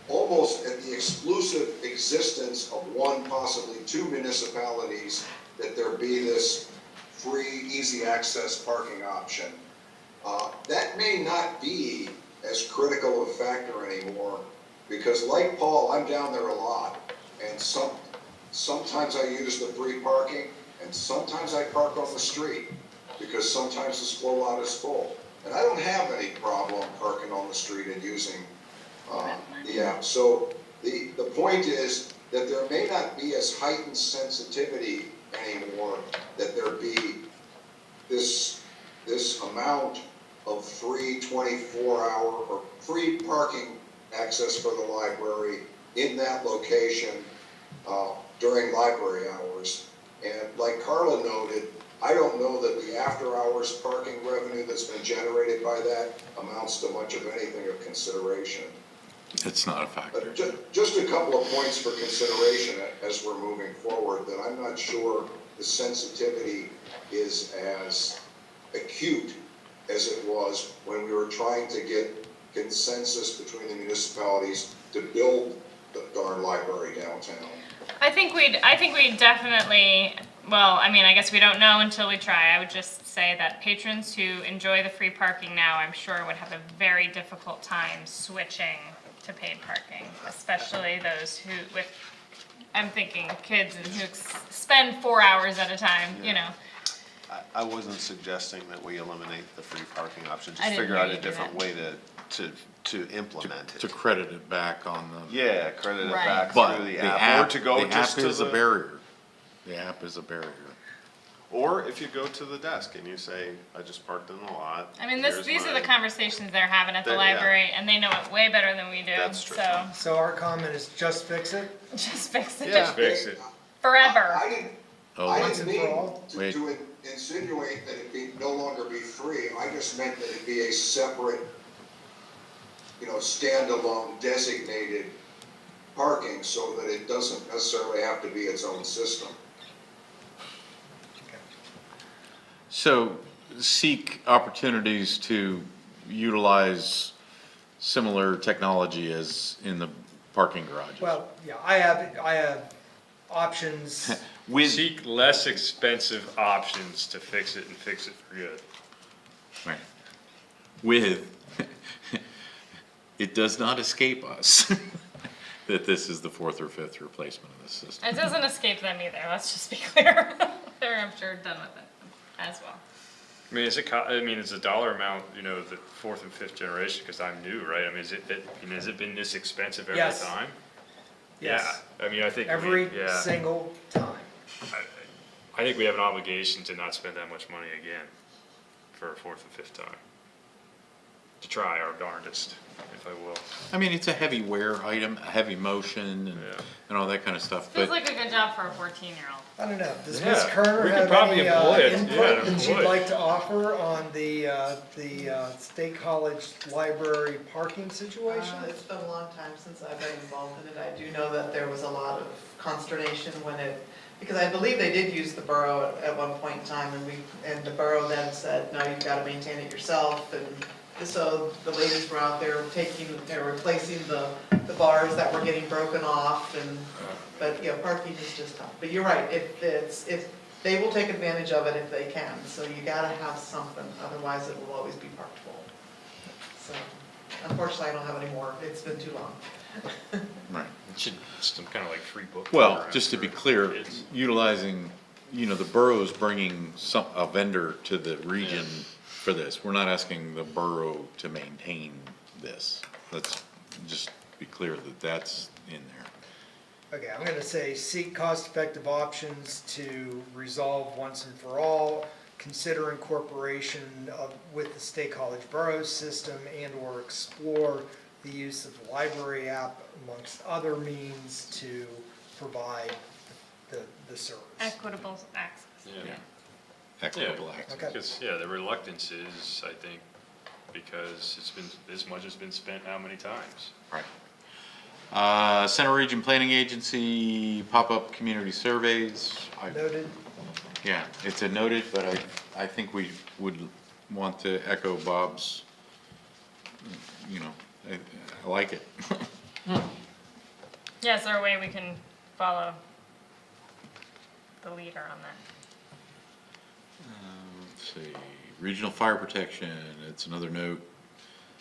almost at the exclusive existence of one, possibly two municipalities, that there be this free, easy access parking option. That may not be as critical a factor anymore, because like Paul, I'm down there a lot, and sometimes I use the free parking, and sometimes I park on the street, because sometimes the SCLO lot is full. And I don't have any problem parking on the street and using the app. So the point is that there may not be as heightened sensitivity anymore, that there be this amount of free 24-hour or free parking access for the library in that location during library hours. And like Carla noted, I don't know that the after-hours parking revenue that's been generated by that amounts to much of anything of consideration. It's not a factor. But just a couple of points for consideration as we're moving forward, that I'm not sure the sensitivity is as acute as it was when we were trying to get consensus between the municipalities to build the darn library downtown. I think we'd definitely well, I mean, I guess we don't know until we try. I would just say that patrons who enjoy the free parking now, I'm sure would have a very difficult time switching to paid parking, especially those who, with, I'm thinking kids and who spend 4 hours at a time, you know. I wasn't suggesting that we eliminate the free parking option, I just didn't figure hear out a you do different that. way to implement To it. credit it back on the. Yeah, credit it Right. back But through the the app, or to go the just app to is a the, barrier. The app is a barrier. or if you go to the desk and you say, I just parked in the lot. I mean, here's these are my-" the conversations they're having at the Yeah. library, and they know it way better than we do, That's true. so So our comment is just fix it? just fix it, Yeah. just Fix it. forever. I didn't, Oh, I Once didn't and for mean all? to Wait. to insinuate that it be, no longer be free. I just meant that it be a separate, standalone designated parking so that it doesn't necessarily have to be its own system. So seek opportunities to utilize similar technology as in the parking garages. Well, yeah, I have options. With, Seek less expensive options to fix it and fix it for good. right. With, it does not escape us that this is the fourth or fifth replacement of this system. It doesn't escape them either, let's just be clear. They're, I'm sure, done with it as well. I mean, it's a dollar amount, the fourth and fifth generation, because I'm new, right? I mean, has it been this expensive every Yes. time? Yes. Yeah, I mean, I think. Every yeah. single time. I think we have an obligation to not spend that much money again for a fourth and fifth time. To try our darndest, if I will. I mean, it's a heavy wear item, a heavy motion Yeah. and all that kind of stuff, Feels but like a good job for a 14-year-old. I don't know, does Yeah, Ms. Kerner we could have probably any employ it. Yeah, input that she'd employ it. like to offer on the State College Library parking situation? It's been a long time since I've been involved in it. I do know that there was a lot of consternation when because I believe they did use the borough at one point in time, and the borough then said, no, you've got to maintain it yourself, and so the ladies were out there they're replacing the bars that were getting broken off, but parking is just tough. But you're right, if they will take advantage of it if they can, so you gotta have something, otherwise it will always be parked full. So, unfortunately, I don't have any more, it's been too long. right. It should, some kind of like free book. Well, program just to be for clear, kids. utilizing, the borough's bringing a vendor to the region for this. We're not asking the borough to maintain this. Let's just be clear that that's in there. Okay, I'm gonna say seek cost-effective options to resolve once and for all, consider incorporation with the State College Borough system and/or explore the use of the library app amongst other means to provide the service. Equitable access. Yeah. Equitable access. Okay. Because, the reluctance is, I think, because this much has been spent how many times? Right. Center Region Planning Agency, pop-up community surveys. Noted. Yeah, it's a noted, but I think we would want to echo Bob's, I like it. Yeah, is there a way we can follow the leader on that? Let's see, regional fire protection, it's another note.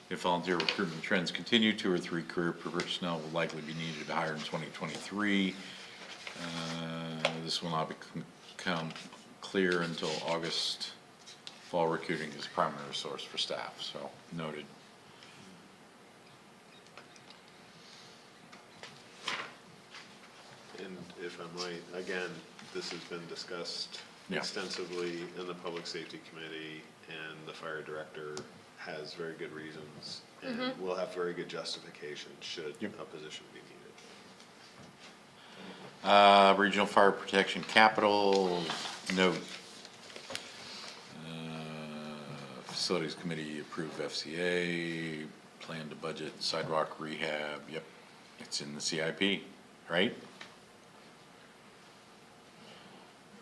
If volunteer recruitment trends continue, 2 or 3 career personnel will likely be needed to be hired in 2023. This will not become clear until August. Fall recruiting is primary source for staff, so noted. And if I might, again, this has been discussed Yeah. extensively in the Public Safety Committee, and the fire director has very good reasons, and will have very good justification should a position be needed. Regional Fire Protection Capital, note. Facilities Committee approved FCA, plan to budget sidewalk rehab, yep, it's in the CIP, right?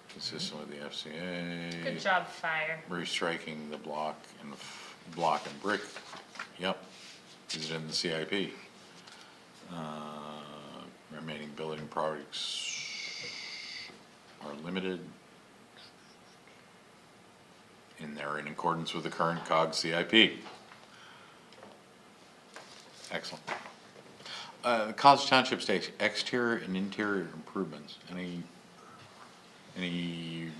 Consistent with the FCA. Good job, fire. Restriking the block and brick, yep, is in the CIP. Remaining building projects are limited, in there in accordance with the current COG CIP. Excellent. College Township Station, exterior and interior improvements, any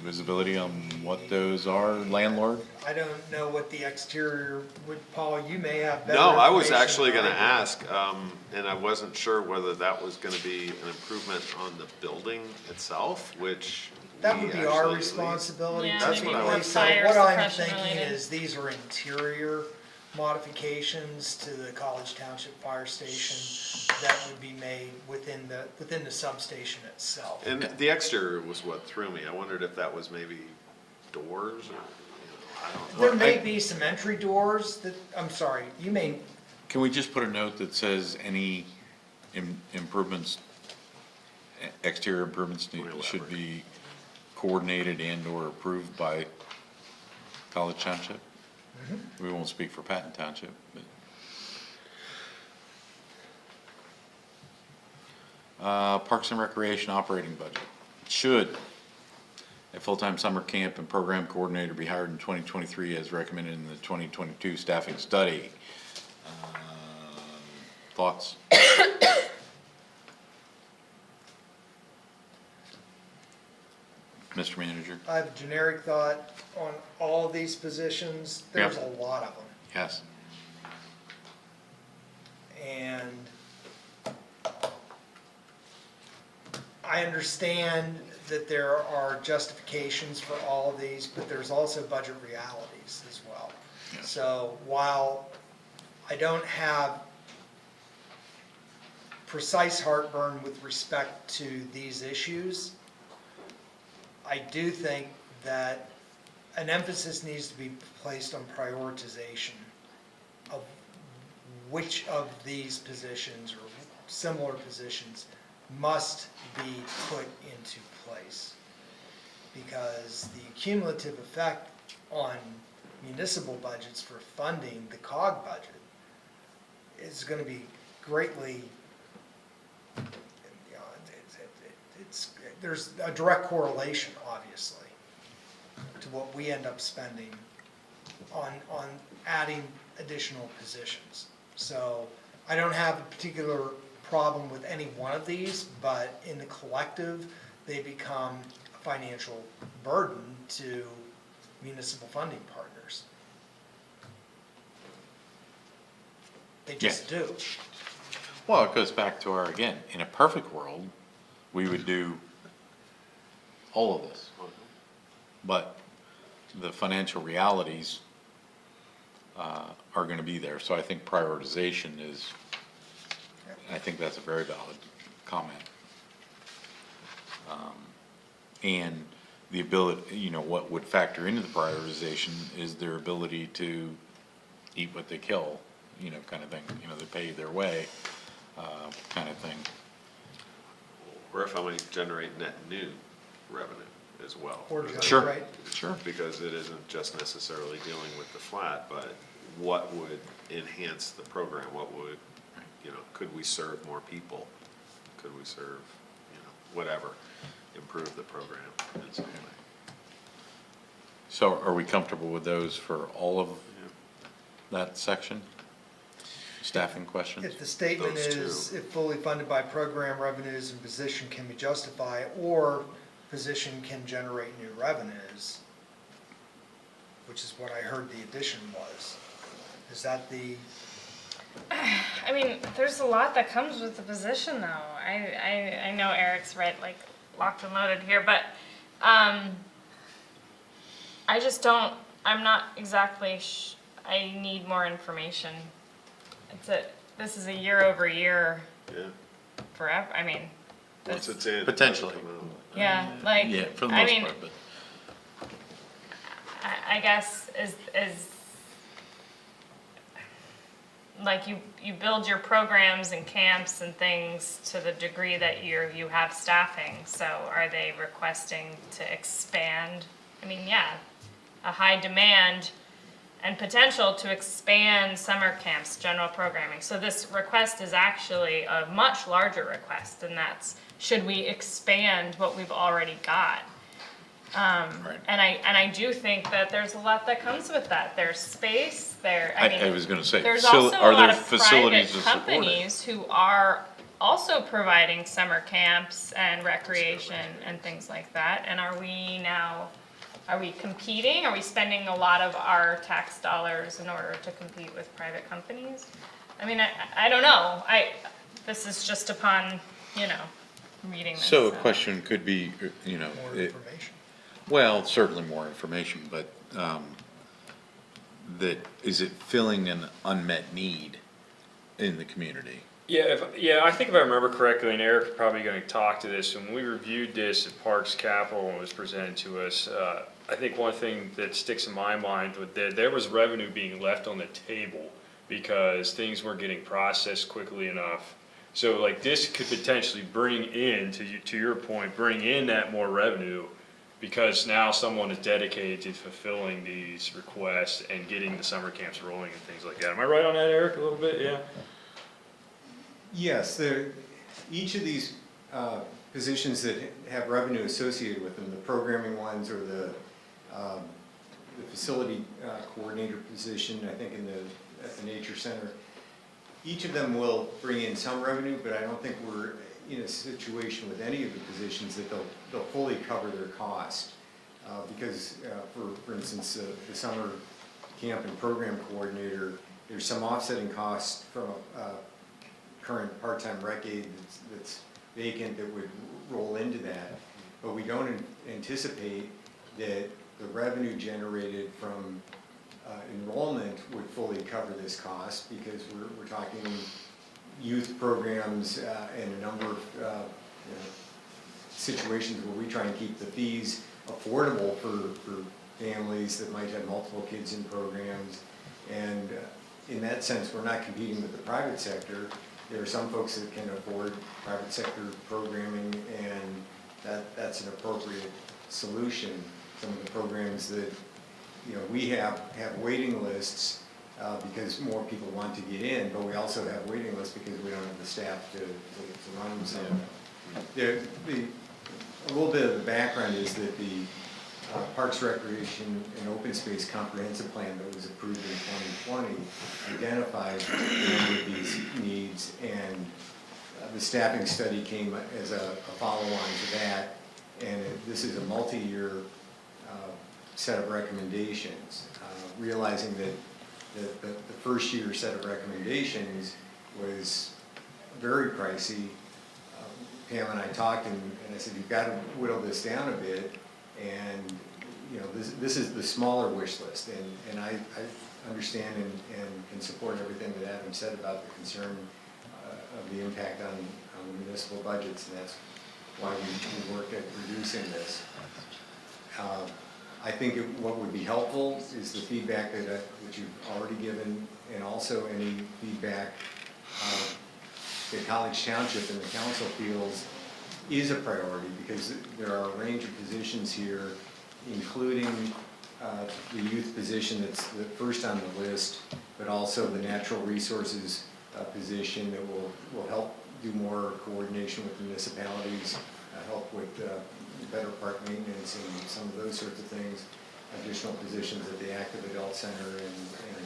visibility on what those are, landlord? I don't know what the exterior would, Paul, you may have better No, I was information actually than gonna I do. ask, and I wasn't sure whether that was gonna be an improvement on the building itself, which That we would be our actually lease. responsibility Yeah, That's typically. what I maybe was- So fire what I'm suppression thinking related. is these are interior modifications to the College Township Fire Station that would be made within the substation itself. And the exterior was what threw me. I wondered if that was maybe doors or, I don't know. There may be some entry doors that, I'm sorry, you may, Can we just put a note that says any improvements, exterior improvements should be coordinated and or approved by College Township? We won't speak for Patton Township, but. Parks and Recreation operating budget. Should a full-time summer camp and program coordinator be hired in 2023 as recommended in the 2022 staffing study? Thoughts? Mr. Manager? I have a generic thought on all of these positions. There's Yep. a lot of them. Yes. And I understand that there are justifications for all of these, but there's also budget realities as well. Yes. So while I don't have precise heartburn with respect to these issues, I do think that an emphasis needs to be placed on prioritization of which of these positions or similar positions must be put into place. Because the cumulative effect on municipal budgets for funding the COG budget is going to be greatly, there's a direct correlation, obviously, to what we end up spending on adding additional positions. So I don't have a particular problem with any one of these, but in the collective, they become a financial burden to municipal funding partners. They just do. Well, it goes back to our, again, in a perfect world, we would do all of this. But the financial realities are gonna be there, so I think prioritization is, I think that's a very valid comment. And the ability, you know, what would factor into the prioritization is their ability to eat what they kill, you know, kind of thing, you know, they pay their way, kind of thing. Or if I might generate net new revenue as well. Or Because just, Sure. right? Sure. Because it isn't just necessarily dealing with the flat, but what would enhance the program? What would, you know, could we serve more people? Could we serve, you know, whatever, improve the program in some way? So are we comfortable with those for all of that section? Staffing questions? If the statement Those is, two. if fully funded by program revenues and position can be justified, or position can generate new revenues, which is what I heard the addition was. Is that the, I mean, there's a lot that comes with the position, though. I know Eric's right, like locked and loaded here, but I just don't. I'm not exactly. I need more information. This is a year over year Yeah, forever. I mean, once this, it's in. it Potentially. doesn't come out. yeah, like Yeah, for the I most mean, part, but. I guess is like you build your programs and camps and things to the degree that you have staffing. So are they requesting to expand? I mean, yeah, a high demand and potential to expand summer camps, general programming. So this request is actually a much larger request, and that's, should we expand what we've already got? And I do think that there's a lot that comes with that. There's space, I was gonna say, there's facil- also are a lot there of facilities private to support it? companies who are also providing summer camps and recreation and things like that. And are we competing? Are we spending a lot of our tax dollars in order to compete with private companies? I mean, I don't know. This is just upon, reading this. So a question could be, More information. well, certainly more information, but, is it filling an unmet need in the community? Yeah, I think if I remember correctly, and Eric probably gonna talk to this, when we reviewed this at Parks Capital and it was presented to us, I think one thing that sticks in my mind was that there was revenue being left on the table because things weren't getting processed quickly enough. So like this could potentially bring in, to your point, bring in that more revenue because now someone is dedicated to fulfilling these requests and getting the summer camps rolling and things like that. Am I right on that, Eric, a little bit? Yeah? Yes, each of these positions that have revenue associated with them, the programming ones or the facility coordinator position, I think at the nature center, each of them will bring in some revenue, but I don't think we're in a situation with any of the positions that they'll fully cover their cost. Because, for instance, the summer camp and program coordinator, there's some offsetting costs from a current part-time rec aide that's vacant that would roll into that. But we don't anticipate that the revenue generated from enrollment would fully cover this cost because we're talking youth programs and a number of situations where we try and keep the fees affordable for families that might have multiple kids in programs. And in that sense, we're not competing with the private sector. There are some folks that can afford private sector programming, and that's an appropriate solution. Some of the programs that we have waiting lists because more people want to get in, but we also have waiting lists because we don't have the staff to run them. So a little bit of the background is that the Parks, Recreation, and Open Space Comprehensive Plan that was approved in 2020 identified a number of these needs, and the staffing study came as a follow-on to that, and this is a multi-year set of recommendations, realizing that the first year set of recommendations was very pricey. Pam and I talked, and I said, you've got to whittle this down a bit, and this is the smaller wish list, and I understand and can support everything that Adam said about the concern of the impact on the municipal budgets, and that's why we worked at reducing this. I think what would be helpful is the feedback that you've already given, and also any feedback that College Township and the council feels is a priority, because there are a range of positions here, including the youth position that's the first on the list, but also the natural resources position that will help do more coordination with municipalities, help with better park maintenance and some of those sorts of things, additional positions at the Active Adult Center and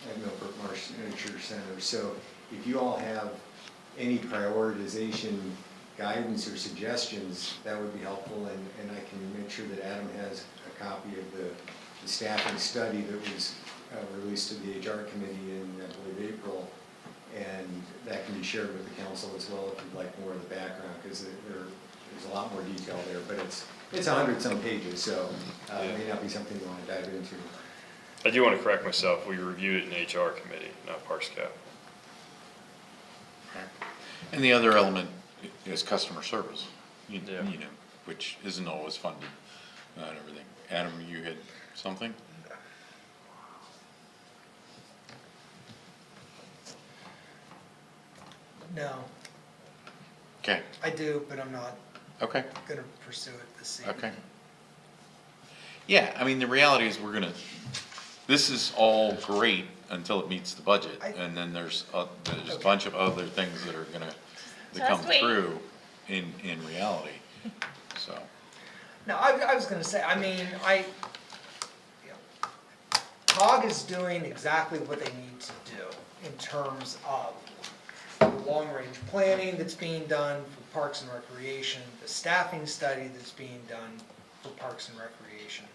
at Milford Marsh Nature Center. So if you all have any prioritization guidance or suggestions, that would be helpful, and I can make sure that Adam has a copy of the staffing study that was released to the HR committee in, I believe, April, and that can be shared with the council as well if you'd like more of the background, because there's a lot more detail there, but it's 100-some pages, so it may not be something you want to dive into. I do want to correct myself, we reviewed it in HR committee, not Parks Cap. And the other element is customer service, Yeah. which isn't always funded and everything. Adam, you had something? No, Okay, I do, but I'm not okay, gonna pursue it this evening. okay. Yeah, I mean, the reality is this is all great until it meets the budget, and then there's a bunch of other things that are gonna come Just wait. through in reality, so. No, I was gonna say, I mean, you know, COG is doing exactly what they need to do in terms of the long-range planning that's being done for Parks and Recreation, the staffing study that's being done for Parks and Recreation.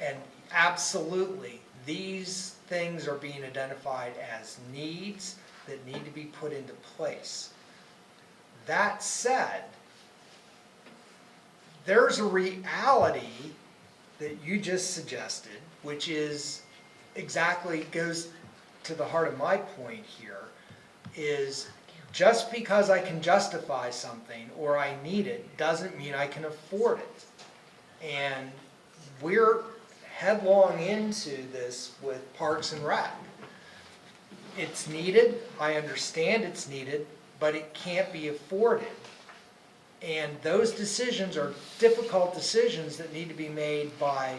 And absolutely, these things are being identified as needs that need to be put into place. That said, there's a reality that you just suggested, which is exactly, goes to the heart of my point here, is just because I can justify something or I need it doesn't mean I can afford it. And we're headlong into this with Parks and Rec. It's needed, I understand it's needed, but it can't be afforded. And those decisions are difficult decisions that need to be made by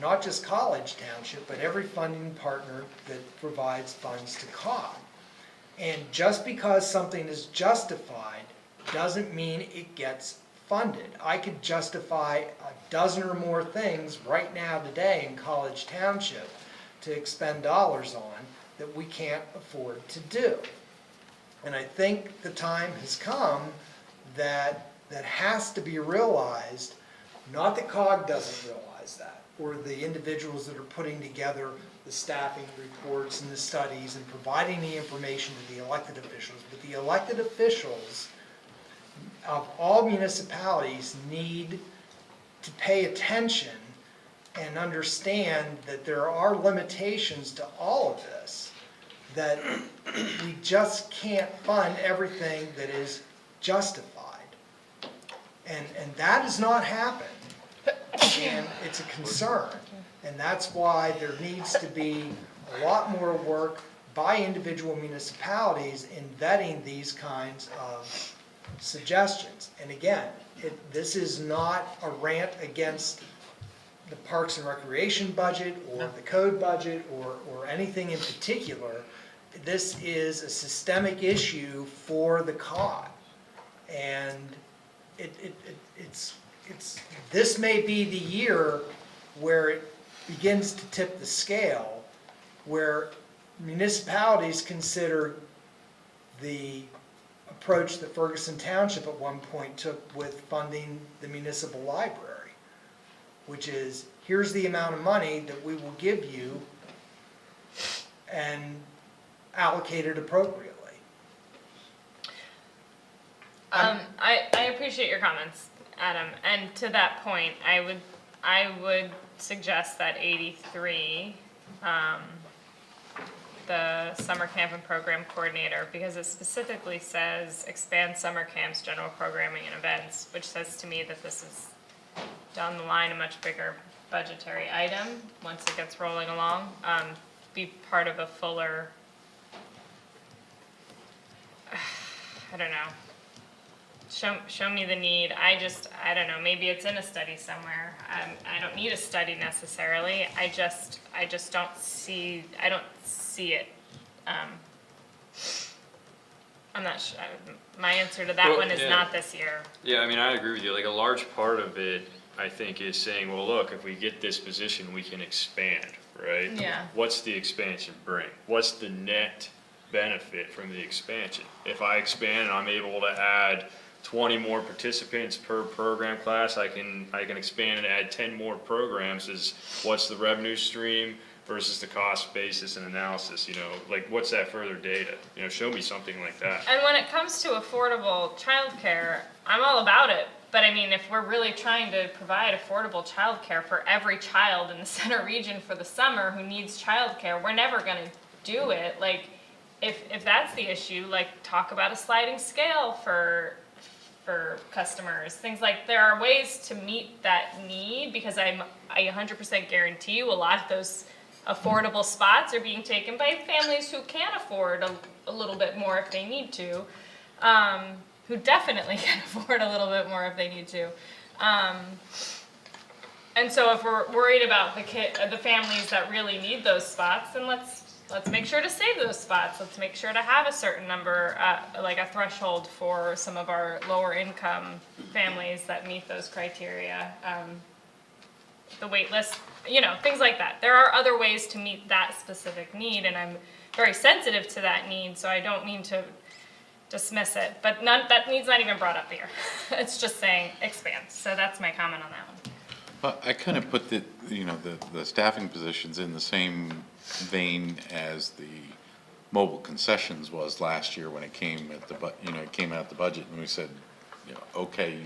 not just College Township, but every funding partner that provides funds to COG. And just because something is justified doesn't mean it gets funded. I could justify a dozen or more things right now today in College Township to expend dollars on that we can't afford to do. And I think the time has come that has to be realized, not that COG doesn't realize that, or the individuals that are putting together the staffing reports and the studies and providing the information to the elected officials, but the elected officials of all municipalities need to pay attention and understand that there are limitations to all of this, that we just can't fund everything that is justified. And that has not happened, and it's a concern. And that's why there needs to be a lot more work by individual municipalities in vetting these kinds of suggestions. And again, this is not a rant against the Parks and Recreation budget or the code budget or anything in particular. This is a systemic issue for the COG. And this may be the year where it begins to tip the scale, where municipalities consider the approach that Ferguson Township at one point took with funding the municipal library, which is, here's the amount of money that we will give you and allocate it appropriately. I appreciate your comments, Adam, and to that point, I would suggest that 83, the summer camp and program coordinator, because it specifically says expand summer camps, general programming and events, which says to me that this is down the line a much bigger budgetary item once it gets rolling along, be part of a fuller, I don't know. Show me the need. I don't know, maybe it's in a study somewhere. I don't need a study necessarily. I just don't see it. I'm not sure. My answer to that one is not this year. Yeah, I mean, I agree with you. Like, a large part of it, I think, is saying, well, look, if we get this position, we can expand, right? Yeah. What's the expansion bring? What's the net benefit from the expansion? If I expand and I'm able to add 20 more participants per program class, I can expand and add 10 more programs. What's the revenue stream versus the cost basis and analysis, like, what's that further data? Show me something like that. And when it comes to affordable childcare, I'm all about it. But I mean, if we're really trying to provide affordable childcare for every child in the center region for the summer who needs childcare, we're never gonna do it. Like, if that's the issue, like, talk about a sliding scale for customers, things like, there are ways to meet that need, because I 100% guarantee you a lot of those affordable spots are being taken by families who can afford a little bit more if they need to, who definitely can afford a little bit more if they need to. And so if we're worried about the families that really need those spots, then let's make sure to save those spots. Let's make sure to have a certain number, like a threshold for some of our lower income families that meet those criteria. the wait list, you know, things like that. There are other ways to meet that specific need, and I'm very sensitive to that need, so I don't mean to dismiss it, but that need's not even brought up here. It's just saying expand, so that's my comment on that one. But I kind of put the staffing positions in the same vein as the mobile concessions was last year when it came at it came out the budget, and we said, okay,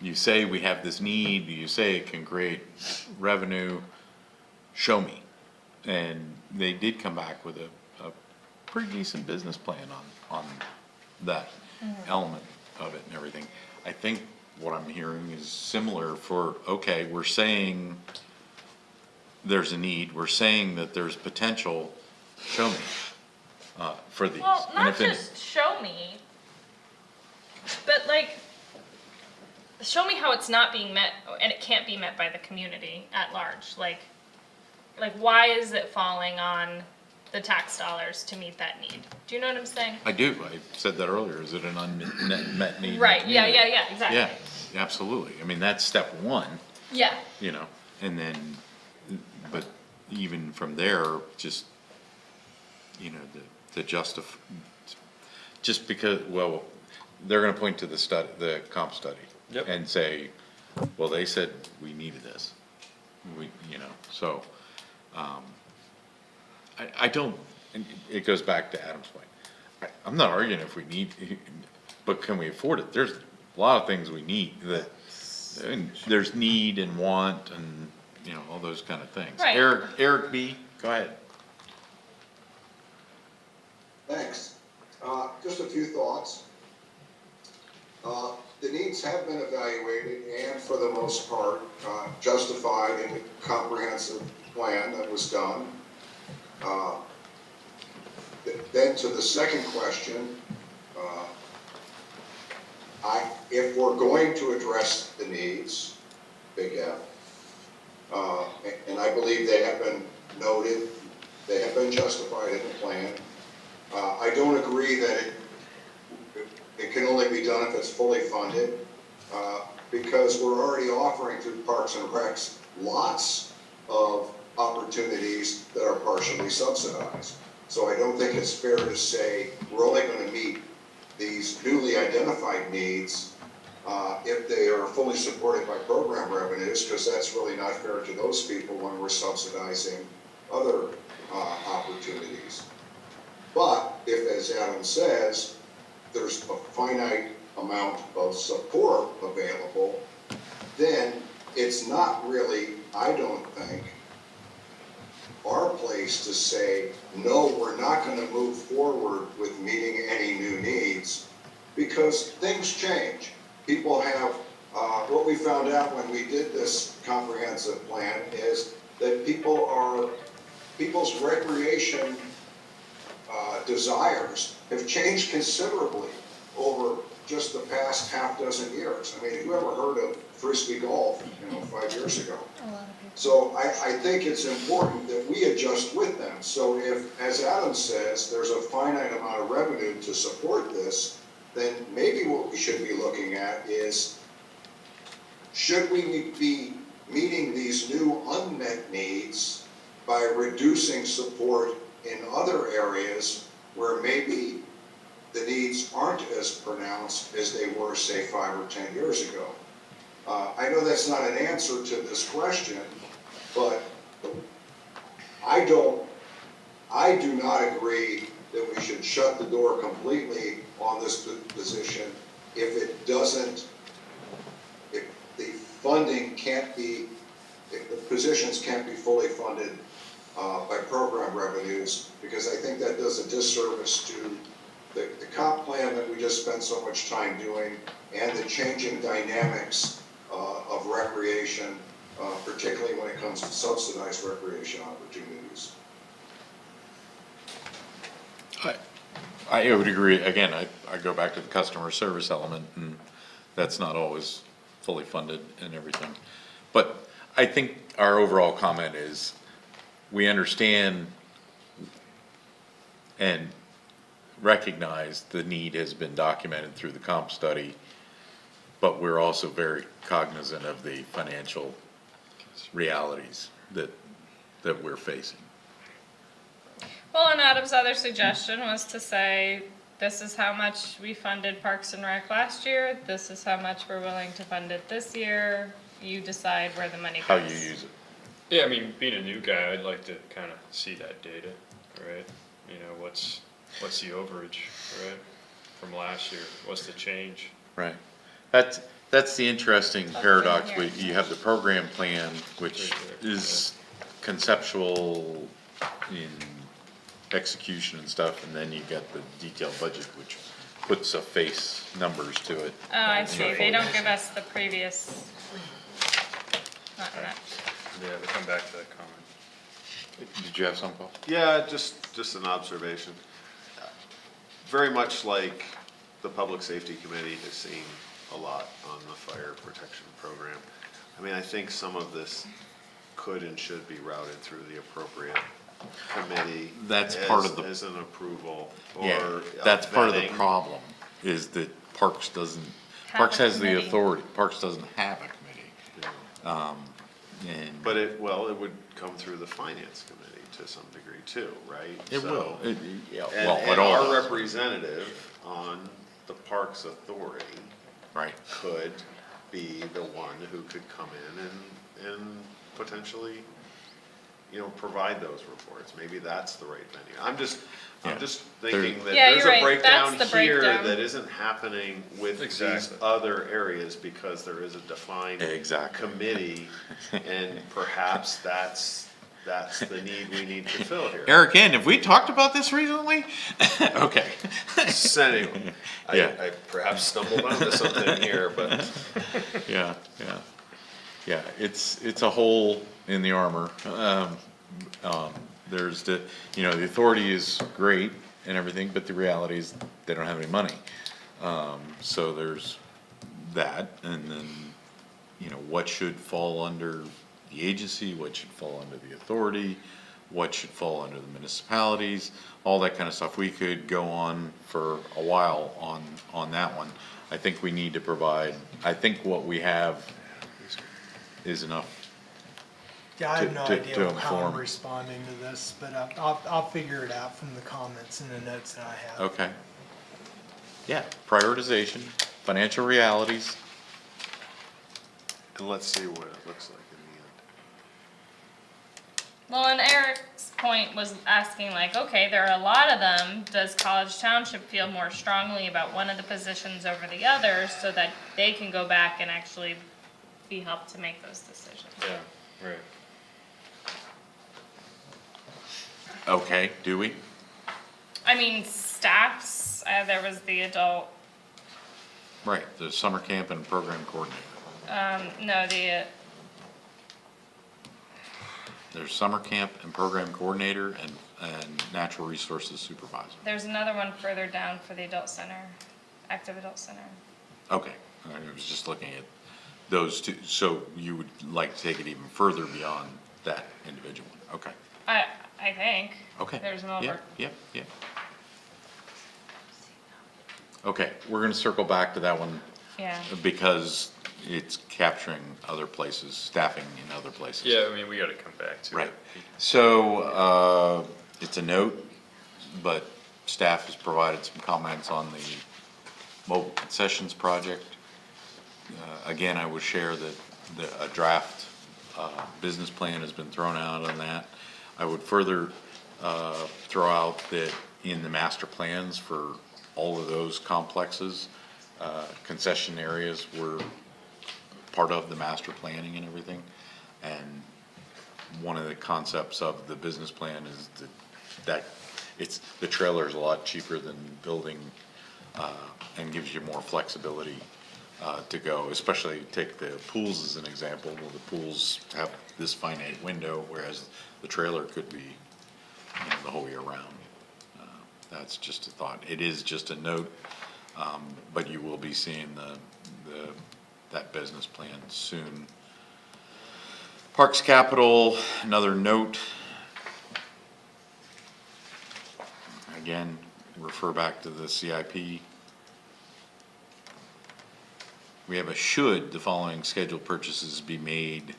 you say we have this need, you say it can create revenue, show me. And they did come back with a pretty decent business plan on that element of it and everything. I think what I'm hearing is similar for, okay, we're saying there's a need, we're saying that there's potential, show me, for these. Well, And not if it- just show me, but like, show me how it's not being met, and it can't be met by the community at large. Like why is it falling on the tax dollars to meet that need? Do you know what I'm saying? I do, I said that earlier, is it an unmet need? in the Right, yeah, community? exactly. Yeah, absolutely, I mean, that's step one, Yeah, and then, but even from there, just, the justify, just because, well, they're gonna point to the study, the comp study. Yep. And say, well, they said we needed this, so, I don't, and it goes back to Adam's point. I'm not arguing if we need, but can we afford it? There's a lot of things we need that, and there's need and want and, all those kind of things. Right. Eric B., go ahead. Thanks. Just a few thoughts. The needs have been evaluated and for the most part justified in the comprehensive plan that was done. Then to the second question, if we're going to address the needs, big F, and I believe they have been noted, they have been justified in the plan. I don't agree that it can only be done if it's fully funded, because we're already offering through Parks and Recs lots of opportunities that are partially subsidized. So I don't think it's fair to say we're only going to meet these newly identified needs if they are fully supported by program revenues, because that's really not fair to those people when we're subsidizing other opportunities. But if, as Adam says, there's a finite amount of support available, then it's not really, I don't think, our place to say, no, we're not going to move forward with meeting any new needs, because things change. People have, what we found out when we did this comprehensive plan is that people's recreation desires have changed considerably over just the past half dozen years. I mean, who ever heard of Frisbee golf, 5 years ago? So I think it's important that we adjust with them. So if, as Adam says, there's a finite amount of revenue to support this, then maybe what we should be looking at is, should we be meeting these new unmet needs by reducing support in other areas where maybe the needs aren't as pronounced as they were, say, 5 or 10 years ago? I know that's not an answer to this question, but I do not agree that we should shut the door completely on this position if the funding can't be, if the positions can't be fully funded by program revenues, because I think that does a disservice to the comp plan that we just spent so much time doing and the changing dynamics of recreation, particularly when it comes to subsidized recreation opportunities. I would agree, again, I go back to the customer service element, and that's not always fully funded and everything. But I think our overall comment is, we understand and recognize the need has been documented through the comp study, but we're also very cognizant of the financial realities that we're facing. Well, and Adam's other suggestion was to say, this is how much we funded Parks and Rec last year, this is how much we're willing to fund it this year, you decide where the money goes. How you use it. Yeah, I mean, being a new guy, I'd like to kind of see that data, right? You know, what's the overage, right, from last year? What's the change? Right. That's the interesting paradox. here. You have the program plan, which Right there, is conceptual in execution and stuff, and then you get the detailed budget, which puts a face numbers to it. Oh, I see, they don't give us the previous, not in that. Yeah, we'll come back to that comment. Did you have some, Paul? Yeah, just an observation. Very much like the Public Safety Committee has seen a lot on the fire protection program. I mean, I think some of this could and should be routed through the appropriate committee. That's part of the- As an approval Yeah, or that's part of the vetting. problem, is that Parks doesn't, Have Parks a has the committee. authority, Parks doesn't have a committee. Yeah. And But it would come through the finance committee to some degree too, right? it So- will, yeah, And, well, and it all our does. representative on the Parks Authority Right, could be the one who could come in and potentially, you know, provide those reports. Maybe that's the right venue. I'm just Yeah. thinking that Yeah, there's you're a right. breakdown That's the here breakdown. that isn't happening with these Exactly. other areas because there is a defined Exactly. committee, and perhaps that's the need we need to fill here. Eric, have we talked about this recently? Okay. So anyway, Yeah. I perhaps stumbled onto something here, but Yeah, it's a hole in the armor. There's the authority is great and everything, but the reality is they don't have any money. So there's that, and then, what should fall under the agency, what should fall under the authority, what should fall under the municipalities, all that kind of stuff. We could go on for a while on that one. I think we need to provide, I think what we have is enough. Yeah, I have no to idea how I'm inform. responding to this, but I'll figure it out from the comments and the notes that I have. Okay. Yeah, prioritization, financial realities. and let's see what it looks like in the end. Well, and Eric's point was asking like, okay, there are a lot of them, does College Township feel more strongly about one of the positions over the other so that they can go back and actually be helped to make those decisions? Yeah, right. Okay, do we? I mean, staffs, there was the adult, Right, the summer camp and program coordinator. no, There's summer camp and program coordinator and natural resources supervisor. there's another one further down for the adult center, active adult center. Okay, I was just looking at those two, so you would like to take it even further beyond that individual, okay, I think. okay. There's an Yeah, over. yeah. Okay, we're gonna circle back to that one Yeah. because it's capturing other places, staffing in other places. Yeah, I mean, we gotta come back to it. Right, so, it's a note, but staff has provided some comments on the mobile concessions project. Again, I would share that a draft, business plan has been thrown out on that. I would further, throw out that in the master plans for all of those complexes, concession areas were part of the master planning and everything. And one of the concepts of the business plan is that the trailer is a lot cheaper than building, and gives you more flexibility, to go, especially take the pools as an example. Well, the pools have this finite window, whereas the trailer could be, the whole year round. That's just a thought. It is just a note, but you will be seeing that business plan soon. Parks Capital, another note. Again, refer back to the CIP. We have a should the following scheduled purchases be made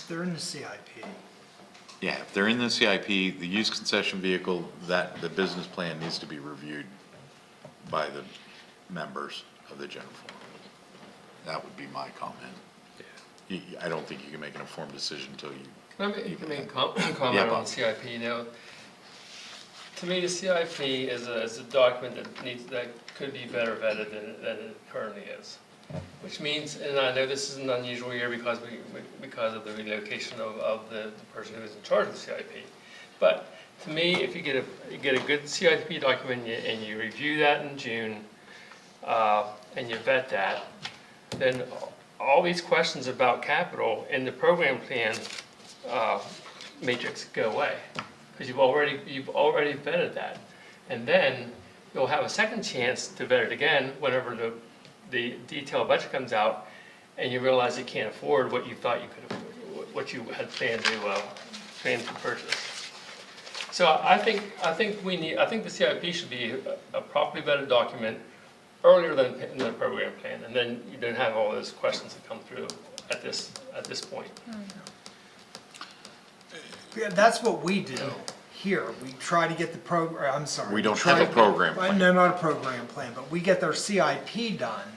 They're in the CIP. Yeah, if they're in the CIP, the used concession vehicle, that, the business plan needs to be reviewed by the members of the general forum. That would be my comment. I don't think you can make an informed decision until you. You can make a comment on the CIP, to me, the CIP is a document that could be better vetted than it currently is. Which means, and I know this is an unusual year because of the relocation of the person who is in charge of the CIP. But to me, if you get a good CIP document and you review that in June, and you vet that, then all these questions about capital in the program plan matrix go away. Because you've already vetted that. And then you'll have a second chance to vet it again whenever the detailed budget comes out and you realize you can't afford what you thought you could afford, what you had planned to purchase. So I think the CIP should be a properly vetted document earlier than in the program plan, and then you don't have all those questions that come through at this point. Yeah, that's what we do here. We try to get the We don't have a program plan. No, not a program plan, but we get their CIP done.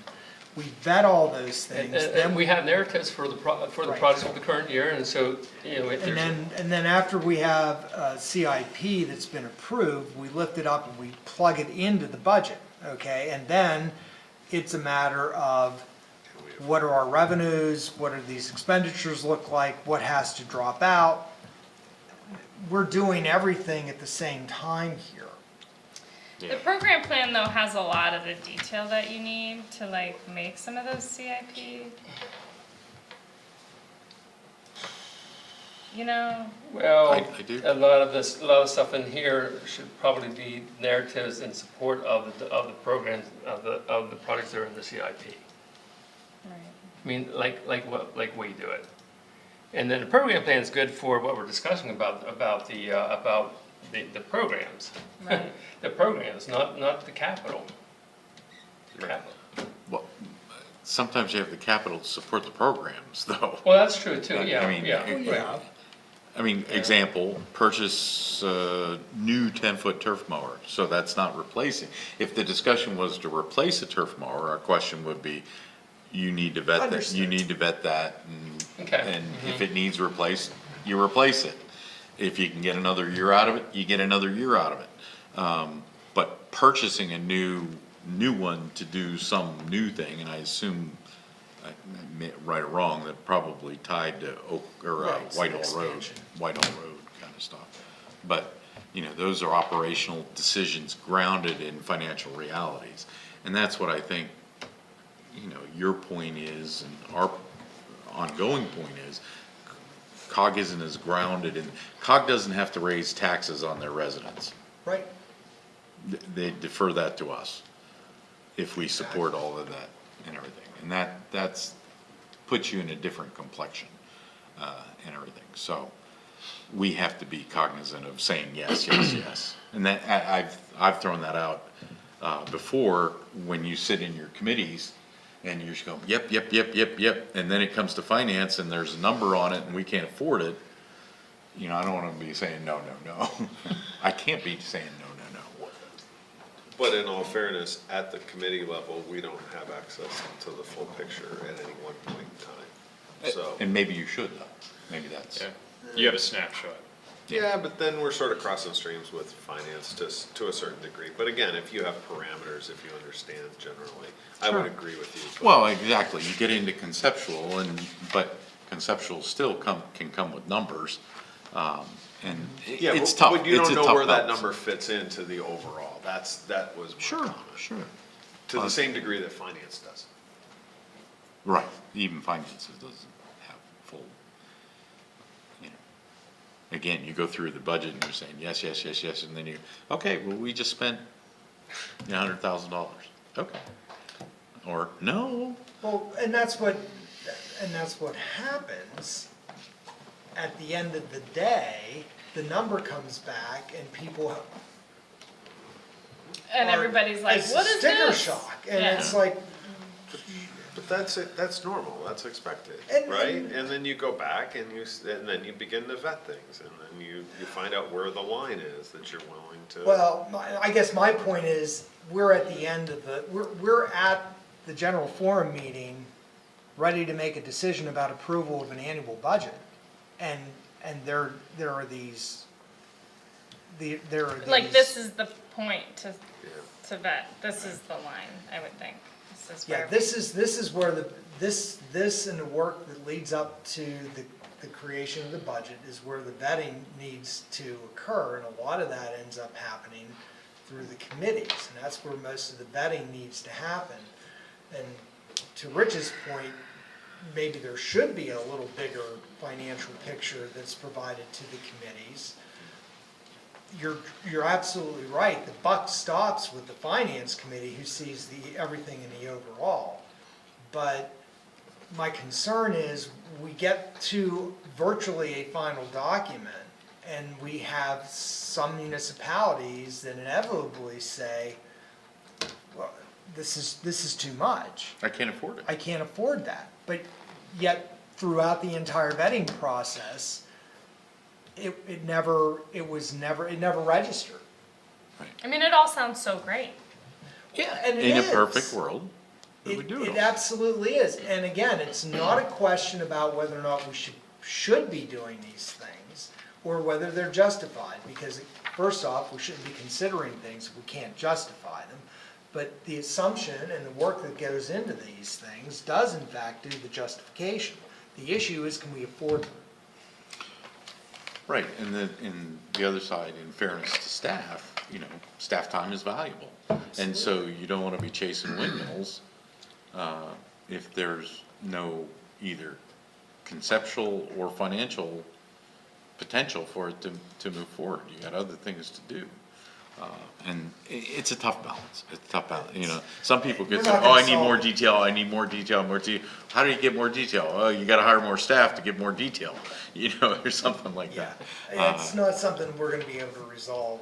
We vet all those things. And we have narratives for the projects of the current year, and so, And then after we have a CIP that's been approved, we lift it up and we plug it into the budget, okay? And then it's a matter of what are our revenues, what do these expenditures look like, what has to drop out? We're doing everything at the same time here. The program plan, though, has a lot of the detail that you need to make some of those CIP. well, I do. a lot of stuff in here should probably be narratives in support of the programs, of the projects that are in the CIP. Right. I mean, like we do it. And then the program plan is good for what we're discussing about the programs. Right. The programs, not the capital. Well, sometimes you have the capital to support the programs, though. Well, that's true too, yeah, I mean, yeah. Example, purchase a new 10-foot turf mower, so that's not replacing. If the discussion was to replace a turf mower, our question would be, you need to vet that, Understood. and if it needs replaced, you replace it. If you can get another year out of it, you get another year out of it. But purchasing a new one to do some new thing, and I assume, right or wrong, that probably tied to Whitehall Road kind of stuff. But, those are operational decisions grounded in financial realities. And that's what I think, your point is, and our ongoing point is, COG isn't as grounded in, COG doesn't have to raise taxes on their residents. Right. They defer that to us if we support all of that and everything. And that's puts you in a different complexion and everything. So we have to be cognizant of saying yes, yes, yes. And that I've thrown that out before when you sit in your committees and you're just going, yep, yep, yep, yep, yep. And then it comes to finance and there's a number on it and we can't afford it. I don't want to be saying no, no, no. I can't be saying no, no, no. But in all fairness, at the committee level, we don't have access to the full picture at any one point in time. So. And maybe you should though. Maybe that's. Yeah. You have a snapshot. Yeah, but then we're sort of crossing streams with finance to a certain degree. But again, if you have parameters, if you understand generally, I would agree with you. But Well, exactly. You get into conceptual but conceptual still can come with numbers. And yeah, it's but, tough. But you It's don't a know tough where that balance. number fits into the overall. That was my comment. Sure. To the same degree that finance does. Right. Even finances doesn't have full, Again, you go through the budget and you're saying yes, yes, yes, yes, and then okay, well, we just spent $100,000. Okay. Or no. Well, and that's what happens. At the end of the day, the number comes back and people And everybody's like, it's what is sticker this? shock, and Yeah. it's like, The that's normal, that's expected, And- right? and- And then you go back and and then you begin to vet things, and then you find out where the line is that you're willing to. Well, I guess my point is, we're at the end of we're at the general forum meeting, ready to make a decision about approval of an annual budget. And there are these, Like, this is the point Yeah. to vet, this is the line, I would think. This is Yeah, where, this is where this and the work that leads up to the creation of the budget is where the vetting needs to occur, and a lot of that ends up happening through the committees, and that's where most of the vetting needs to happen. And to Rich's point, maybe there should be a little bigger financial picture that's provided to the committees. You're absolutely right, the buck stops with the finance committee, who sees everything in the overall. But my concern is, we get to virtually a final document, and we have some municipalities that inevitably say, well, this is too much. I can't afford it. I can't afford that. But yet, throughout the entire vetting process, it never registered. I mean, it all sounds so great. Yeah, and it In a is. perfect world, we would do it It all. absolutely is. And again, it's not a question about whether or not we should be doing these things, or whether they're justified, because first off, we shouldn't be considering things if we can't justify them. But the assumption and the work that goes into these things does in fact do the justification. The issue is, can we afford them? Right, and the other side, in fairness to staff, staff time is valuable. And so you don't wanna be chasing windmills, if there's no either conceptual or financial potential for it to move forward. You got other things to do. And it's a tough balance, some people We're get, say, not oh, gonna I need solve more it. detail, I need more detail, more detail. How do you get more detail? Oh, you gotta hire more staff to get more detail, or something like Yeah, that. it's not something we're gonna be able to resolve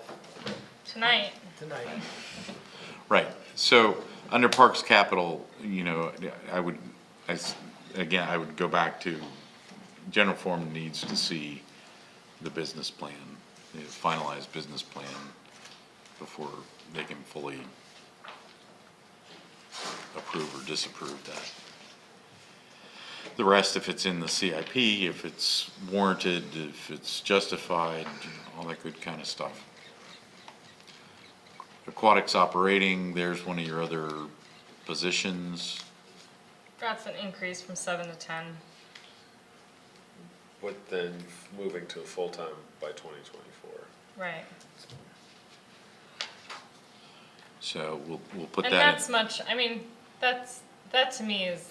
Tonight, tonight. Right, so, under Parks Capital, I would go back to, general forum needs to see the business plan, the finalized business plan, before they can fully approve or disapprove that. The rest, if it's in the CIP, if it's warranted, if it's justified, all that good kind of stuff. Aquatics operating, there's one of your other positions. that's an increase from 7 to 10. But then moving to a full-time by 2024. Right. So we'll put And that that's in. much, I mean, that to me is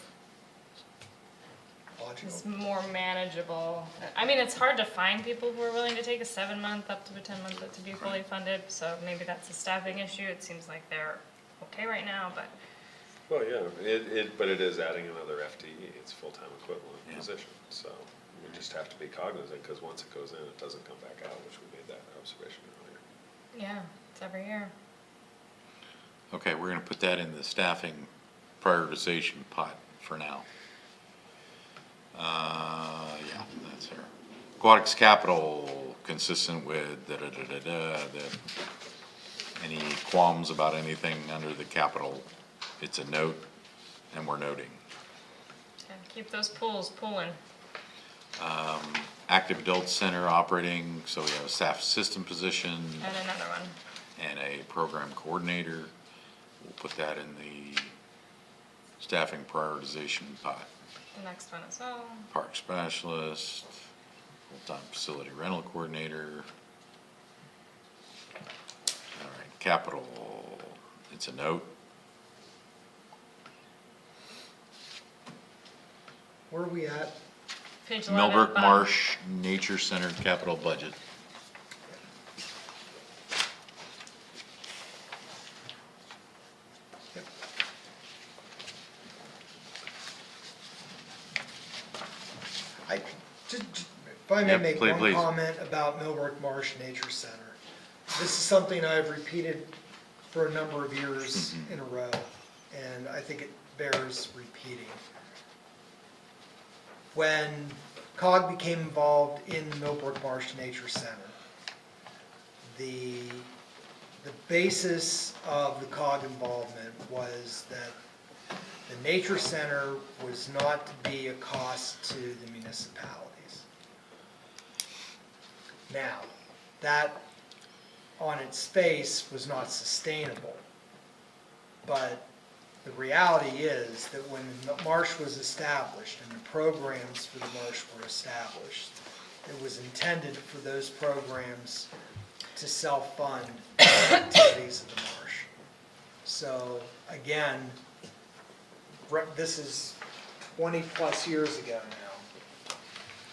Logical. more manageable. I mean, it's hard to find people who are willing to take a 7-month up to a 10-month to be fully funded, so maybe that's a staffing issue. It seems like they're okay right now, but Well, yeah, but it is adding another FTE, it's a full-time equivalent Yeah. position, so we just have to be cognizant, because once it goes in, it doesn't come back out, which we made that observation earlier. yeah, it's every year. Okay, we're gonna put that in the staffing prioritization pot for now. Yeah, that's her. Aquatics capital, consistent with any qualms about anything under the capital, it's a note, and we're noting. Yeah, keep those pools pooling. Active Adult Center operating, so we have a staff assistant position And another one. and a program coordinator. We'll put that in the staffing prioritization pot. The next one as well. Park specialist, full-time facility rental coordinator. All right, capital, it's a note. Where are we at? Page 11. Millbrook bottom. Marsh Nature Center capital budget. If I may Yep, make please, one please. comment about Millbrook Marsh Nature Center. This is something I've repeated for a number of years in a row, and I think bears repeating. When COG became involved in Millbrook Marsh Nature Center, the basis of the COG involvement was that the Nature Center was not to be a cost to the municipalities. Now, that on its face was not sustainable, but the reality is that when the marsh was established and the programs for the marsh were established, it was intended for those programs to self-fund the activities of the marsh. So again, this is 20-plus years ago now,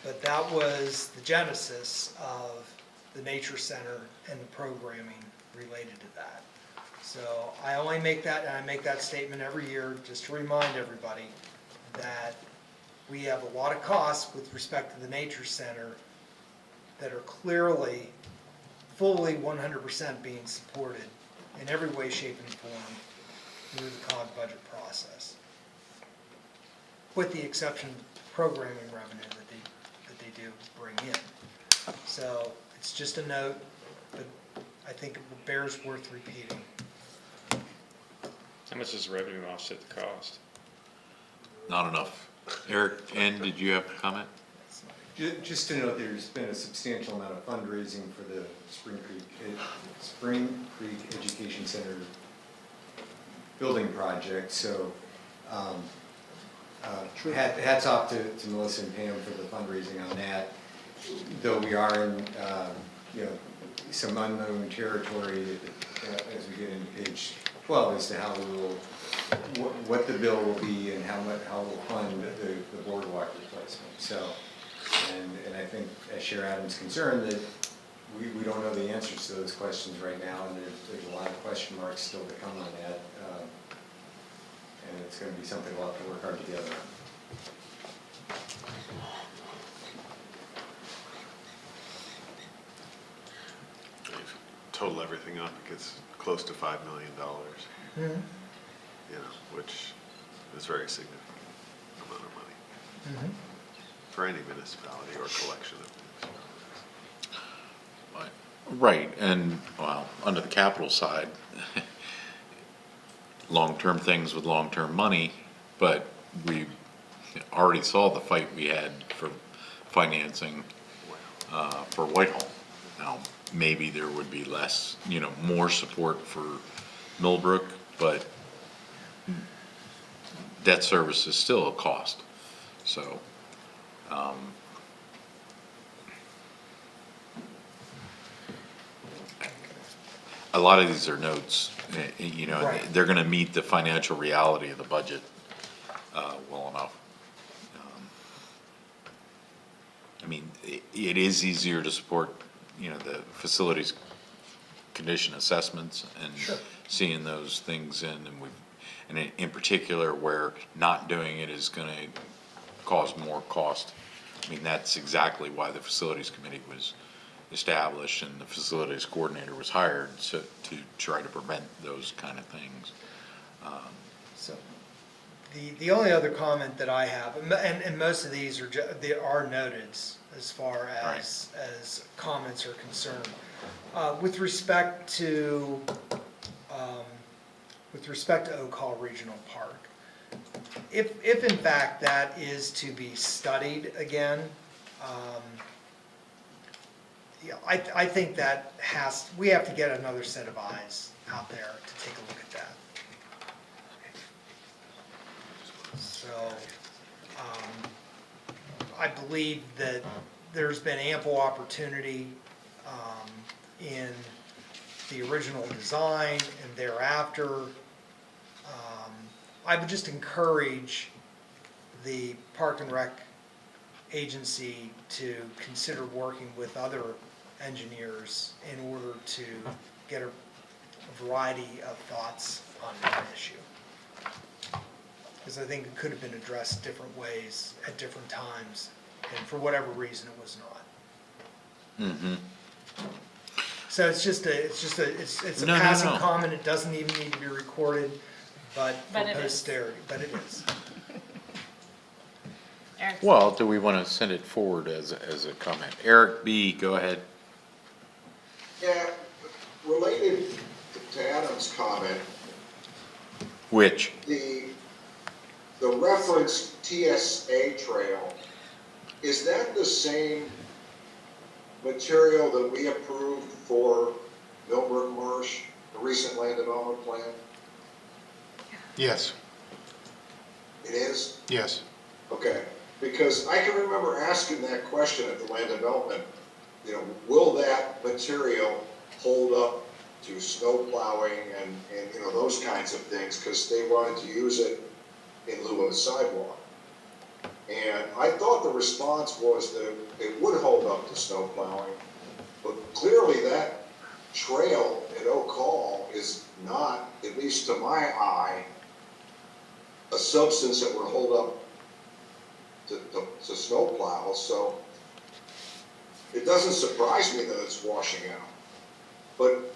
but that was the genesis of the Nature Center and the programming related to that. So I only make that, and I make that statement every year just to remind everybody that we have a lot of costs with respect to the Nature Center that are clearly, fully 100% being supported in every way, shape, and form through the COG budget process, with the exception of programming revenue that they do bring in. So it's just a note, but I think it bears worth repeating. How much does revenue offset the cost? Not enough. Eric, Ann, did you have a comment? Just to note, there's been a substantial amount of fundraising for the Spring Creek Education Center building project, so hats off to Melissa and Pam for the fundraising on that. Though we are in some unknown territory as we get into page 12 as to how we will, what the bill will be and how we'll fund the boardwalk replacement. So, and I think, as Chair Adams concerned, that we don't know the answers to those questions right now, and there's a lot of question marks still to come on that, and it's going to be something we'll have to work hard together on. Total everything up, it gets close to $5 million. Mm-hmm. Which is very significant amount of money Mm-hmm. for any municipality or collection of municipalities. Right, and, well, under the capital side, long-term things with long-term money, but we already saw the fight we had for financing for Whitehall. Now, maybe there would be less, more support for Millbrook, but debt service is still a cost, so. A lot of these are notes, Right. they're gonna meet the financial reality of the budget well enough. I mean, it is easier to support, the facilities condition assessments and Sure. seeing those things and in particular where not doing it is gonna cause more cost. I mean, that's exactly why the facilities committee was established and the facilities coordinator was hired to try to prevent those kind of things. So, the only other comment that I have, and most of these they are noted as far as comments are concerned, with respect to Oak Hall Regional Park. If in fact that is to be studied again, I think that we have to get another set of eyes out there to take a look at that. So, I believe that there's been ample opportunity in the original design and thereafter. I would just encourage the Park and Rec agency to consider working with other engineers in order to get a variety of thoughts on that issue. Because I think it could have been addressed different ways at different times, and for whatever reason it was not. Mm-hmm. So it's a No, passing no. comment, it doesn't even need to be recorded, but But for it is. posterity, but it is. Eric? Well, do we want to send it forward as a comment? Eric B., go ahead. Yeah, related to Adam's comment, Which? the referenced TSA trail, is that the same material that we approved for Millbrook Marsh, the recent land development plan? Yes, It is? yes. Okay, because I can remember asking that question at the land development, you know, will that material hold up to snow plowing and, you know, those kinds of things, because they wanted to use it in lieu of a sidewalk. And I thought the response was that it would hold up to snow plowing, but clearly that trail at Oak Hall is not, at least to my eye, a substance that would hold up to snow plow, so it doesn't surprise me that it's washing out. But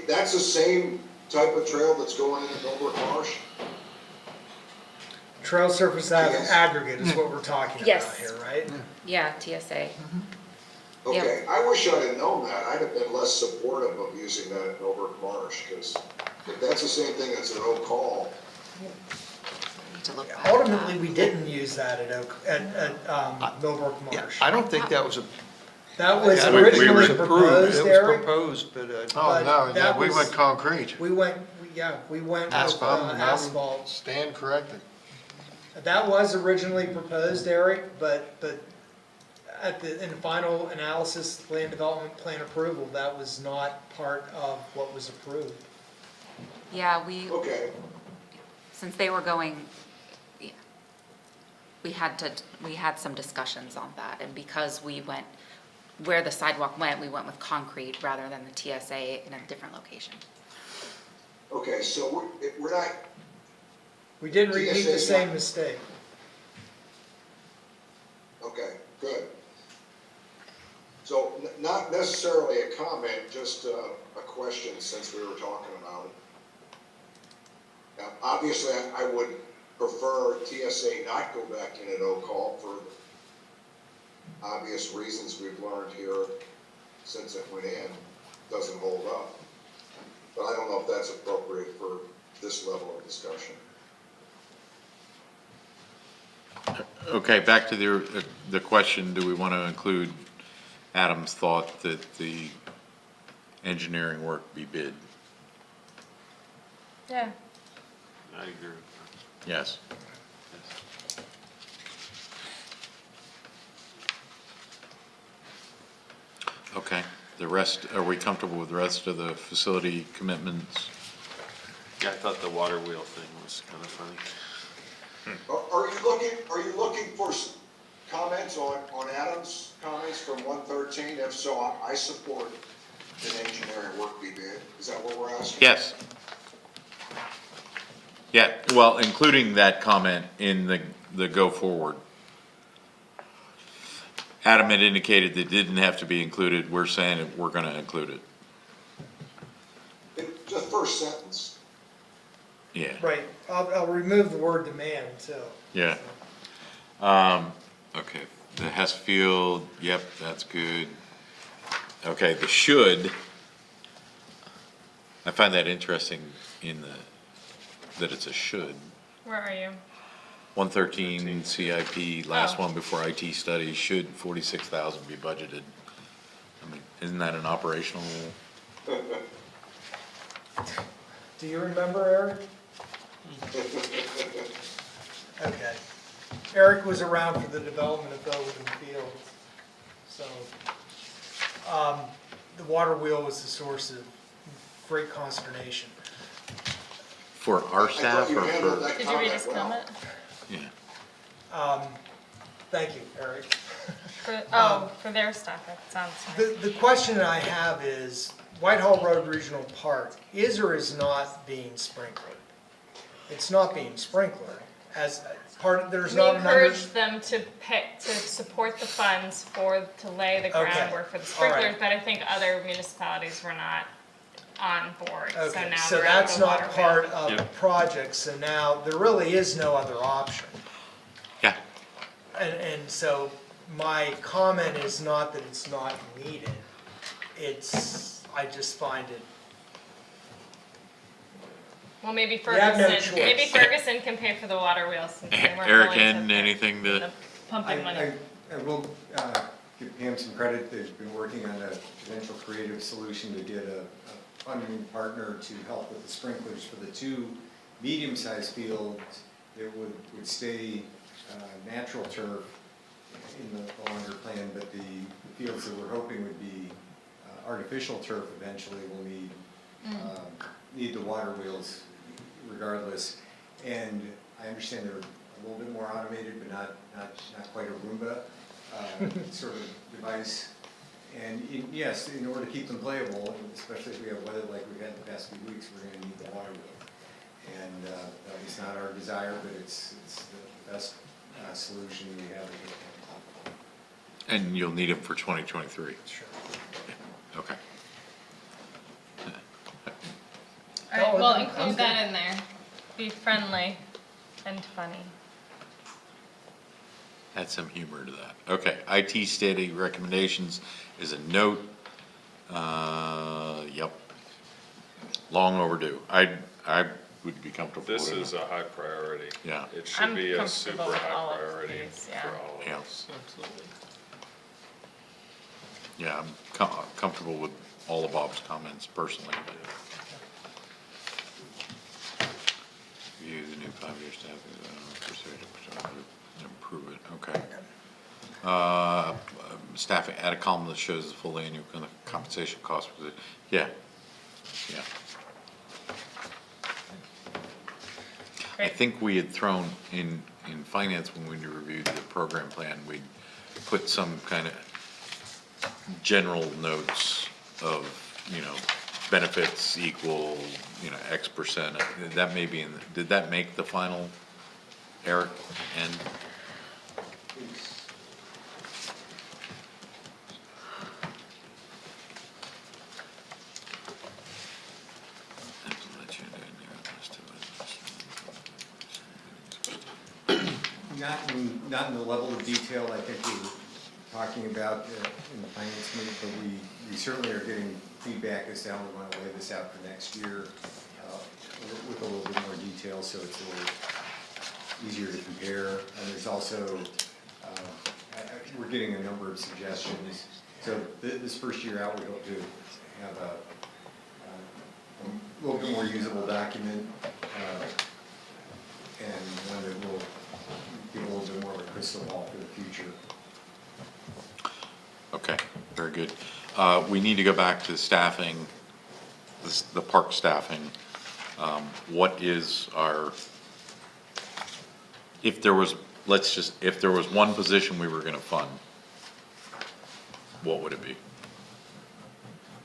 that's the same type of trail that's going into Millbrook Marsh? Trail surface Yes. aggregate is what we're talking about Yes. here, right? Yeah, TSA. Okay, I wish I'd have known that. I'd have been less supportive of using that at Millbrook Marsh, because if that's the same thing that's at Oak Hall, Need to look back. Ultimately, we didn't use that at Millbrook Yeah, Marsh. I don't think that was a. That was I don't think it originally was approved. proposed, It was Eric. proposed, but, Oh, But no, that we was- went concrete. We went with Asphalt. asphalt. Stand corrected. That was originally proposed, Eric, but in the final analysis, land development plan approval, that was not part of what was approved. Yeah, we, okay. since they were going, yeah, we had some discussions on that, and because we went, where the sidewalk went, we went with concrete rather than the TSA in a different location. Okay, so we're not, We didn't repeat the TSA 's same not- mistake. okay, good. So not necessarily a comment, just a question since we were talking about it. Now, obviously, I would prefer TSA not go back in at Oak Hall for obvious reasons we've learned here since it went in, doesn't hold up. But I don't know if that's appropriate for this level of discussion. Okay, back to the question, do we want to include Adam's thought that the engineering work be bid? Yeah. I agree. Yes. Okay, the rest, are we comfortable with the rest of the facility commitments? Yeah, I thought the water wheel thing was kind of funny. Are you looking for comments on Adam's comments from 113? If so, I support that engineering work be bid. Is that what we're asking? Yes. Yeah, well, including that comment in the go forward. Adam had indicated that it didn't have to be included, we're saying that we're gonna include it. Just first sentence. Yeah, Right, I'll remove the word demand too. yeah. Okay, the Hessfield, yep, that's good. Okay, the should, I find that interesting that it's a should. Where are you? 113 CIP, last Oh. one before IT study, should 46,000 be budgeted? I mean, isn't that an operational? Do you remember, Eric? Okay. Eric was around for the development of Belwood Fields, so, the water wheel was the source of great consternation. For our I staff thought you or handled for? that Did you read his comment well. comment? Yeah, Thank you, Eric. For their stuff, it sounds nice. The question I have is, Whitehall Road Regional Park is or is not being sprinkled? It's not being sprinkled, as part of, there's We not an under. encouraged them to support the funds to lay the Okay. groundwork for the All right. sprinklers, but I think other municipalities were not on board, so Okay, now so we're at that's the not water part wheel. of the Yep. project, so now there really is no other option. Yeah. And so my comment is not that it's not needed, it's, I just find it, Well, maybe have no Ferguson, maybe choice. Ferguson can pay for the water wheel since they weren't Eric, willing to and put anything the to, pumping money. I will give Pam some credit. They've been working on a potential creative solution to get a funding partner to help with the sprinklers for the two medium-sized fields. It would stay natural turf in the longer plan, but the fields that we're hoping would be artificial turf eventually will need the water wheels regardless. And I understand they're a little bit more automated, but not quite a Roomba sort of device. And yes, in order to keep them playable, especially if we have weather like we've had the past few weeks, we're gonna need the water wheel. And it's not our desire, but it's the best solution we have. and you'll need them for 2023. sure. Okay. All right, we'll I'm include that in there. Be friendly and funny. Add some humor to that. Okay, IT steady recommendations is a note. Yep. Long overdue. I would be comfortable with This it. is a high priority. Yeah. It should I'm be a comfortable super with high all of priority these, yeah. for all of Yeah. us. Absolutely. Yeah, I'm comfortable with all of Bob's comments personally. Review the new 5-year staff, improve it, okay. Staffing, add a column that shows the full annual compensation cost. Yeah, yeah. I Great. think we had thrown in finance when we reviewed the program plan, we'd put some kind of general notes of, benefits equal, X percent. That may be did that make the final, Eric, end? Not in the level of detail I think we were talking about in the finance meeting, but we certainly are getting feedback as to how we want to lay this out for next year with a little bit more detail, so it's a little easier to compare. And there's also, we're getting a number of suggestions. So this first year out, we hope to have a little bit more usable document and one that will give a little bit more of a crystal ball for the future. Okay, very good. We need to go back to staffing, the park staffing. What is our, if there was one position we were gonna fund, what would it be?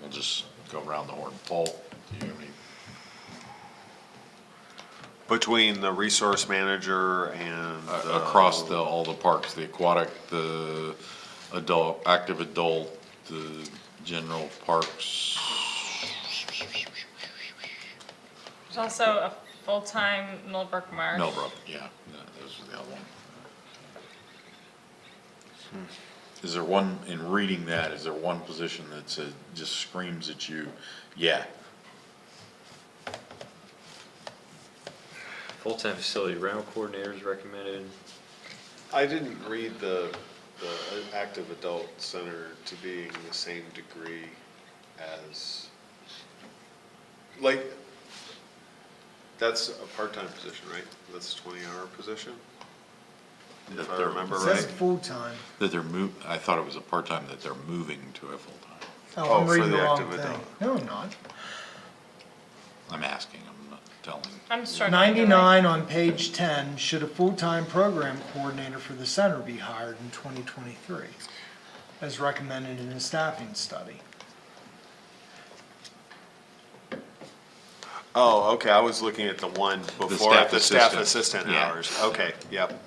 We'll just go around the horn. Paul, do you have any? Between the resource manager and Across all the parks, the aquatic, the adult, active adult, the general parks. There's also a full-time Millbrook Marsh. Millbrook, yeah, those are the other one. Is there one, in reading that, is there one position that says, just screams at you, yeah? Full-time facility rental coordinators recommended. I didn't read the active adult center to being the same degree as, like, that's a part-time position, right? That's a 20-hour position? If I remember It right. says full-time. That they're I thought it was a part-time, that they're moving to a full-time. Oh, I'm for reading the the wrong active thing. adult. No, I'm not. I'm asking, I'm not telling. I'm struggling. to, like- 99 on page 10, should a full-time program coordinator for the center be hired in 2023, as recommended in the staffing study? Oh, okay, I was looking at the one before, staff the staff assistant. assistant Yeah. hours. Okay, yep.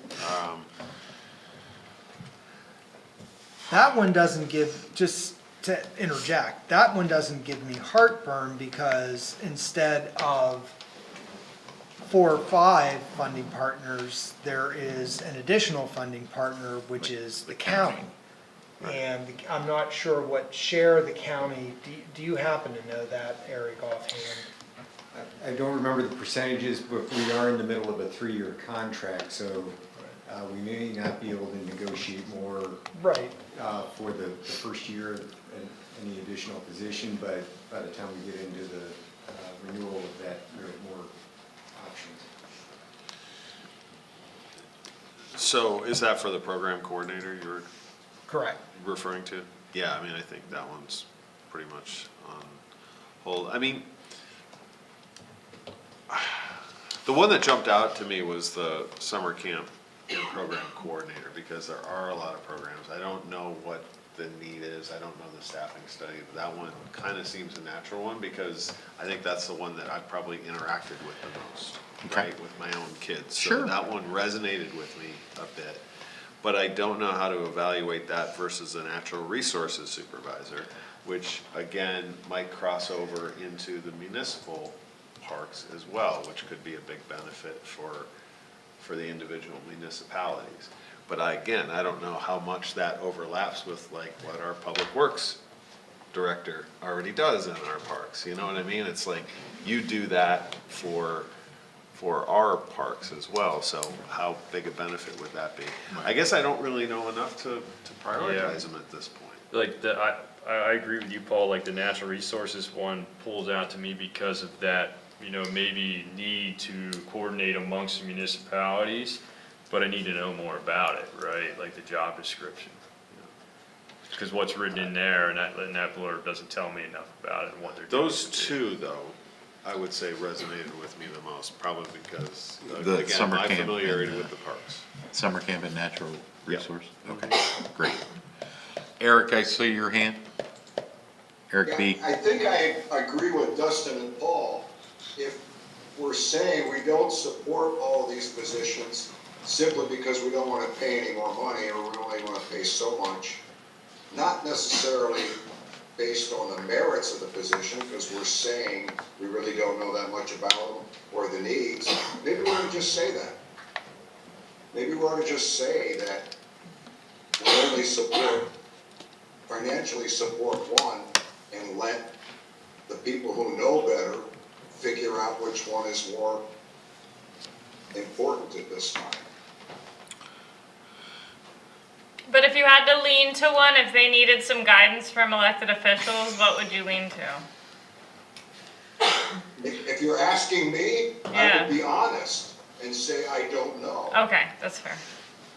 That one doesn't give, just to interject, that one doesn't give me heartburn because instead of 4 or 5 funding partners, there is an additional funding partner, which is the county. And I'm not sure what share the county, do you happen to know that, Eric, offhand? I don't remember the percentages, but we are in the middle of a 3-year contract, so we may not be able to negotiate more Right. for the first year of any additional position, but by the time we get into the renewal of that, there are more options. So is that for the program coordinator you're Correct. referring to? Yeah, I mean, I think that one's pretty much on hold. I mean, the one that jumped out to me was the summer camp program coordinator, because there are a lot of programs. I don't know what the need is, I don't know the staffing study, but that one kind of seems a natural one, because I think that's the one that I've probably interacted with the most, right, with my own kids. Sure. So that one resonated with me a bit, but I don't know how to evaluate that versus a natural resources supervisor, which again, might cross over into the municipal parks as well, which could be a big benefit for the individual municipalities. But I don't know how much that overlaps with like what our public works director already does in our parks, you know what I mean? It's like, you do that for our parks as well, so how big a benefit would that be? I guess I don't really know enough to prioritize them at this point. Like, I agree with you, Paul, like the natural resources one pulls out to me because of that, maybe need to coordinate amongst the municipalities, but I need to know more about it, right? Like the job description. Because what's written in there and that blurb doesn't tell me enough about it and what they're doing. Those two, though, I would say resonated with me the most, probably because, The again, summer my camp familiarity and, with the parks. Summer camp and natural resource? Okay, great. Eric, I see your hand. Eric B. Yeah, I think I agree with Dustin and Paul. If we're saying we don't support all of these positions simply because we don't want to pay any more money, or we only want to pay so much, not necessarily based on the merits of the position, because we're saying we really don't know that much about them or the needs, maybe we ought to just say that. Maybe we ought to just say that we only financially support one, and let the people who know better figure out which one is more important at this time. But if you had to lean to one, if they needed some guidance from elected officials, what would you lean to? If you're asking me, I would be honest and say I don't know. Okay, that's fair.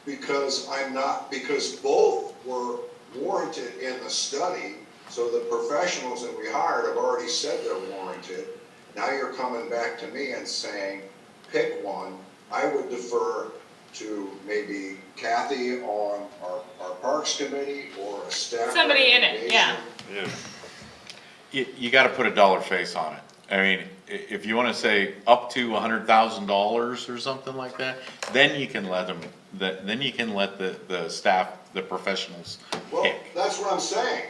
Because both were warranted in the study, so the professionals that we hired have already said they're warranted. Now you're coming back to me and saying, pick one. I would defer to maybe Kathy on our Parks Committee, or a staff. Somebody in it, yeah. You gotta put a dollar face on it. I mean, if you wanna say up to $100,000 or something like that, then you can let them, then you can let the staff, the professionals Well, pick. that's what I'm saying.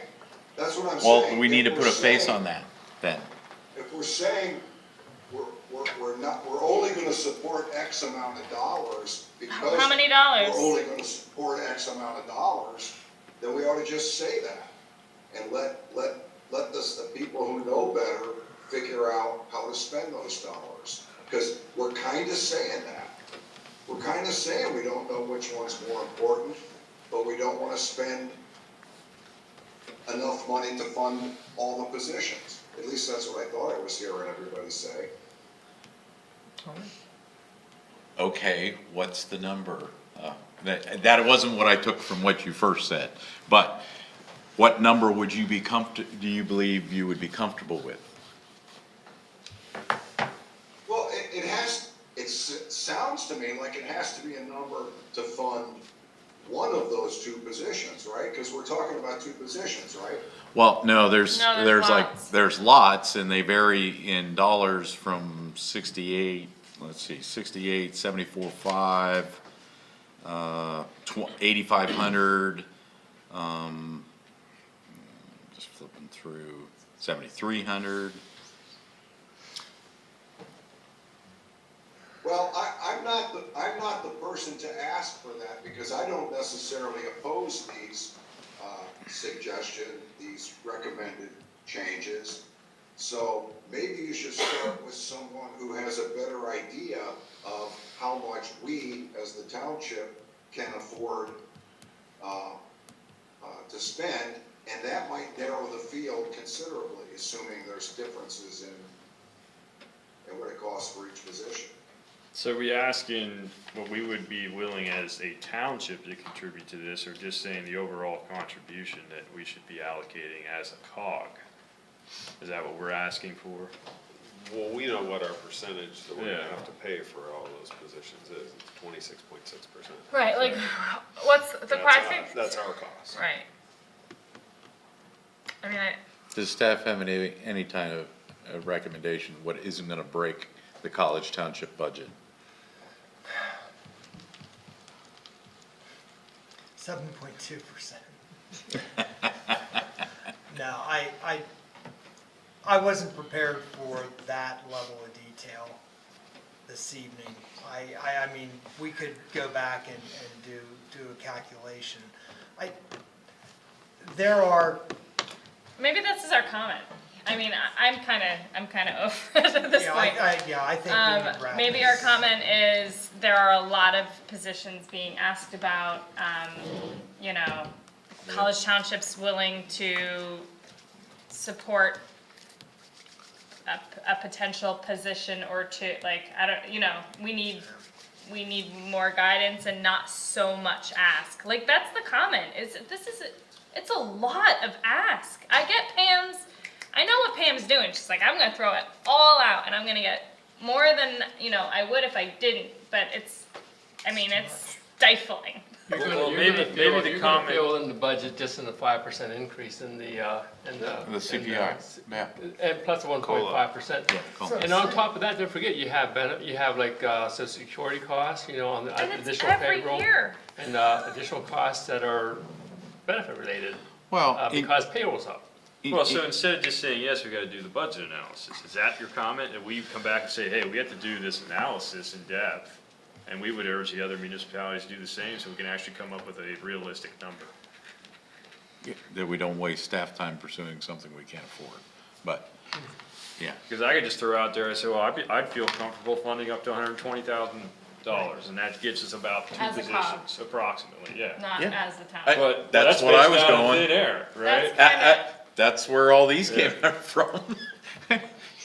That's what I'm saying. Well, we need to If put a we're face saying- on that, then. If we're saying we're only gonna support X amount of dollars because. How many dollars? We're only gonna support X amount of dollars, then we ought to just say that. And let the people who know better figure out how to spend those dollars. Because we're kinda saying that. We're kinda saying we don't know which one's more important, but we don't wanna spend enough money to fund all the positions. At least that's what I thought I was hearing everybody say. Okay, what's the number? That wasn't what I took from what you first said, but what number would you be do you believe you would be comfortable with? Well, it sounds to me like it has to be a number to fund one of those two positions, right? Because we're talking about two positions, right? Well, no, there's lots. there's lots, and they vary in dollars from 68, 74.5, 8,500, just through 7,300? Well, I'm not the person to ask for that, because I don't necessarily oppose these these recommended changes. So maybe you should start with someone who has a better idea of how much we, as the township, can afford to spend, and that might narrow the field considerably, assuming there's differences in what it costs for each position. So are we asking what we would be willing as a township to contribute to this, or just saying the overall contribution that we should be allocating as a cog? Is that what we're asking for? Well, we know what our percentage that we're Yeah. gonna have to pay for all those positions is, it's 26.6%. Right, like, what's the pricing? That's our cost. Right. I mean, Does staff have any kind of recommendation, what isn't gonna break the College Township budget? 7.2%. No, I wasn't prepared for that level of detail this evening. I mean, we could go back and do a calculation. There are, maybe this is our comment. I mean, I'm kind of over it at this point. I think we would wrap Maybe this. our comment is there are a lot of positions being asked about, you know, College Township's willing to support a potential position or two, like, I don't, you know, we need more guidance and not so much ask. Like, that's the comment, it's a lot of ask. I get Pam's, I know what Pam's doing. She's like, I'm gonna throw it all out and I'm gonna get more than, you know, I would if I didn't, but it's stifling. Well, maybe the comment. Fill in the budget just in the 5% increase in the CPI, yeah. And plus 1.5%. cool. And on top of that, don't forget, you have like social security costs, you know, on the And it's additional every payroll. year. And additional costs that are benefit related, Well, because payroll's up. Well, so instead of just saying, yes, we gotta do the budget analysis, is that your comment? And we come back and say, hey, we have to do this analysis in depth, and we would urge the other municipalities to do the same, so we can actually come up with a realistic number. that we don't waste staff time pursuing something we can't afford, but, yeah. Because I could just throw out there, I say, well, I'd feel comfortable funding up to $120,000, and that gets us about two As a cog. positions, approximately, yeah. Not Yeah. as the town. But That's that's what I based was out of going. thin air, right? That's where all these Yeah. came from,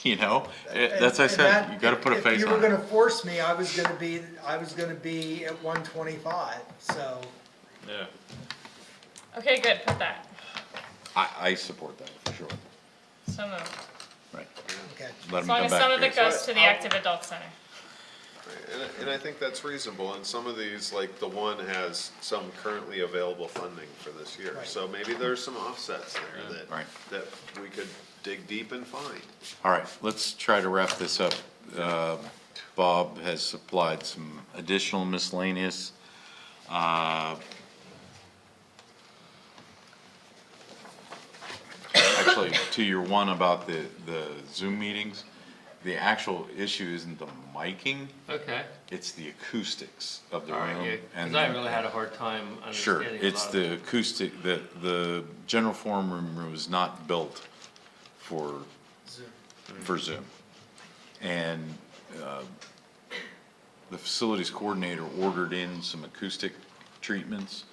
you know? That's, I And said, that- you gotta put a face If you were on it. gonna force me, I was gonna be at 125, so. Yeah. Okay, good, put that. I support that, for sure, So moved. right. Okay. Let As them long come as some of back. it goes to the Active Adult Center. And I think that's reasonable, and some of these, like the one has some currently available funding for this year. Right. So maybe there's some offsets there Right. that we could dig deep and find. All right, let's try to wrap this up. Bob has supplied some additional miscellaneous. Actually, to your one about the Zoom meetings, the actual issue isn't the miking, Okay. it's the acoustics of the All right, room. yeah, and because I really had a hard time Sure, understanding a it's lot of the acoustic, the general forum room was not built for Zoom. And the facilities coordinator ordered in some acoustic treatments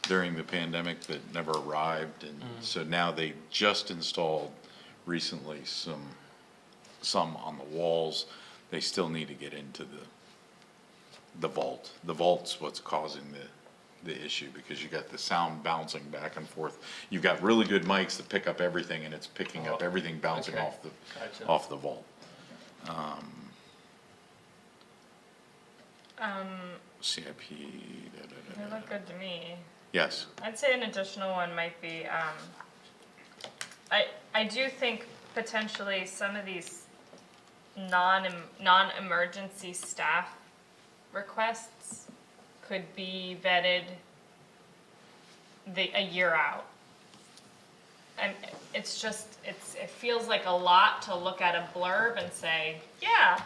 during the pandemic that never arrived, and so now they just installed recently some on the walls. They still need to get into the vault. The vault's what's causing the issue, because you got the sound bouncing back and forth. You've got really good mics that pick up everything, and it's picking up everything bouncing okay. off Gotcha. the vault. CIP, They look good to me. yes, I'd say an additional one might be, I do think potentially some of these non-emergency staff requests could be vetted a year out. and it's just, it feels like a lot to look at a blurb and say, yeah,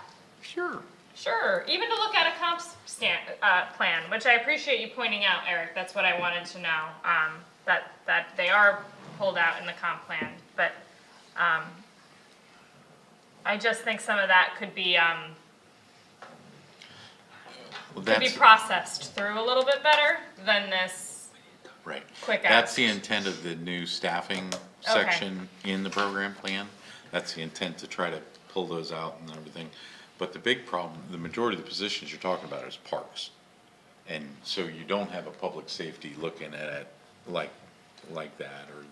Sure. sure, even to look at a comp plan, which I appreciate you pointing out, Eric, that's what I wanted to know, that they are pulled out in the comp plan, but, I just think some of that could be, Well, could be that's, processed through a little bit better than this right. quick That's ask. the intent of the new staffing Okay. section in the program plan. That's the intent, to try to pull those out and everything. But the big problem, the majority of the positions you're talking about is parks. And so you don't have a public safety looking at it like that, or.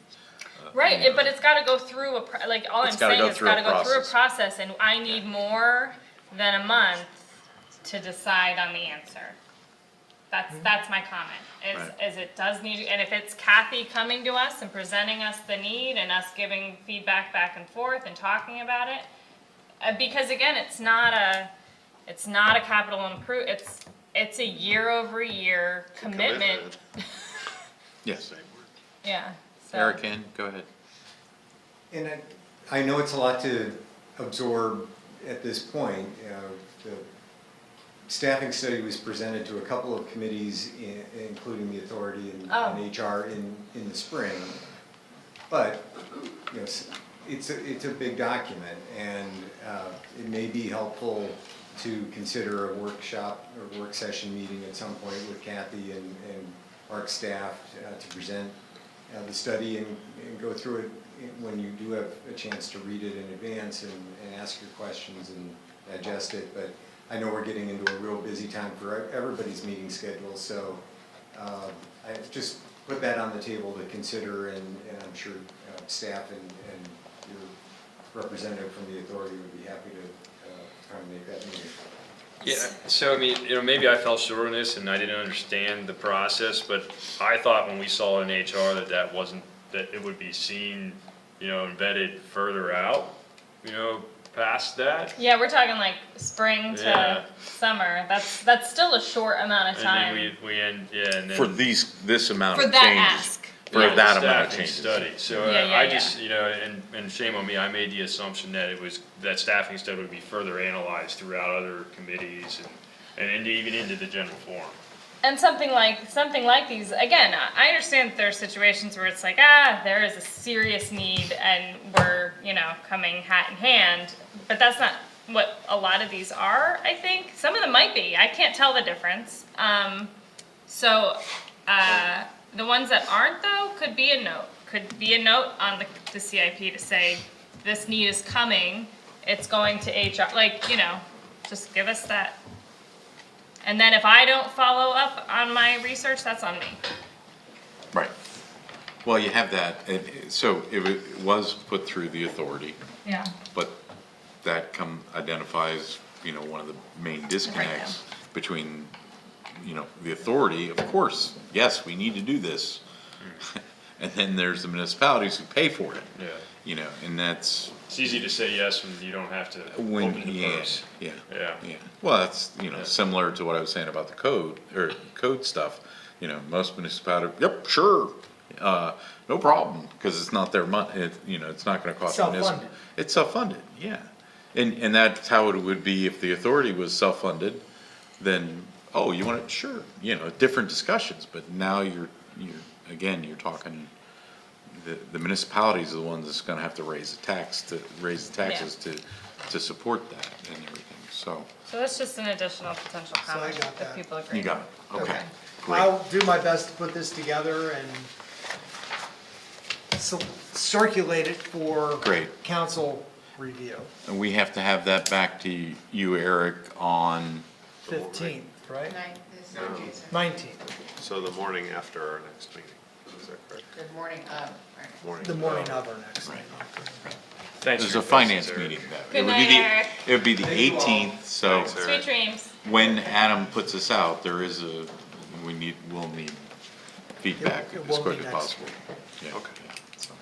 Right, but it's gotta go through like, all I'm It's gotta saying go is, through a gotta go through a process. process, and I need more than a month to decide on the answer. That's my comment, Right. is it does need, and if it's Kathy coming to us and presenting us the need, and us giving feedback back and forth and talking about it, because again, it's not a capital it's a year-over-year commitment, Yes. yeah, so. Eric, go ahead. And I know it's a lot to absorb at this point. The staffing study was presented to a couple of committees, including the authority and HR in the spring. But, you know, it's a big document, and it may be helpful to consider a workshop or work session meeting at some point with Kathy and Mark's staff to present the study and go through it when you do have a chance to read it in advance and ask your questions and digest it. But I know we're getting into a real busy time for everybody's meeting schedule, so I just put that on the table to consider, and I'm sure staff and your representative from the authority would be happy to try and make that meeting. Yeah, so I mean, maybe I fell short on this and I didn't understand the process, but I thought when we saw it in HR that it would be seen, embedded further out, past that. Yeah, we're talking like spring to Yeah. summer. That's still a short amount of time. And then we end, and then. For this amount For of that changes. ask. For Yeah. that amount of Staffing changes. study, so Yeah, I yeah. just, and shame on me, I made the assumption that that staffing study would be further analyzed throughout other committees and even into the general forum. And something like these, again, I understand that there are situations where it's like, there is a serious need and we're, coming hat in hand, but that's not what a lot of these are, I think. Some of them might be, I can't tell the difference. The ones that aren't though, could be a note on the CIP to say, this need is coming, it's going to HR, just give us that. And then if I don't follow up on my research, that's on me. Right. Well, you have that, so it was put through the authority, Yeah. but that identifies, one of the main disconnects between, the authority, of course, yes, we need to do this. And then there's the municipalities who pay for it. Yeah. And that's. It's easy to say yes when you don't have to open the purse. Yeah. Yeah. Well, that's, similar to what I was saying about the code stuff. Most municipalities, yep, sure, no problem, because it's not their money, it's not gonna cost the municipal. Self-funded. It's self-funded, yeah. And that's how it would be if the authority was self-funded, then, oh, you want it, sure, different discussions, but now you're talking, the municipalities are the ones that's gonna have to raise the taxes to support that and everything, so. So that's just an additional potential I comment, got if that. people agree. You got it, okay, Okay. great. I'll do my best to put this together and circulate it for Great. council review. And we have to have that back to you, Eric, on, 15th, right? 19th, So the morning after our next meeting, is that correct? Good morning, right. the morning of our next meeting. Thanks there's for a your finance patience, Eric. meeting. Good night, Eric. It would be the 18th, so Thanks, Eric. Sweet dreams. when Adam puts this out, we'll need feedback It as will quick be as next possible. Yeah, Okay. yeah, so,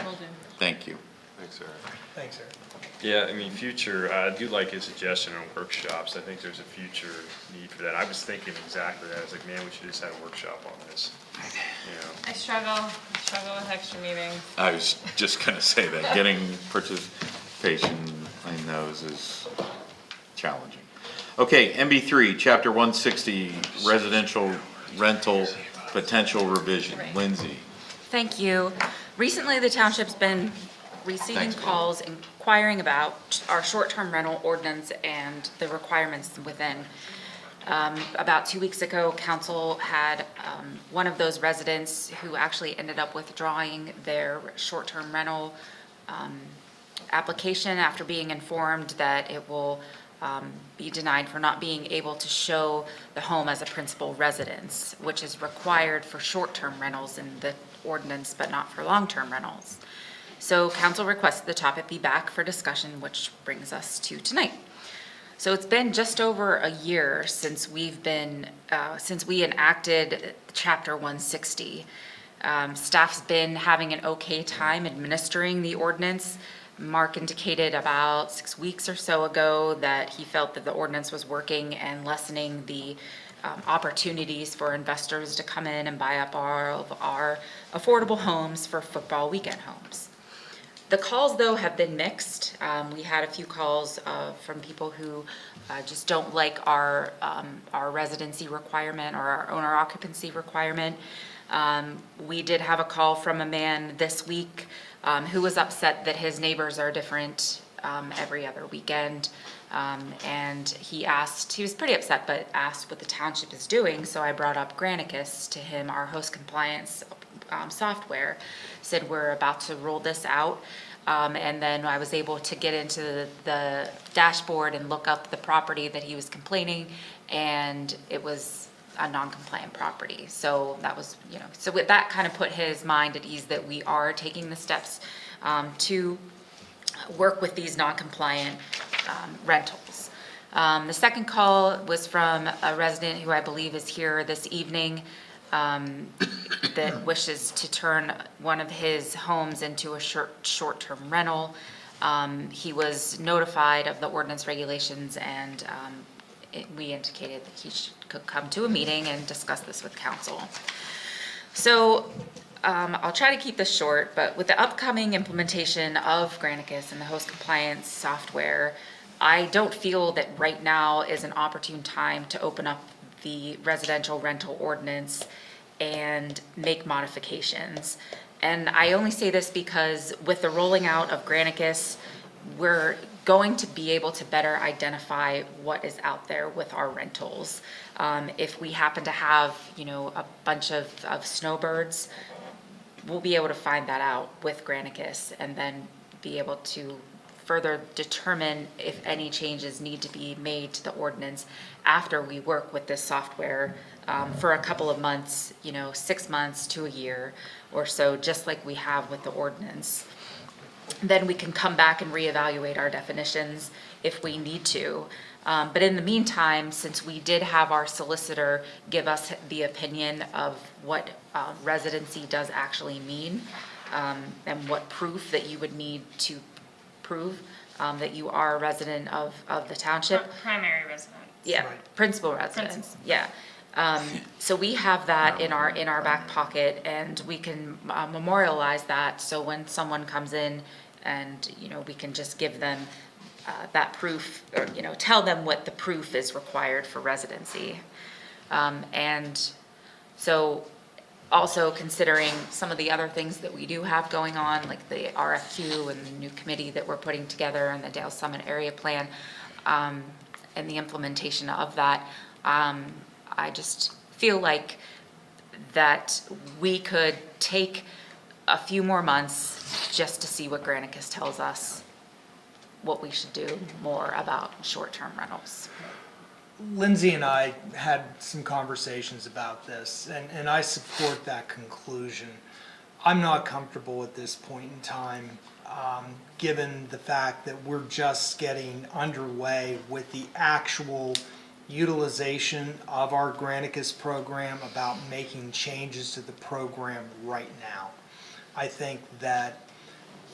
Will do. thank you. Thanks, Eric. Thanks, Eric. Yeah, I mean, I do like his suggestion on workshops. I think there's a future need for that. I was thinking exactly that. I was like, man, we should just have a workshop on this. I struggle Struggle with extra meetings. I was just gonna say that, getting participation in those is challenging. Okay, MB3, Chapter 160, Residential Rental Potential Revision. Lindsay. Thank you. Recently, the township's been receiving Thanks, Bob. calls inquiring about our short-term rental ordinance and the requirements within. About 2 weeks ago, council had one of those residents who actually ended up withdrawing their short-term rental application after being informed that it will be denied for not being able to show the home as a principal residence, which is required for short-term rentals in the ordinance, but not for long-term rentals. So council requested the topic be back for discussion, which brings us to tonight. So it's been just over a year since we enacted Chapter 160. Staff's been having an okay time administering the ordinance. Mark indicated about 6 weeks or so ago that he felt that the ordinance was working and lessening the opportunities for investors to come in and buy up our affordable homes for football weekend homes. The calls, though, have been mixed. We had a few calls from people who just don't like our residency requirement or our owner occupancy requirement. We did have a call from a man this week who was upset that his neighbors are different every other weekend. And he was pretty upset, but asked what the township is doing. So I brought up Granicus to him, our host compliance software, said we're about to roll this out. And then I was able to get into the dashboard and look up the property that he was complaining, and it was a non-compliant property. So that was, so with that kind of put his mind at ease that we are taking the steps to work with these non-compliant rentals. The second call was from a resident who I believe is here this evening that wishes to turn one of his homes into a short-term rental. He was notified of the ordinance regulations, and we indicated that he could come to a meeting and discuss this with council. So I'll try to keep this short, but with the upcoming implementation of Granicus and the host compliance software, I don't feel that right now is an opportune time to open up the residential rental ordinance and make modifications. And I only say this because with the rolling out of Granicus, we're going to be able to better identify what is out there with our rentals. If we happen to have, a bunch of snowbirds, we'll be able to find that out with Granicus and then be able to further determine if any changes need to be made to the ordinance after we work with this software for a couple of months, 6 months to a year or so, just like we have with the ordinance. Then we can come back and reevaluate our definitions if we need to. But in the meantime, since we did have our solicitor give us the opinion of what residency does actually mean, and what proof that you would need to prove that you are a resident of the township. Primary residence. Yeah, principal residence, yeah. So we have that in our back pocket, and we can memorialize that, so when someone comes in and, we can just give them that proof, or, tell them what the proof is required for residency. And so also considering some of the other things that we do have going on, like the RFQ and the new committee that we're putting together and the Dale Summit Area Plan, and the implementation of that, I just feel like that we could take a few more months just to see what Granicus tells us what we should do more about short-term rentals. Lindsay and I had some conversations about this, and I support that conclusion. I'm not comfortable at this point in time, given the fact that we're just getting underway with the actual utilization of our Granicus program, about making changes to the program right now. I think that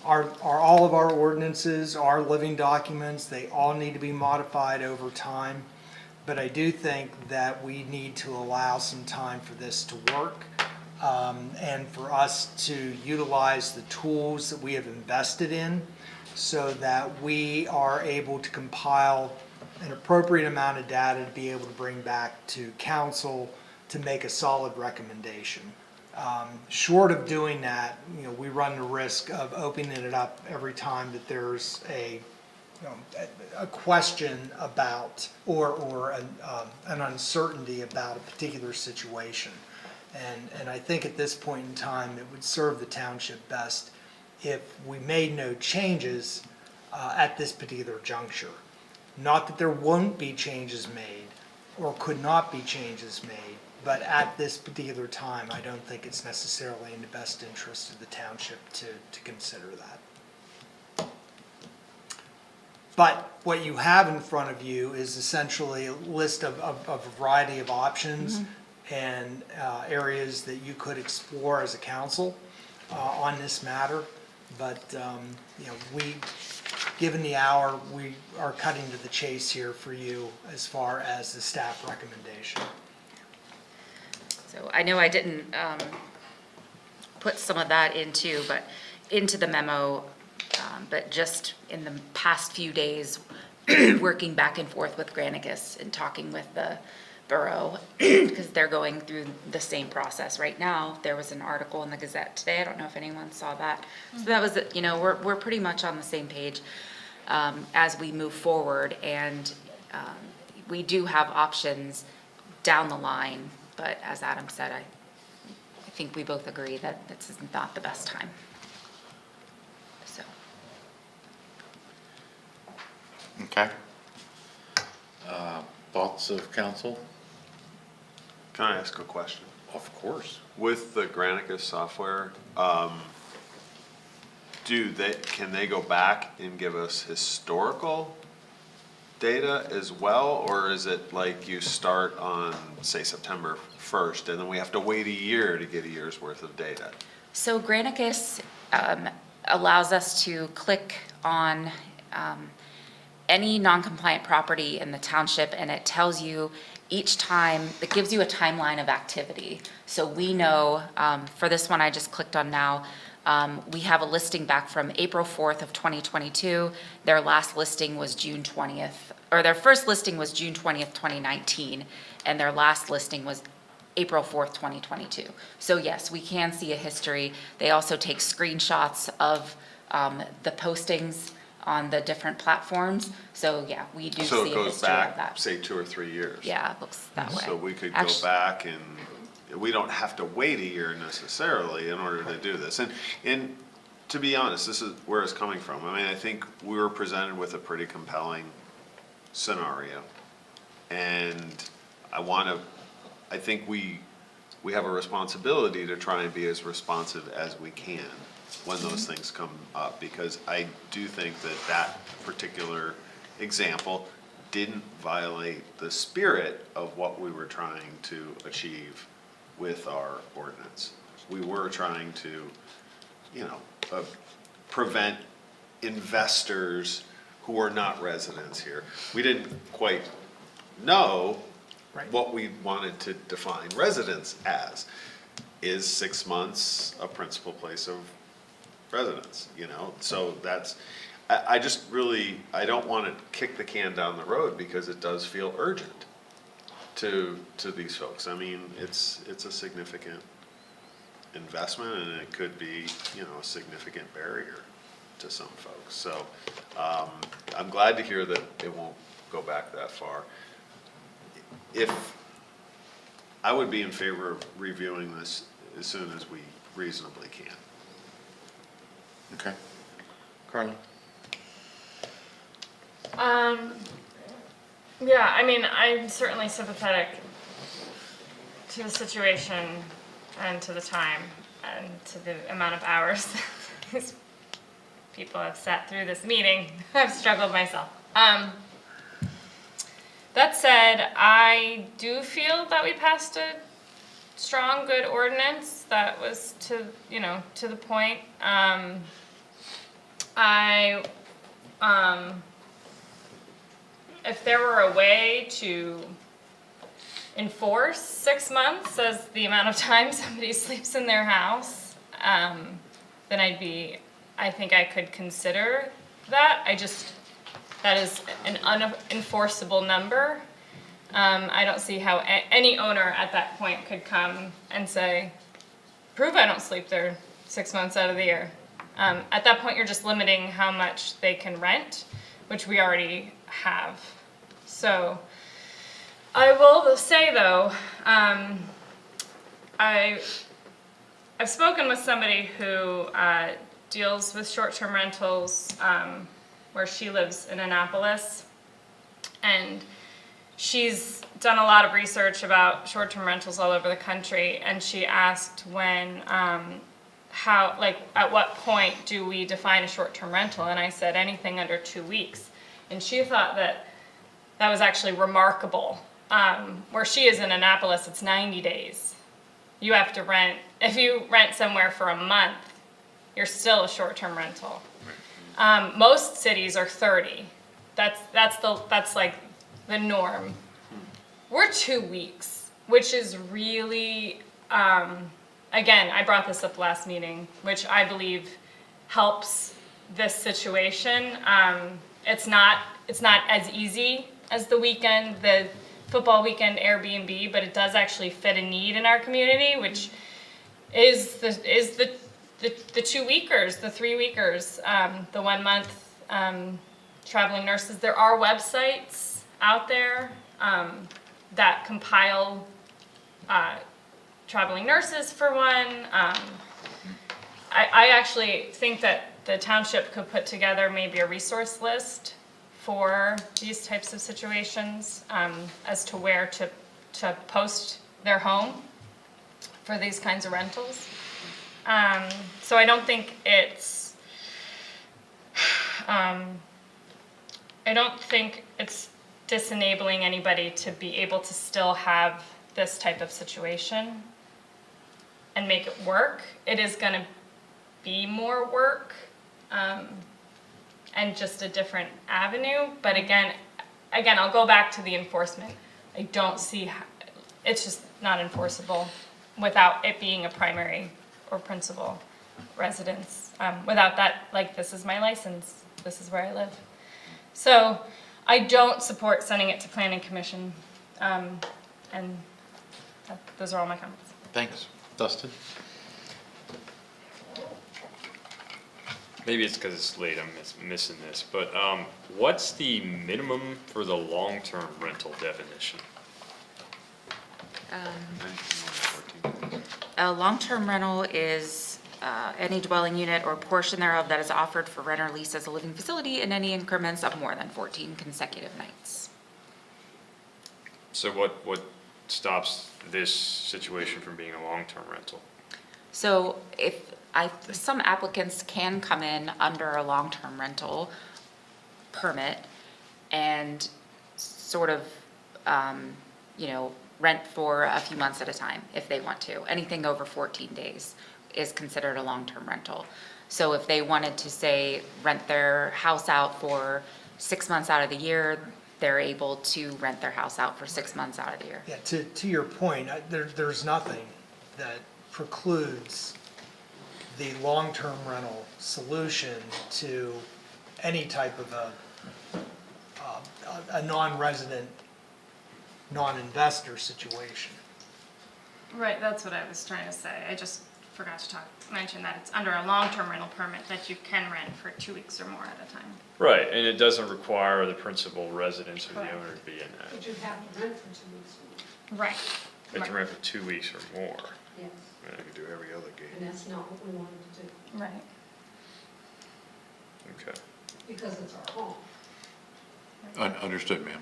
all of our ordinances are living documents. They all need to be modified over time. But I do think that we need to allow some time for this to work. and for us to utilize the tools that we have invested in so that we are able to compile an appropriate amount of data to be able to bring back to council to make a solid recommendation. Short of doing that, we run the risk of opening it up every time that there's a question about or an uncertainty about a particular situation. And I think at this point in time, it would serve the township best if we made no changes at this particular juncture. Not that there won't be changes made or could not be changes made, but at this particular time, I don't think it's necessarily in the best interest of the township to consider that. But what you have in front of you is essentially a list of a variety of options and areas that you could explore as a council on this matter. But, given the hour, we are cutting to the chase here for you as far as the staff recommendation. So I know I didn't put some of that into the memo, but just in the past few days, working back and forth with Granicus and talking with the borough, because they're going through the same process right now. There was an article in the Gazette today. I don't know if anyone saw that. So that was, we're pretty much on the same page as we move forward, and we do have options down the line. But as Adam said, I think we both agree that this is not the best time. So. Okay. Thoughts of council? Can I ask a question? Of course. With the Granicus software, can they go back and give us historical data as well? Or is it like you start on, say, September 1st, and then we have to wait a year to get a year's worth of data? So Granicus allows us to click on any non-compliant property in the township, and it tells you each time, it gives you a timeline of activity. So we know, for this one I just clicked on now, we have a listing back from April 4th of 2022. Their last listing was June 20th, or their first listing was June 20th, 2019, and their last listing was April 4th, 2022. So yes, we can see a history. They also take screenshots of the postings on the different platforms. So yeah, we do So see it a goes history of back, that. say, 2 or 3 years? Yeah, it looks that way. So we could go Actu- back and, we don't have to wait a year necessarily in order to do this. And to be honest, this is where it's coming from. I mean, I think we were presented with a pretty compelling scenario. And I think we have a responsibility to try and be as responsive as we can when those things come up, because I do think that particular example didn't violate the spirit of what we were trying to achieve with our ordinance. We were trying to, prevent investors who are not residents here. We didn't quite know what we wanted to define residence as. Is 6 months a principal place of residence, So that's, I just really, I don't want to kick the can down the road because it does feel urgent to these folks. I mean, it's a significant investment, and it could be, a significant barrier to some folks. So I'm glad to hear that it won't go back that far. I would be in favor of reviewing this as soon as we reasonably can. Okay. Carla? Yeah, I mean, I'm certainly sympathetic to the situation and to the time and to the amount of hours these people have sat through this meeting. I've struggled myself. That said, I do feel that we passed a strong, good ordinance that was to the point. If there were a way to enforce 6 months as the amount of time somebody sleeps in their house, then I think I could consider that. That is an unenforceable number. I don't see how any owner at that point could come and say, prove I don't sleep there 6 months out of the year. At that point, you're just limiting how much they can rent, which we already have. So I will say though, I've spoken with somebody who deals with short-term rentals where she lives in Annapolis, and she's done a lot of research about short-term rentals all over the country, and she asked when, at what point do we define a short-term rental? And I said anything under 2 weeks. And she thought that was actually remarkable. Where she is in Annapolis, it's 90 days. You have to rent, if you rent somewhere for a month, you're still a short-term rental. Most cities are 30. That's like the norm. We're 2 weeks, which is really, again, I brought this up last meeting, which I believe helps this situation. It's not as easy as the football weekend Airbnb, but it does actually fit a need in our community, which is the 2 weekers, the 3 weekers, the 1 month traveling nurses. There are websites out there that compile traveling nurses for one. I actually think that the township could put together maybe a resource list for these types of situations as to where to post their home for these kinds of rentals. So I don't think it's disenabling anybody to be able to still have this type of situation and make it work. It is going to be more work and just a different avenue. But again, I'll go back to the enforcement. I don't see how, it's just not enforceable without it being a primary or principal residence. Without that, like, this is my license, this is where I live. So I don't support sending it to Planning Commission, and those are all my comments. Thanks. Dustin? Maybe it's because it's late, I'm missing this, but what's the minimum for the long-term rental definition? A long-term rental is any dwelling unit or portion thereof that is offered for rent or lease as a living facility in any increments of more than 14 consecutive nights. So what stops this situation from being a long-term rental? So some applicants can come in under a long-term rental permit and sort of, rent for a few months at a time if they want to. Anything over 14 days is considered a long-term rental. So if they wanted to, say, rent their house out for 6 months out of the year, they're able to rent their house out for 6 months out of the year. Yeah, to your point, there's nothing that precludes the long-term rental solution to any type of a non-resident, non-investor situation. Right, that's what I was trying to say. I just forgot to mention that it's under a long-term rental permit that you can rent for 2 weeks or more at a time. Right, and it doesn't require the principal residence of the Correct. owner to be in that. But you have to rent for 2 weeks or more. Right. They can rent for 2 weeks or more. Yes, I could do every other game. and that's not what we wanted to do, Right. Okay. because it's our home. Understood, ma'am.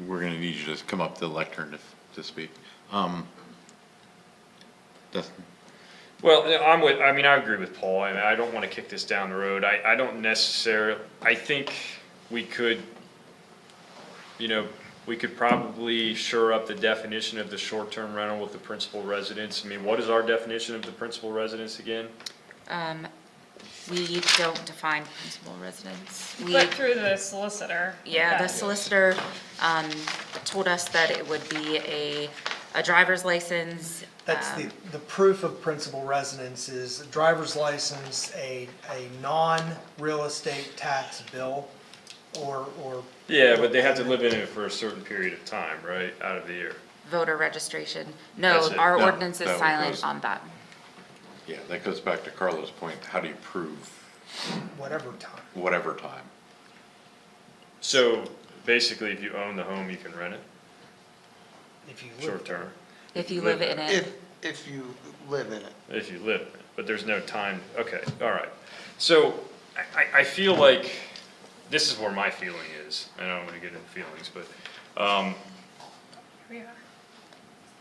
We're gonna need you to come up to the lectern to speak. Dustin? Well, I agree with Paul. I don't want to kick this down the road. I don't necessarily, I think we could, we could probably shore up the definition of the short-term rental with the principal residence. I mean, what is our definition of the principal residence again? We don't define principal residence. But through the solicitor. Yeah, the solicitor told us that it would be a driver's license. That's the proof of principal residence is a driver's license, a non-real estate tax bill, or. Yeah, but they have to live in it for a certain period of time, right, out of the year. Voter registration. No, That's it. our No, ordinance is that silent goes- on that. Yeah, that goes back to Carla's point, how do you prove Whatever time. whatever time? So basically, if you own the home, you can rent it, If you live short term, If you live in it. If you live in it. if you live in it, but there's no time, okay, all right. So I feel like, this is where my feeling is, I don't wanna get into feelings, but, Here we are.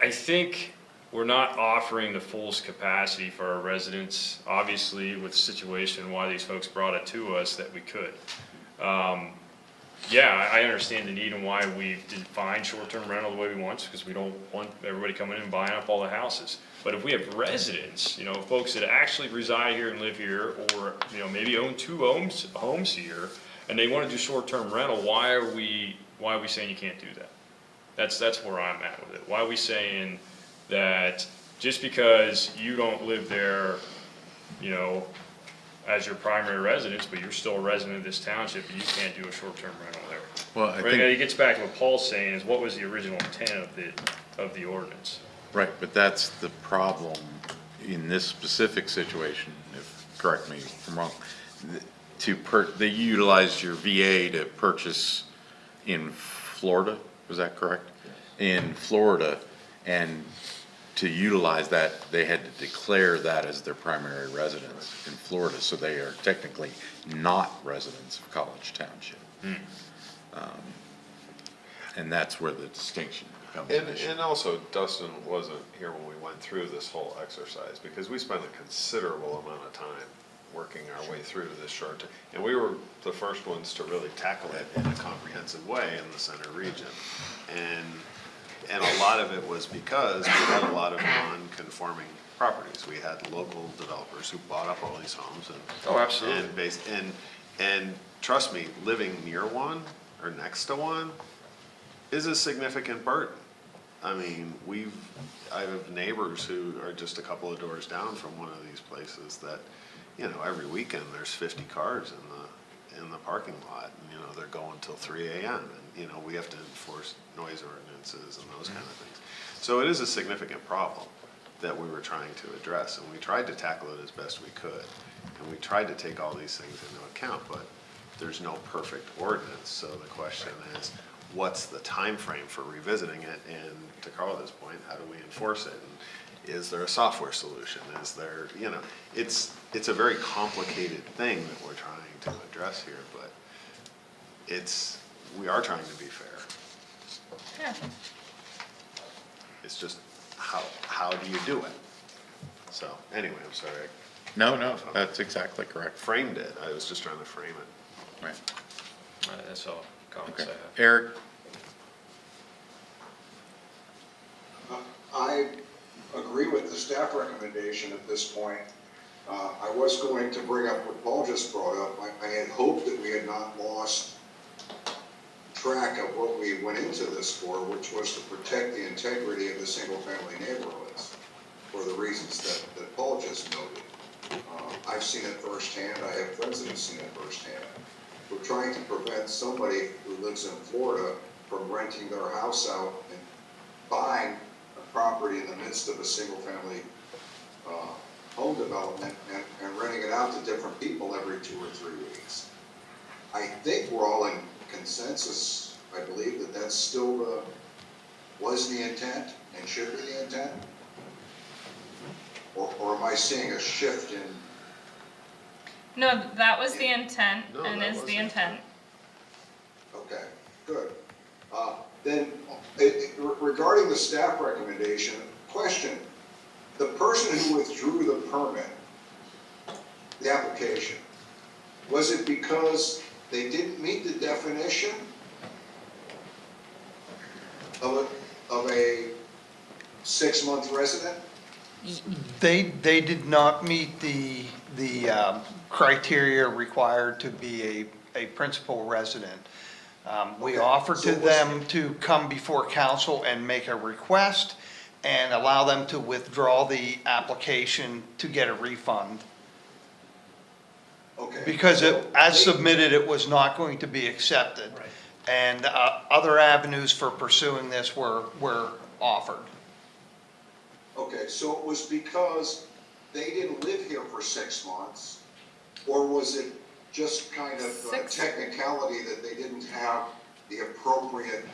I think we're not offering the fullest capacity for our residents, obviously with the situation, why these folks brought it to us, that we could. Yeah, I understand the need and why we've defined short-term rental the way we want, because we don't want everybody coming in and buying up all the houses. But if we have residents, you know, folks that actually reside here and live here, or, you know, maybe own two homes here, and they wanna do short-term rental, why are we saying you can't do that? That's where I'm at with it. Why are we saying that just because you don't live there, you know, as your primary residence, but you're still a resident of this township, you can't do a short-term rental there? Well, I Right, think, it gets back to what Paul's saying, is what was the original intent of the ordinance? right, but that's the problem in this specific situation, correct me if I'm wrong. They utilized your VA to purchase in Florida, was that correct? In Florida, and to utilize that, they had to declare that as their primary residence in Florida, so they are technically not residents of College Township. And that's where the distinction becomes an issue. And also Dustin wasn't here when we went through this whole exercise, because we spent a considerable amount of time working our way through this short term. And we were the first ones to really tackle it in a comprehensive way in the center region. And a lot of it was because we had a lot of non-conforming properties. We had local developers who bought up all these homes and. Oh, absolutely. And trust me, living near one or next to one is a significant burden. I mean, I have neighbors who are just a couple of doors down from one of these places that, you know, every weekend there's 50 cars in the parking lot, and, you know, they're going till 3 AM, and, you know, we have to enforce noise ordinances and those kind of things. So it is a significant problem that we were trying to address, and we tried to tackle it as best we could. And we tried to take all these things into account, but there's no perfect ordinance, so the question is, what's the time frame for revisiting it? And to Carla's point, how do we enforce it? And is there a software solution? Is there, you know, it's a very complicated thing that we're trying to address here, but we are trying to be fair. Yeah. It's just, how do you do it? So, anyway, I'm sorry, No, that's exactly I correct. framed it, I was just trying to frame it. Right. That's all comments I Okay. have. Eric? I agree with the staff recommendation at this point. I was going to bring up what Paul just brought up. I had hoped that we had not lost track of what we went into this for, which was to protect the integrity of the single-family neighborhoods for the reasons that Paul just noted. I've seen it firsthand. I have friends that have seen it firsthand. We're trying to prevent somebody who lives in Florida from renting their house out and buying a property in the midst of a single-family home development and renting it out to different people every 2 or 3 weeks. I think we're all in consensus, I believe, that that's still was the intent and should be the intent? Or am I seeing a shift in? No, that was the intent No, and that is was the the intent. Okay, good. Then, regarding the staff recommendation, question, the person who withdrew the permit, the application, was it because they didn't meet the definition of a 6-month resident? They did not meet the criteria required to be a principal resident. We Okay, offered so to what's- them to come before council and make a request and allow them to withdraw the application to get a refund. Okay. Because so as they- submitted, it was not going to be accepted. Right. And other avenues for pursuing this were offered. Okay, so it was because they didn't live here for 6 months? Or was it just kind of a Six- technicality that they didn't have the appropriate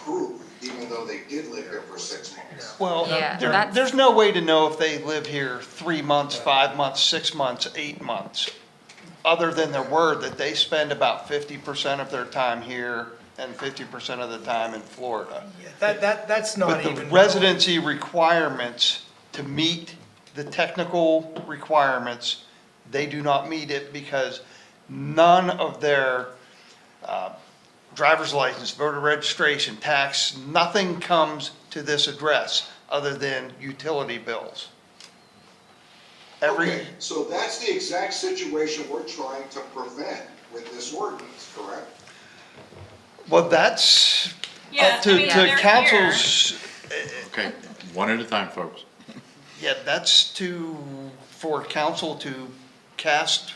proof, even though they did live here for 6 months? Well, Yeah, that's- there's no way to know if they live here 3 months, 5 months, 6 months, 8 months, other than their word that they spend about 50% of their time here and 50% of the time in Florida. That's not But even. the residency requirements to meet the technical requirements, they do not meet it because none of their driver's license, voter registration, tax, nothing comes to this address other than utility bills. Okay, so that's the exact situation we're trying to prevent with this ordinance, correct? Well, that's Yeah, up to, I mean, to they're council's, Okay, one at a time, folks. yeah, that's for council to cast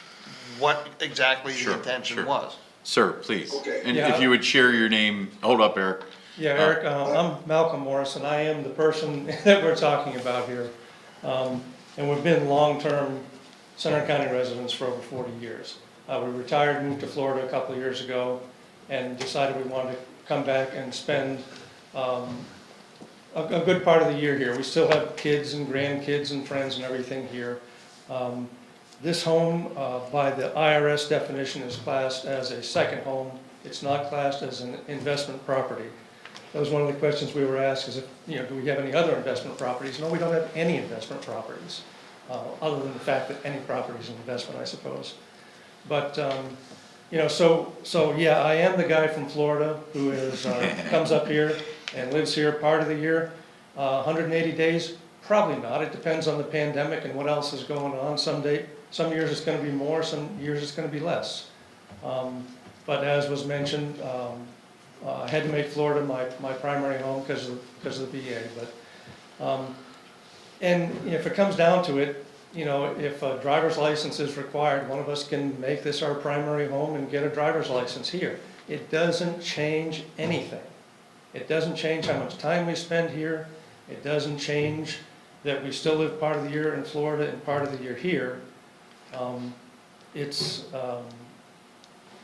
what exactly the Sure, intention sure. was. Sir, please. Okay. And Yeah. if you would share your name, hold up, Eric. Yeah, Eric, I'm Malcolm Morris, and I am the person that we're talking about here. And we've been long-term Center County residents for over 40 years. We retired, moved to Florida a couple of years ago, and decided we wanted to come back and spend a good part of the year here. We still have kids and grandkids and friends and everything here. This home, by the IRS definition, is classed as a second home. It's not classed as an investment property. That was one of the questions we were asked, is if, do we have any other investment properties? No, we don't have any investment properties, other than the fact that any property is an investment, I suppose. But, so yeah, I am the guy from Florida who is, comes up here and lives here part of the year. 180 days, probably not. It depends on the pandemic and what else is going on. Some years it's gonna be more, some years it's gonna be less. But as was mentioned, I had to make Florida my primary home because of the VA. But, and if it comes down to it, if a driver's license is required, one of us can make this our primary home and get a driver's license here. It doesn't change anything. It doesn't change how much time we spend here. It doesn't change that we still live part of the year in Florida and part of the year here.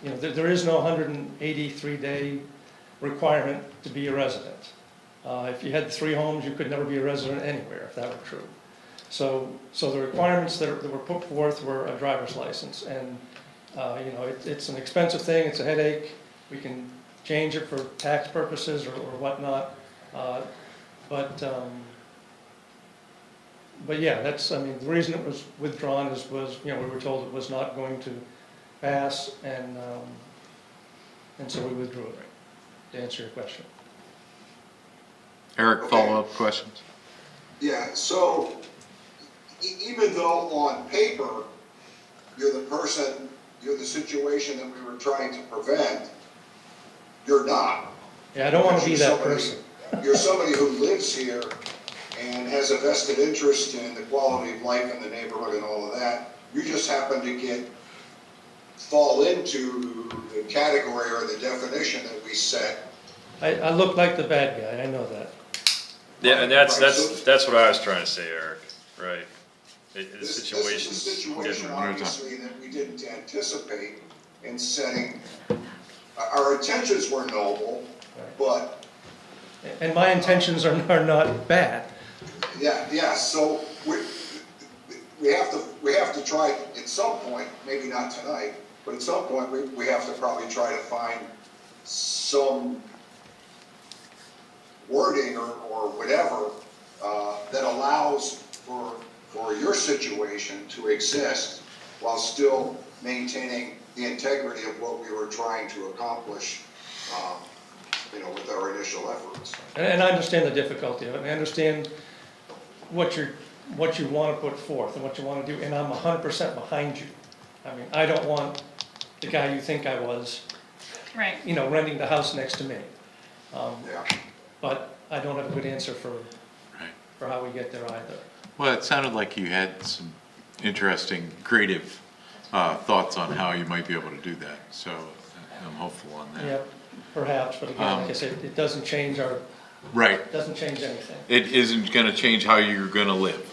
There is no 183-day requirement to be a resident. If you had 3 homes, you could never be a resident anywhere, if that were true. So the requirements that were put forth were a driver's license, and it's an expensive thing, it's a headache. We can change it for tax purposes or whatnot, but yeah, the reason it was withdrawn was we were told it was not going to pass, and so we withdrew it, to answer your question. Eric, Okay. follow-up questions? Yeah, so even though on paper, you're the situation that we were trying to prevent, you're not. Yeah, I don't want to be You're that somebody- person. You're somebody who lives here and has a vested interest in the quality of life in the neighborhood and all of that. You just happen to fall into the category or the definition that we set. I look like the bad guy, I know that. Yeah, and that's Right, what I was trying to say, Eric, right? The This is a situation's situation, different. obviously, that we didn't anticipate in setting. Our intentions were noble, but, And my intentions are not bad. yeah, so we have to try at some point, maybe not tonight, but at some point, we have to probably try to find some wording or whatever that allows for your situation to exist while still maintaining the integrity of what we were trying to accomplish, with our initial efforts. And I understand the difficulty of it, and I understand what you want to put forth and what you want to do, and I'm 100% behind you. I don't want the guy you think I was Right. you know, renting the house next to me. Yeah. But I don't have a good answer for Right. how we get there either. Well, it sounded like you had some interesting, creative thoughts on how you might be able to do that, so I'm hopeful on that. Yeah, perhaps, but again, like I said, it doesn't change Right. it doesn't change anything. It isn't gonna change how you're gonna live.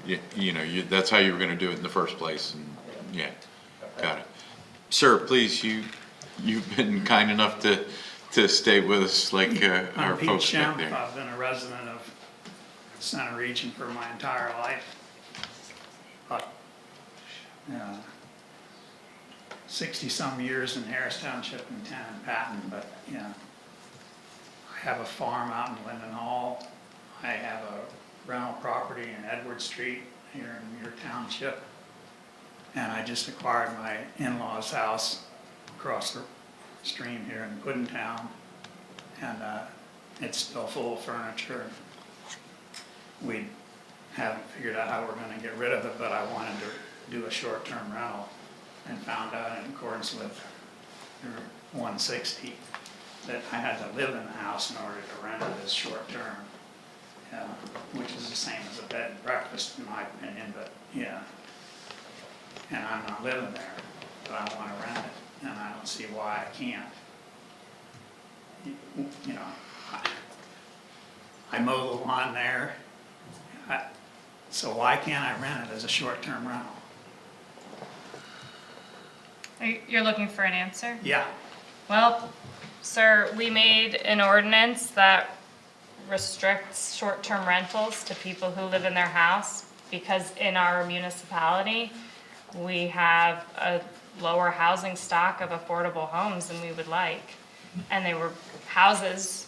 You know, that's how you were gonna do it in the first place, and, yeah, got it. Sir, please, you've been kind enough to stay with us like our I'm Pete folks back Schemp. there. I've been a resident of Center Region for my entire life. But, 60-some years in Harris Township and 10 in Patton, but, I have a farm out in Linden Hall. I have a rental property in Edward Street here in your township. And I just acquired my in-laws' house across the stream here in Puddintown. And it's still full of furniture. We haven't figured out how we're gonna get rid of it, but I wanted to do a short-term rental and found out in accordance with your 160 that I had to live in the house in order to rent it as short-term, which is the same as a bed and breakfast in my opinion, but yeah. And I'm not living there, but I wanna rent it, and I don't see why I can't. You know, I mow the lawn there, so why can't I rent it as a short-term rental? You're looking for an answer? Yeah, Well, sir, we made an ordinance that restricts short-term rentals to people who live in their house because in our municipality, we have a lower housing stock of affordable homes than we would like. And houses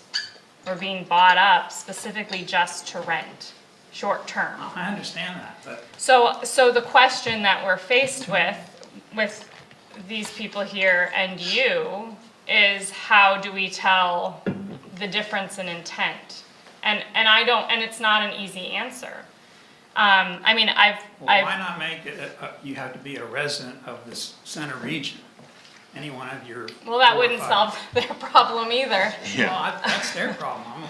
were being bought up specifically just to rent, short-term. I understand that, but So the question that we're faced with these people here and you, is how do we tell the difference in intent? And it's not an easy answer. I mean, why not make it, you have to be a resident of this center region? Any one of your. well, that 4 or wouldn't 5 solve their problem either. Well, that's their problem.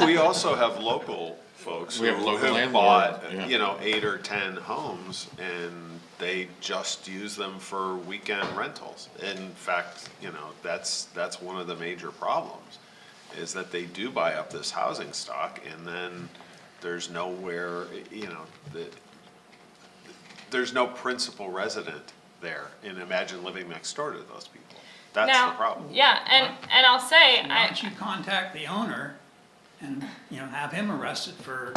We also have local folks We have who local have landlords, bought, yeah. 8 or 10 homes, and they just use them for weekend rentals. In fact, that's one of the major problems, is that they do buy up this housing stock, and then there's nowhere, there's no principal resident there, and imagine living next door to those people. That's Now, the problem. Yeah, and I'll say, Why don't you contact the owner and, have him arrested for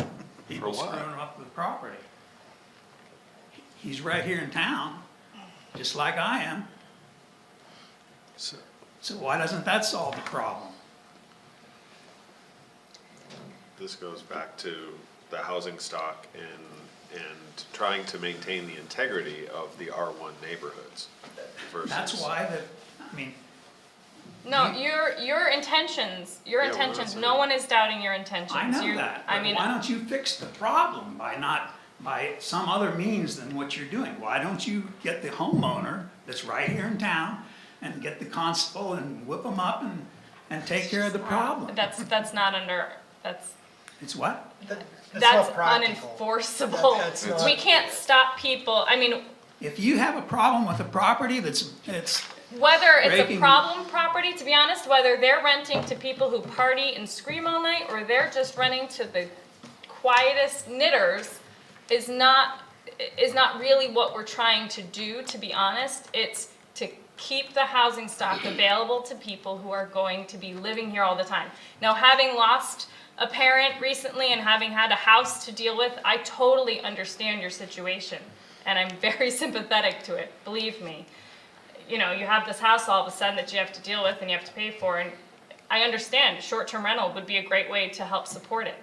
people what? screwing up the property? He's right here in town, just like I am. So, So why doesn't that solve the problem? this goes back to the housing stock and trying to maintain the integrity of the R1 neighborhoods versus. That's why no, your intentions, we're not no saying- one is doubting your intentions. I know You- that, I but mean, why don't you fix the problem by some other means than what you're doing? Why don't you get the homeowner that's right here in town and get the constable and whip them up and take care of the problem? that's not under, It's what? that's not practical. unenforceable. That's not- We can't stop people, I mean, If you have a problem with a property it's whether it's a Breaking- problem property, to be honest, whether they're renting to people who party and scream all night, or they're just renting to the quietest knitters, is not really what we're trying to do, to be honest. It's to keep the housing stock available to people who are going to be living here all the time. Now, having lost a parent recently and having had a house to deal with, I totally understand your situation, and I'm very sympathetic to it, believe me. You have this house all of a sudden that you have to deal with and you have to pay for, and I understand short-term rental would be a great way to help support it.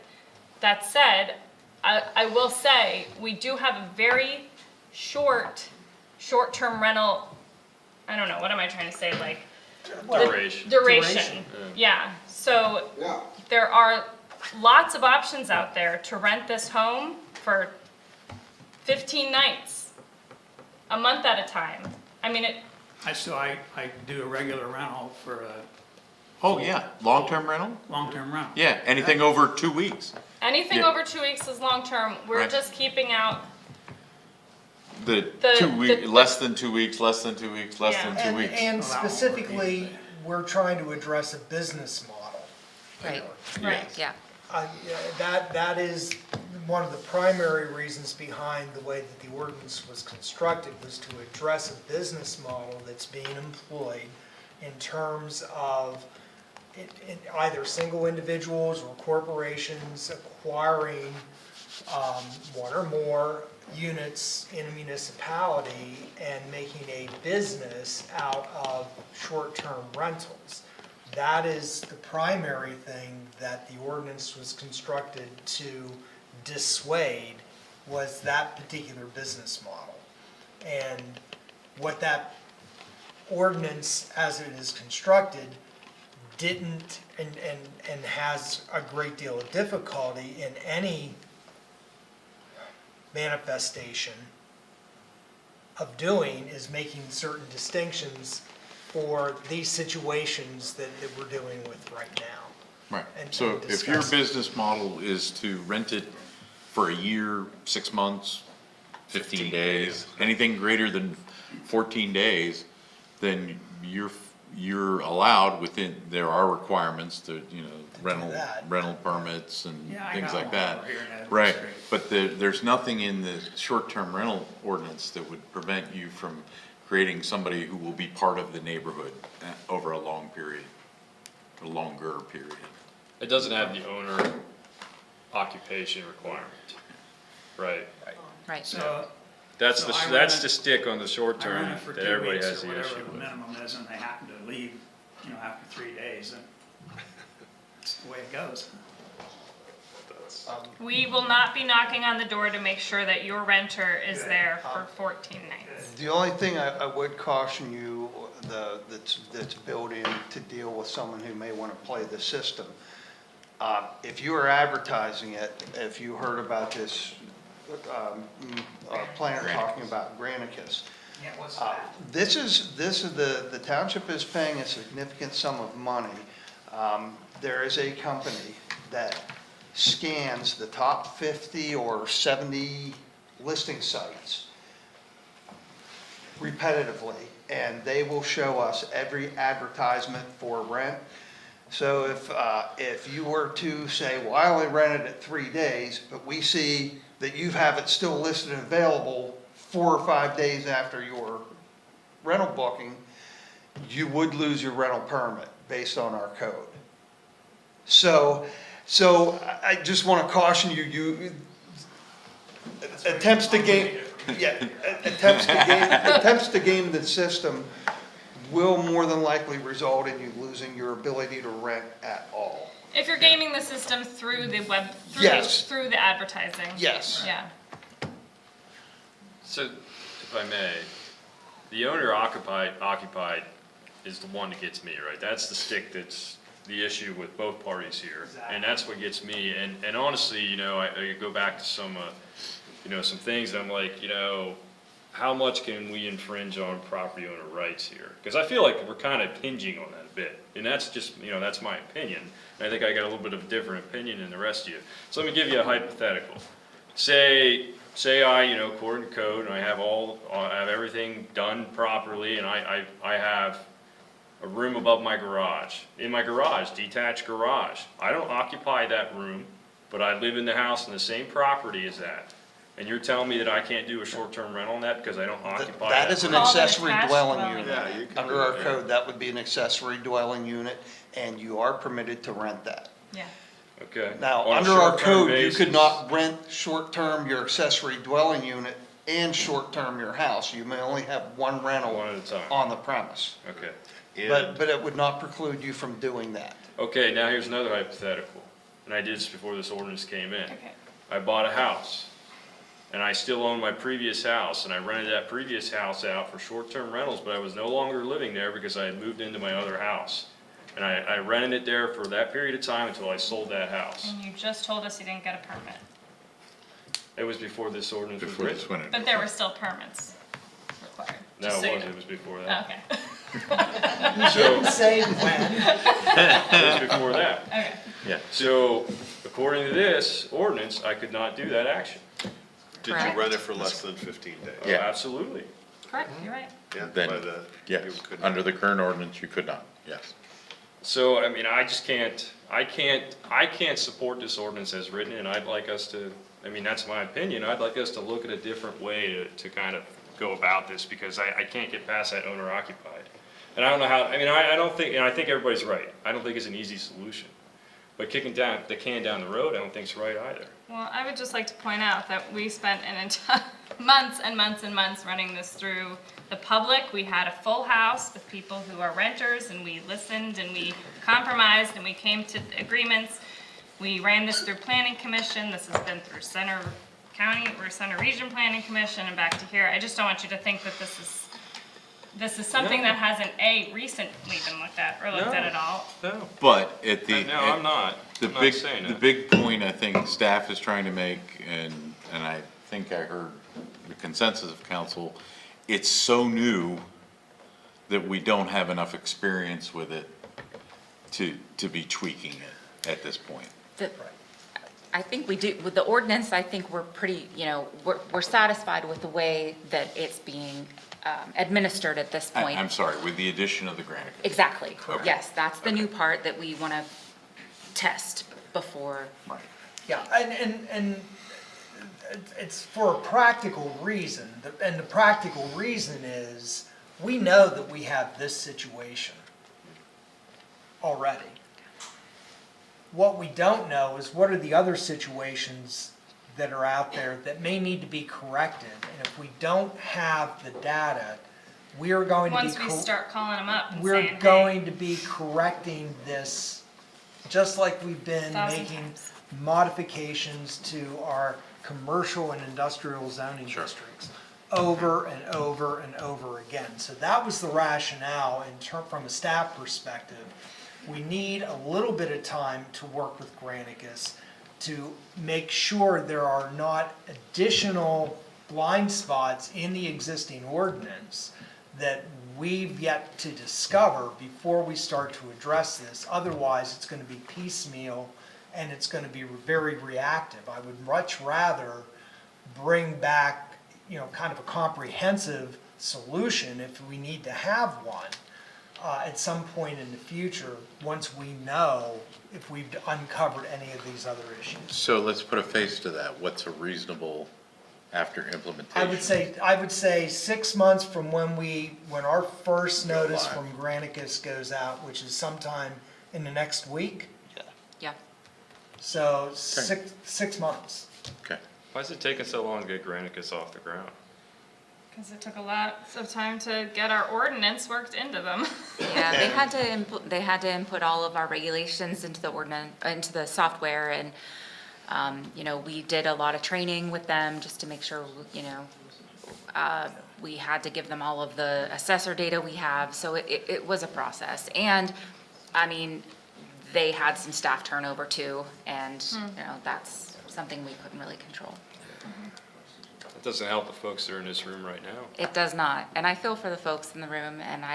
That said, I will say, we do have a very short-term rental, I don't know, what am I trying to say, like? Duration. Duration, yeah. So Yeah. there are lots of options out there to rent this home for 15 nights, a month at a time. I mean, I do a regular rental for a Oh, yeah, long-term rental? long-term rental. Yeah, anything over 2 weeks. Anything Yeah. over 2 weeks is long-term. We're Right. just keeping out, The The- 2 week, the- less than 2 weeks, less than 2 weeks, less Yeah. than 2 weeks. And Well, that won't work specifically, either. we're trying to address a business model. Right, right. yeah. That is one of the primary reasons behind the way that the ordinance was constructed, was to address a business model that's being employed in terms of either single individuals or corporations acquiring one or more units in a municipality and making a business out of short-term rentals. That is the primary thing that the ordinance was constructed to dissuade, was that particular business model. And what that ordinance, as it is constructed, didn't and has a great deal of difficulty in any manifestation of doing, is making certain distinctions for these situations that we're dealing with right now. Right, and so if your discussing. business model is to rent it for a year, 6 months, 15 days, anything greater than 14 days, then you're allowed within, there are requirements to, that. rental permits and Yeah, I things got like one that. over here in Edwards Right, Street. but there's nothing in the short-term rental ordinance that would prevent you from creating somebody who will be part of the neighborhood over a long period, a longer period. It doesn't have the owner occupation requirement, right? Right. So That's So the, I rent that's it- the stick on the short I term rent it for that 2 everybody weeks has or the whatever issue the with. minimum is, and they happen to leave, after 3 days, and it's the way it goes. We will not be knocking on the door to make sure that your renter is there for 14 nights. The only thing I would caution you, that's built in to deal with someone who may want to play the system. If you are advertising it, if you heard about this, planner talking about Granicus. Yeah, what's This is the township is paying a significant sum of money. There is a company that scans the top 50 or 70 listing sites repetitively, and they will show us every advertisement for rent. So if you were to say, well, I only rented it 3 days, but we see that you have it still listed and available 4 or 5 days after your rental booking, you would lose your rental permit based on our code. So I just want to caution you, attempts to game the system will more than likely result in you losing your ability to rent at all. If you're gaming the system through the web, Yes. through the advertising. Yes. Yeah. So, if I may, the owner occupied is the one that gets me, right? That's the stick that's the issue with both parties here. And that's what gets me, and honestly, I go back to some things that I'm like, how much can we infringe on property owner rights here? Because I feel like we're kind of hinging on that a bit, and that's just, that's my opinion. And I think I got a little bit of a different opinion than the rest of you. So let me give you a hypothetical. Say I, according to code, and I have everything done properly, and I have a room above my garage. In my garage, detached garage. I don't occupy that room, but I live in the house in the same property as that. And you're telling me that I can't do a short-term rental on that because I don't occupy that? That is an Called an accessory attached dwelling dwelling unit. Yeah, you can Under do our that. code, that would be an accessory dwelling unit, and you are permitted to rent that. Yeah. Okay. Now, On a under our short-term code, you basis. could not rent short-term your accessory dwelling unit and short-term your house. You may only have one rental One at a time. on the premise. Okay. But it would not preclude you from doing that. Okay, now here's another hypothetical, and I did this before this ordinance came in. Okay. I bought a house, and I still own my previous house, and I rented that previous house out for short-term rentals, but I was no longer living there because I had moved into my other house. And I rented it there for that period of time until I sold that house. And you just told us you didn't get a permit, It was before this ordinance was Before written. this went in. but there were still permits required. No, just it so you wasn't, know. it was before that. Okay. So, Say when. it was before that. Okay. Yeah. So, according to this ordinance, I could not do that action. Did you Correct. run it for less than 15 days? Oh, Yeah. Absolutely. Correct, you're right. Yeah, Then, by the- yes, you couldn't- under the current ordinance, you could not, yes. So, I mean, I just can't, I can't support this ordinance as written, and I'd like us to, I mean, that's my opinion, I'd like us to look at a different way to kind of go about this, because I can't get past that owner occupied. And I don't know how, I mean, I don't think, and I think everybody's right, I don't think it's an easy solution. But kicking down, the can down the road, I don't think's right either. Well, I would just like to point out that we spent an entire months and months and months running this through the public. We had a full house with people who are renters, and we listened and we compromised and we came to agreements. We ran this through Planning Commission. This has been through Center County or Center Region Planning Commission and back to here. I just don't want you to think that this is something No. that hasn't recently been looked at or looked at at all. No. But at the. No, I'm not. The I'm not big, saying the that. big point I think staff is trying to make, and I think I heard the consensus of council, it's so new that we don't have enough experience with it to be tweaking it at this point. I think we do, with the ordinance, I think we're pretty, we're satisfied with the way that it's being administered at this point. I'm sorry, with the addition of the Granicus. Exactly, Okay. yes, that's the new part that we want to test before. Right. Yeah, and it's for a practical reason, and the practical reason is, we know that we have this situation already. What we don't know is what are the other situations that are out there that may need to be corrected, and if we don't have the data, we are going to be. Once we start calling them up and We're saying, hey, going to be correcting this, just like we've been 1,000 making times. modifications to our commercial and industrial zoning districts over and over and over again. So that was the rationale from a staff perspective. We need a little bit of time to work with Granicus to make sure there are not additional blind spots in the existing ordinance that we've yet to discover before we start to address this. Otherwise, it's going to be piecemeal and it's going to be very reactive. I would much rather bring back, kind of a comprehensive solution if we need to have one at some point in the future, once we know if we've uncovered any of these other issues. So let's put a face to that. What's a reasonable after implementation? I would say 6 months from when our first notice from Granicus goes out, which is sometime in the next week. Yeah. So six months. Okay. Why is it taking so long to get Granicus off the ground? because it took a lot of time to get our ordinance worked into them. Yeah, they had to input all of our regulations into the ordinance, into the software, and, we did a lot of training with them just to make sure, we had to give them all of the assessor data we have, so it was a process. And, they had some staff turnover too, and, that's something we couldn't really control. It doesn't help the folks that are in this room right now. It does not, and I feel for the folks in the room, and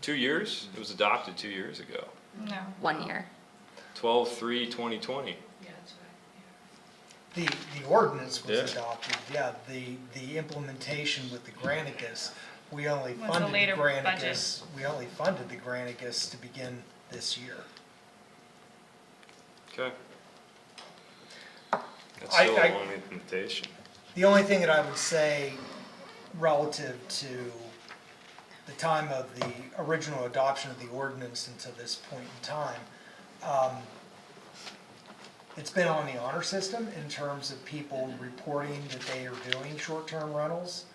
2 years? It was adopted 2 years ago. No. 1 year. 12/3/2020. The ordinance was Yeah. adopted, the implementation with the Granicus, we only Was a funded the later budget. Granicus, to begin this year. Okay. That's I- still I- a long implementation. The only thing that I would say relative to the time of the original adoption of the ordinance until this point in time, it's been on the honor system in terms of people reporting that they are doing short-term rentals,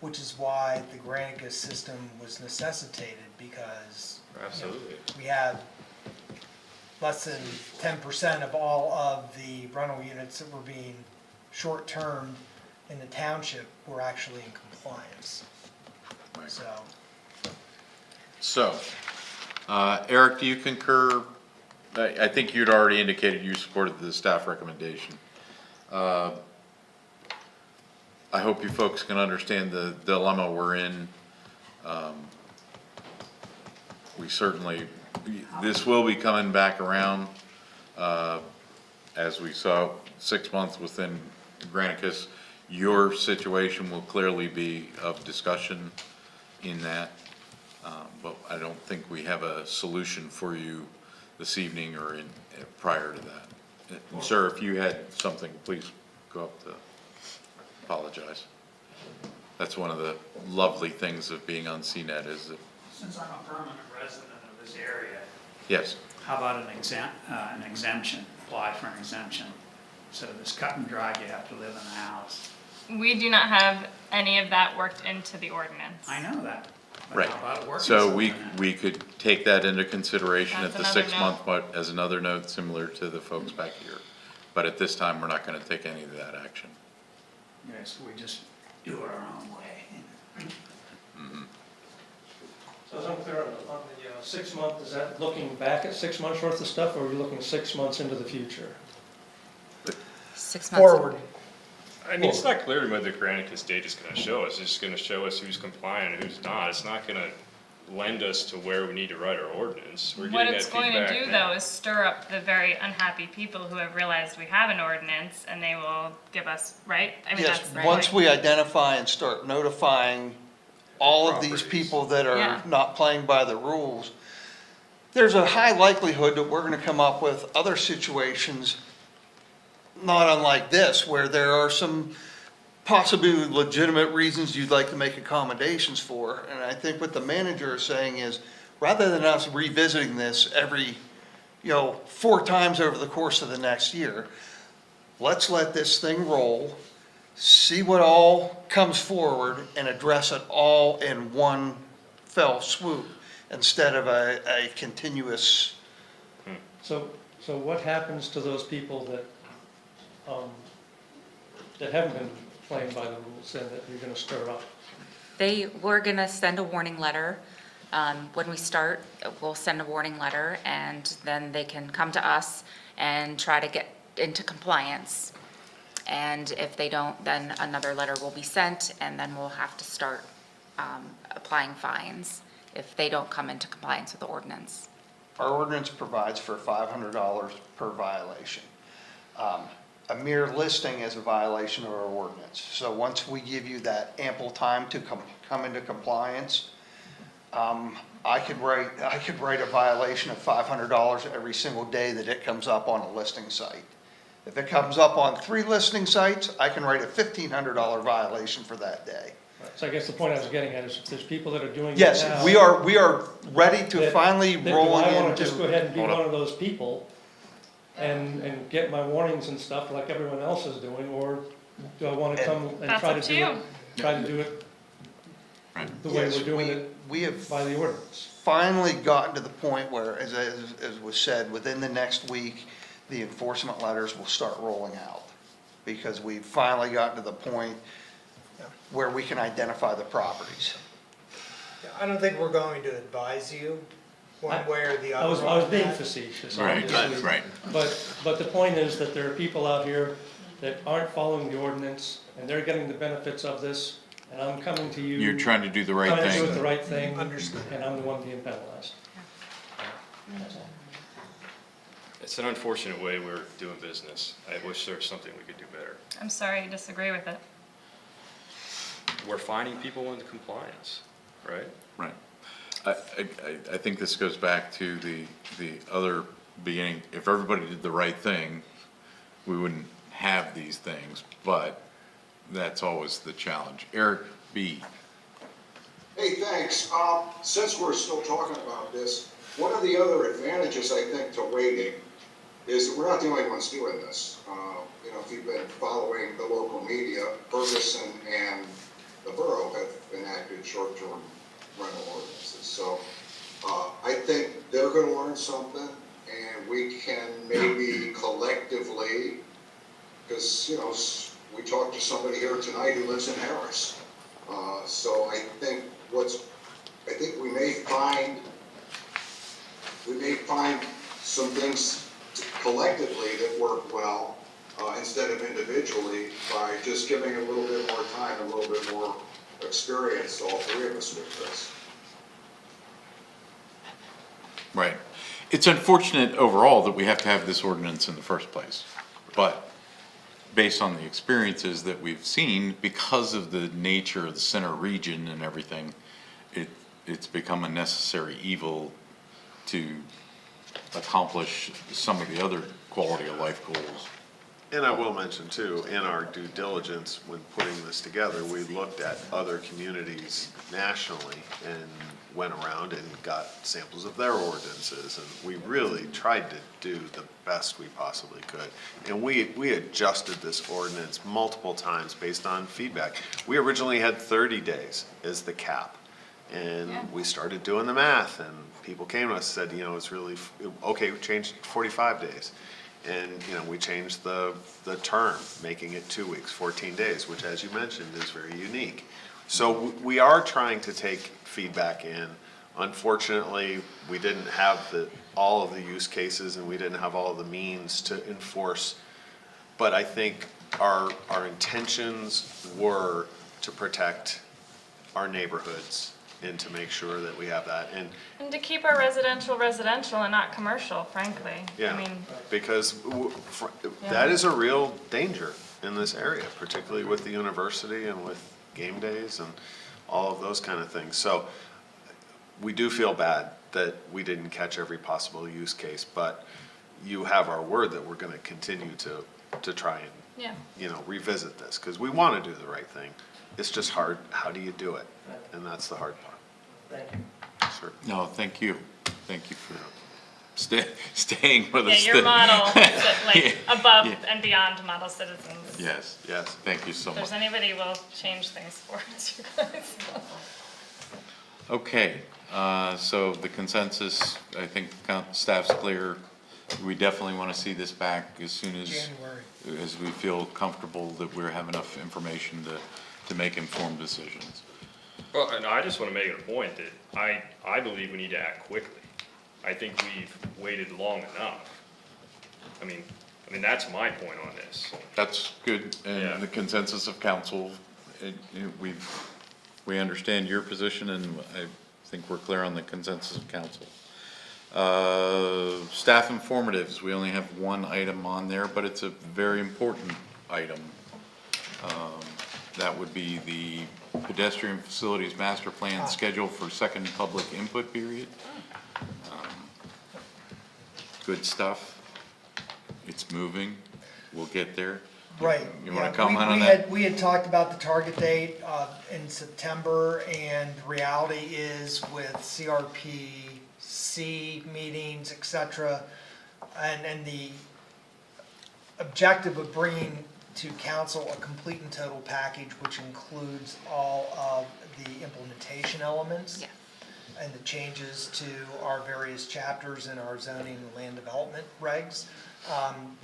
which is why the Granicus system was necessitated, because Absolutely. we had less than 10% of all of the rental units that were being short-term in the township were actually in compliance. So, Eric, do you concur? I think you'd already indicated you supported the staff recommendation. I hope you folks can understand the dilemma we're in. We certainly, this will be coming back around, as we saw 6 months within Granicus. Your situation will clearly be of discussion in that, but I don't think we have a solution for you this evening or prior to that. Sir, if you had something, please go up to apologize. That's one of the lovely things of being on CNET is that, Since I'm a permanent resident of this area, yes, how about an exemption, apply for an exemption? So this cut and dried, you have to live in a house. We do not have any of that worked into the ordinance. I know that. But right. how about working So something we, in it? we could take that into consideration at That's the another 6 note. month, but as another note similar to the folks back here. But at this time, we're not gonna take any of that action. Yes, we just do it our own way. So as I'm clear on the 6 month, is that looking back at 6 months worth of stuff, or are you looking 6 months into the future? 6 months. Forward. I mean, it's not clear to me what the Granicus date is gonna show us. It's just gonna show us who's compliant and who's not. It's not gonna lend us to where we need to write our ordinance. We're What getting that it's going feedback to do now. though is stir up the very unhappy people who have realized we have an ordinance and they will give us, right? I mean, Yes, that's the once point. we identify and start notifying all of these Properties. people that Yeah. are not playing by the rules, there's a high likelihood that we're gonna come up with other situations, not unlike this, where there are some possibly legitimate reasons you'd like to make accommodations for. And I think what the manager is saying is, rather than us revisiting this every, 4 times over the course of the next year, let's let this thing roll, see what all comes forward, and address it all in one fell swoop, instead of a continuous. So what happens to those people that haven't been playing by the rules and that you're gonna stir up? We're gonna send a warning letter. When we start, we'll send a warning letter and then they can come to us and try to get into compliance. And if they don't, then another letter will be sent and then we'll have to start applying fines if they don't come into compliance with the ordinance. Our ordinance provides for $500 per violation. A mere listing is a violation of our ordinance. So once we give you that ample time to come into compliance, I could write a violation of $500 every single day that it comes up on a listing site. If it comes up on 3 listing sites, I can write a $1,500 violation for that day. So I guess the point I was getting at is if there's people that are doing it Yes, now. we are ready to that- finally that roll Do I wanna just go into. ahead and be Hold on. one of those people and get my warnings and stuff like everyone else is doing, or do I wanna come and That's try up to to do you. it? Try to do it the way Yes, we're doing it we have by the ordinance. finally gotten to the point where, as was said, within the next week, the enforcement letters will start rolling out. Because we've finally gotten to the point where we can identify the properties. I don't think we're going to advise you one way or the I other. was on being that. facetious. Right, obviously. right. But the point is that there are people out here that aren't following the ordinance, and they're getting the benefits of this, and I'm coming to you. You're trying to do the right Trying to do it the thing. right thing. Understood. And I'm the one being penalized. It's an unfortunate way we're doing business. I wish there was something we could do better. I'm sorry you disagree with it. We're finding people into compliance, right? Right. I think this goes back to the other beginning. If everybody did the right thing, we wouldn't have these things, but that's always the challenge. Eric B. Hey, thanks. Since we're still talking about this, one of the other advantages, I think, to waiting is that we're not the only ones doing this. If you've been following the local media, Ferguson and the borough have enacted short-term rental ordinances. So I think they're going to learn something, and we can maybe collectively, because, we talked to somebody here tonight who lives in Harris. So I think we may find some things collectively that work well, instead of individually, by just giving a little bit more time, a little bit more experience, all three of us, with this. Right. It's unfortunate overall that we have to have this ordinance in the first place. But based on the experiences that we've seen, because of the nature of the center region and everything, it's become a necessary evil to accomplish some of the other quality of life goals. And I will mention too, in our due diligence when putting this together, we looked at other communities nationally and went around and got samples of their ordinances, and we really tried to do the best we possibly could. And we adjusted this ordinance multiple times based on feedback. We originally had 30 days as the cap, and we started doing the math, and people came to us and said, you know, it's really, okay, we changed it to 45 days. And, you know, we changed the term, making it 2 weeks, 14 days, which, as you mentioned, is very unique. So we are trying to take feedback in. Unfortunately, we didn't have all of the use cases, and we didn't have all of the means to enforce. But I think our intentions were to protect our neighborhoods and to make sure that we have that. And to keep our residential and not commercial, frankly. Yeah, I mean, because that is a real danger in this area, particularly with the university and with game days and all of those kind of things. So we do feel bad that we didn't catch every possible use case, but you have our word that we're gonna continue to try and, you know, revisit this, because we wanna do the right thing. It's just hard, how do you do it? And that's the hard part. Thank you. Sure. No, thank you. Thank you for staying with us. yeah, your model is like above Yeah. and beyond model citizens. Yes, Yes. thank you so If much. there's anybody who will change things for us, you guys. Okay, so the consensus, I think staff's clear. We definitely want to see this back as soon as we feel comfortable that we have enough information to make informed decisions. Well, and I just want to make it a point that I believe we need to act quickly. I think we've waited long enough. I mean, that's my point on this. That's good, Yeah. and the consensus of council, we understand your position, and I think we're clear on the consensus of council. Staff informatives, we only have one item on there, but it's a very important item. That would be the pedestrian facilities master plan schedule for second public input period. Good stuff. It's moving. We'll get there. Right. You wanna yeah, comment on that? We had talked about the target date in September, and the reality is with CRPC meetings, et cetera, and the objective of bringing to council a complete and total package, which includes all of the implementation elements. Yeah. And the changes to our various chapters in our zoning and land development regs.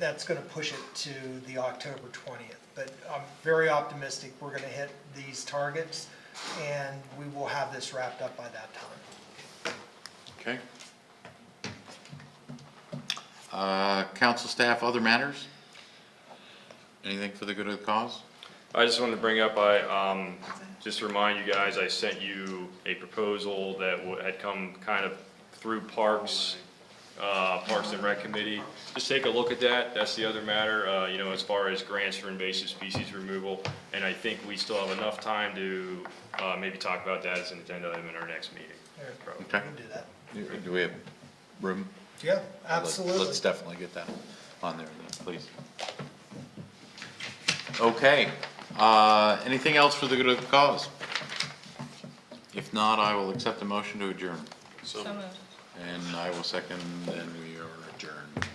That's gonna push it to the October 20th. But I'm very optimistic we're gonna hit these targets, and we will have this wrapped up by that time. Okay. Council staff, other matters? Anything for the good of the cause? I just wanted to bring up, just to remind you guys, I sent you a proposal that had come kind of through Parks and Rec Committee. Just take a look at that. That's the other matter, you know, as far as grants for invasive species removal. And I think we still have enough time to maybe talk about that as an agenda item in our next meeting. We Okay. can do that. Do we have room? Yeah, absolutely. Let's definitely get that on there then, please. Okay, anything else for the good of the cause? If not, I will accept a motion to adjourn. So moved. And I will second, and we are adjourned.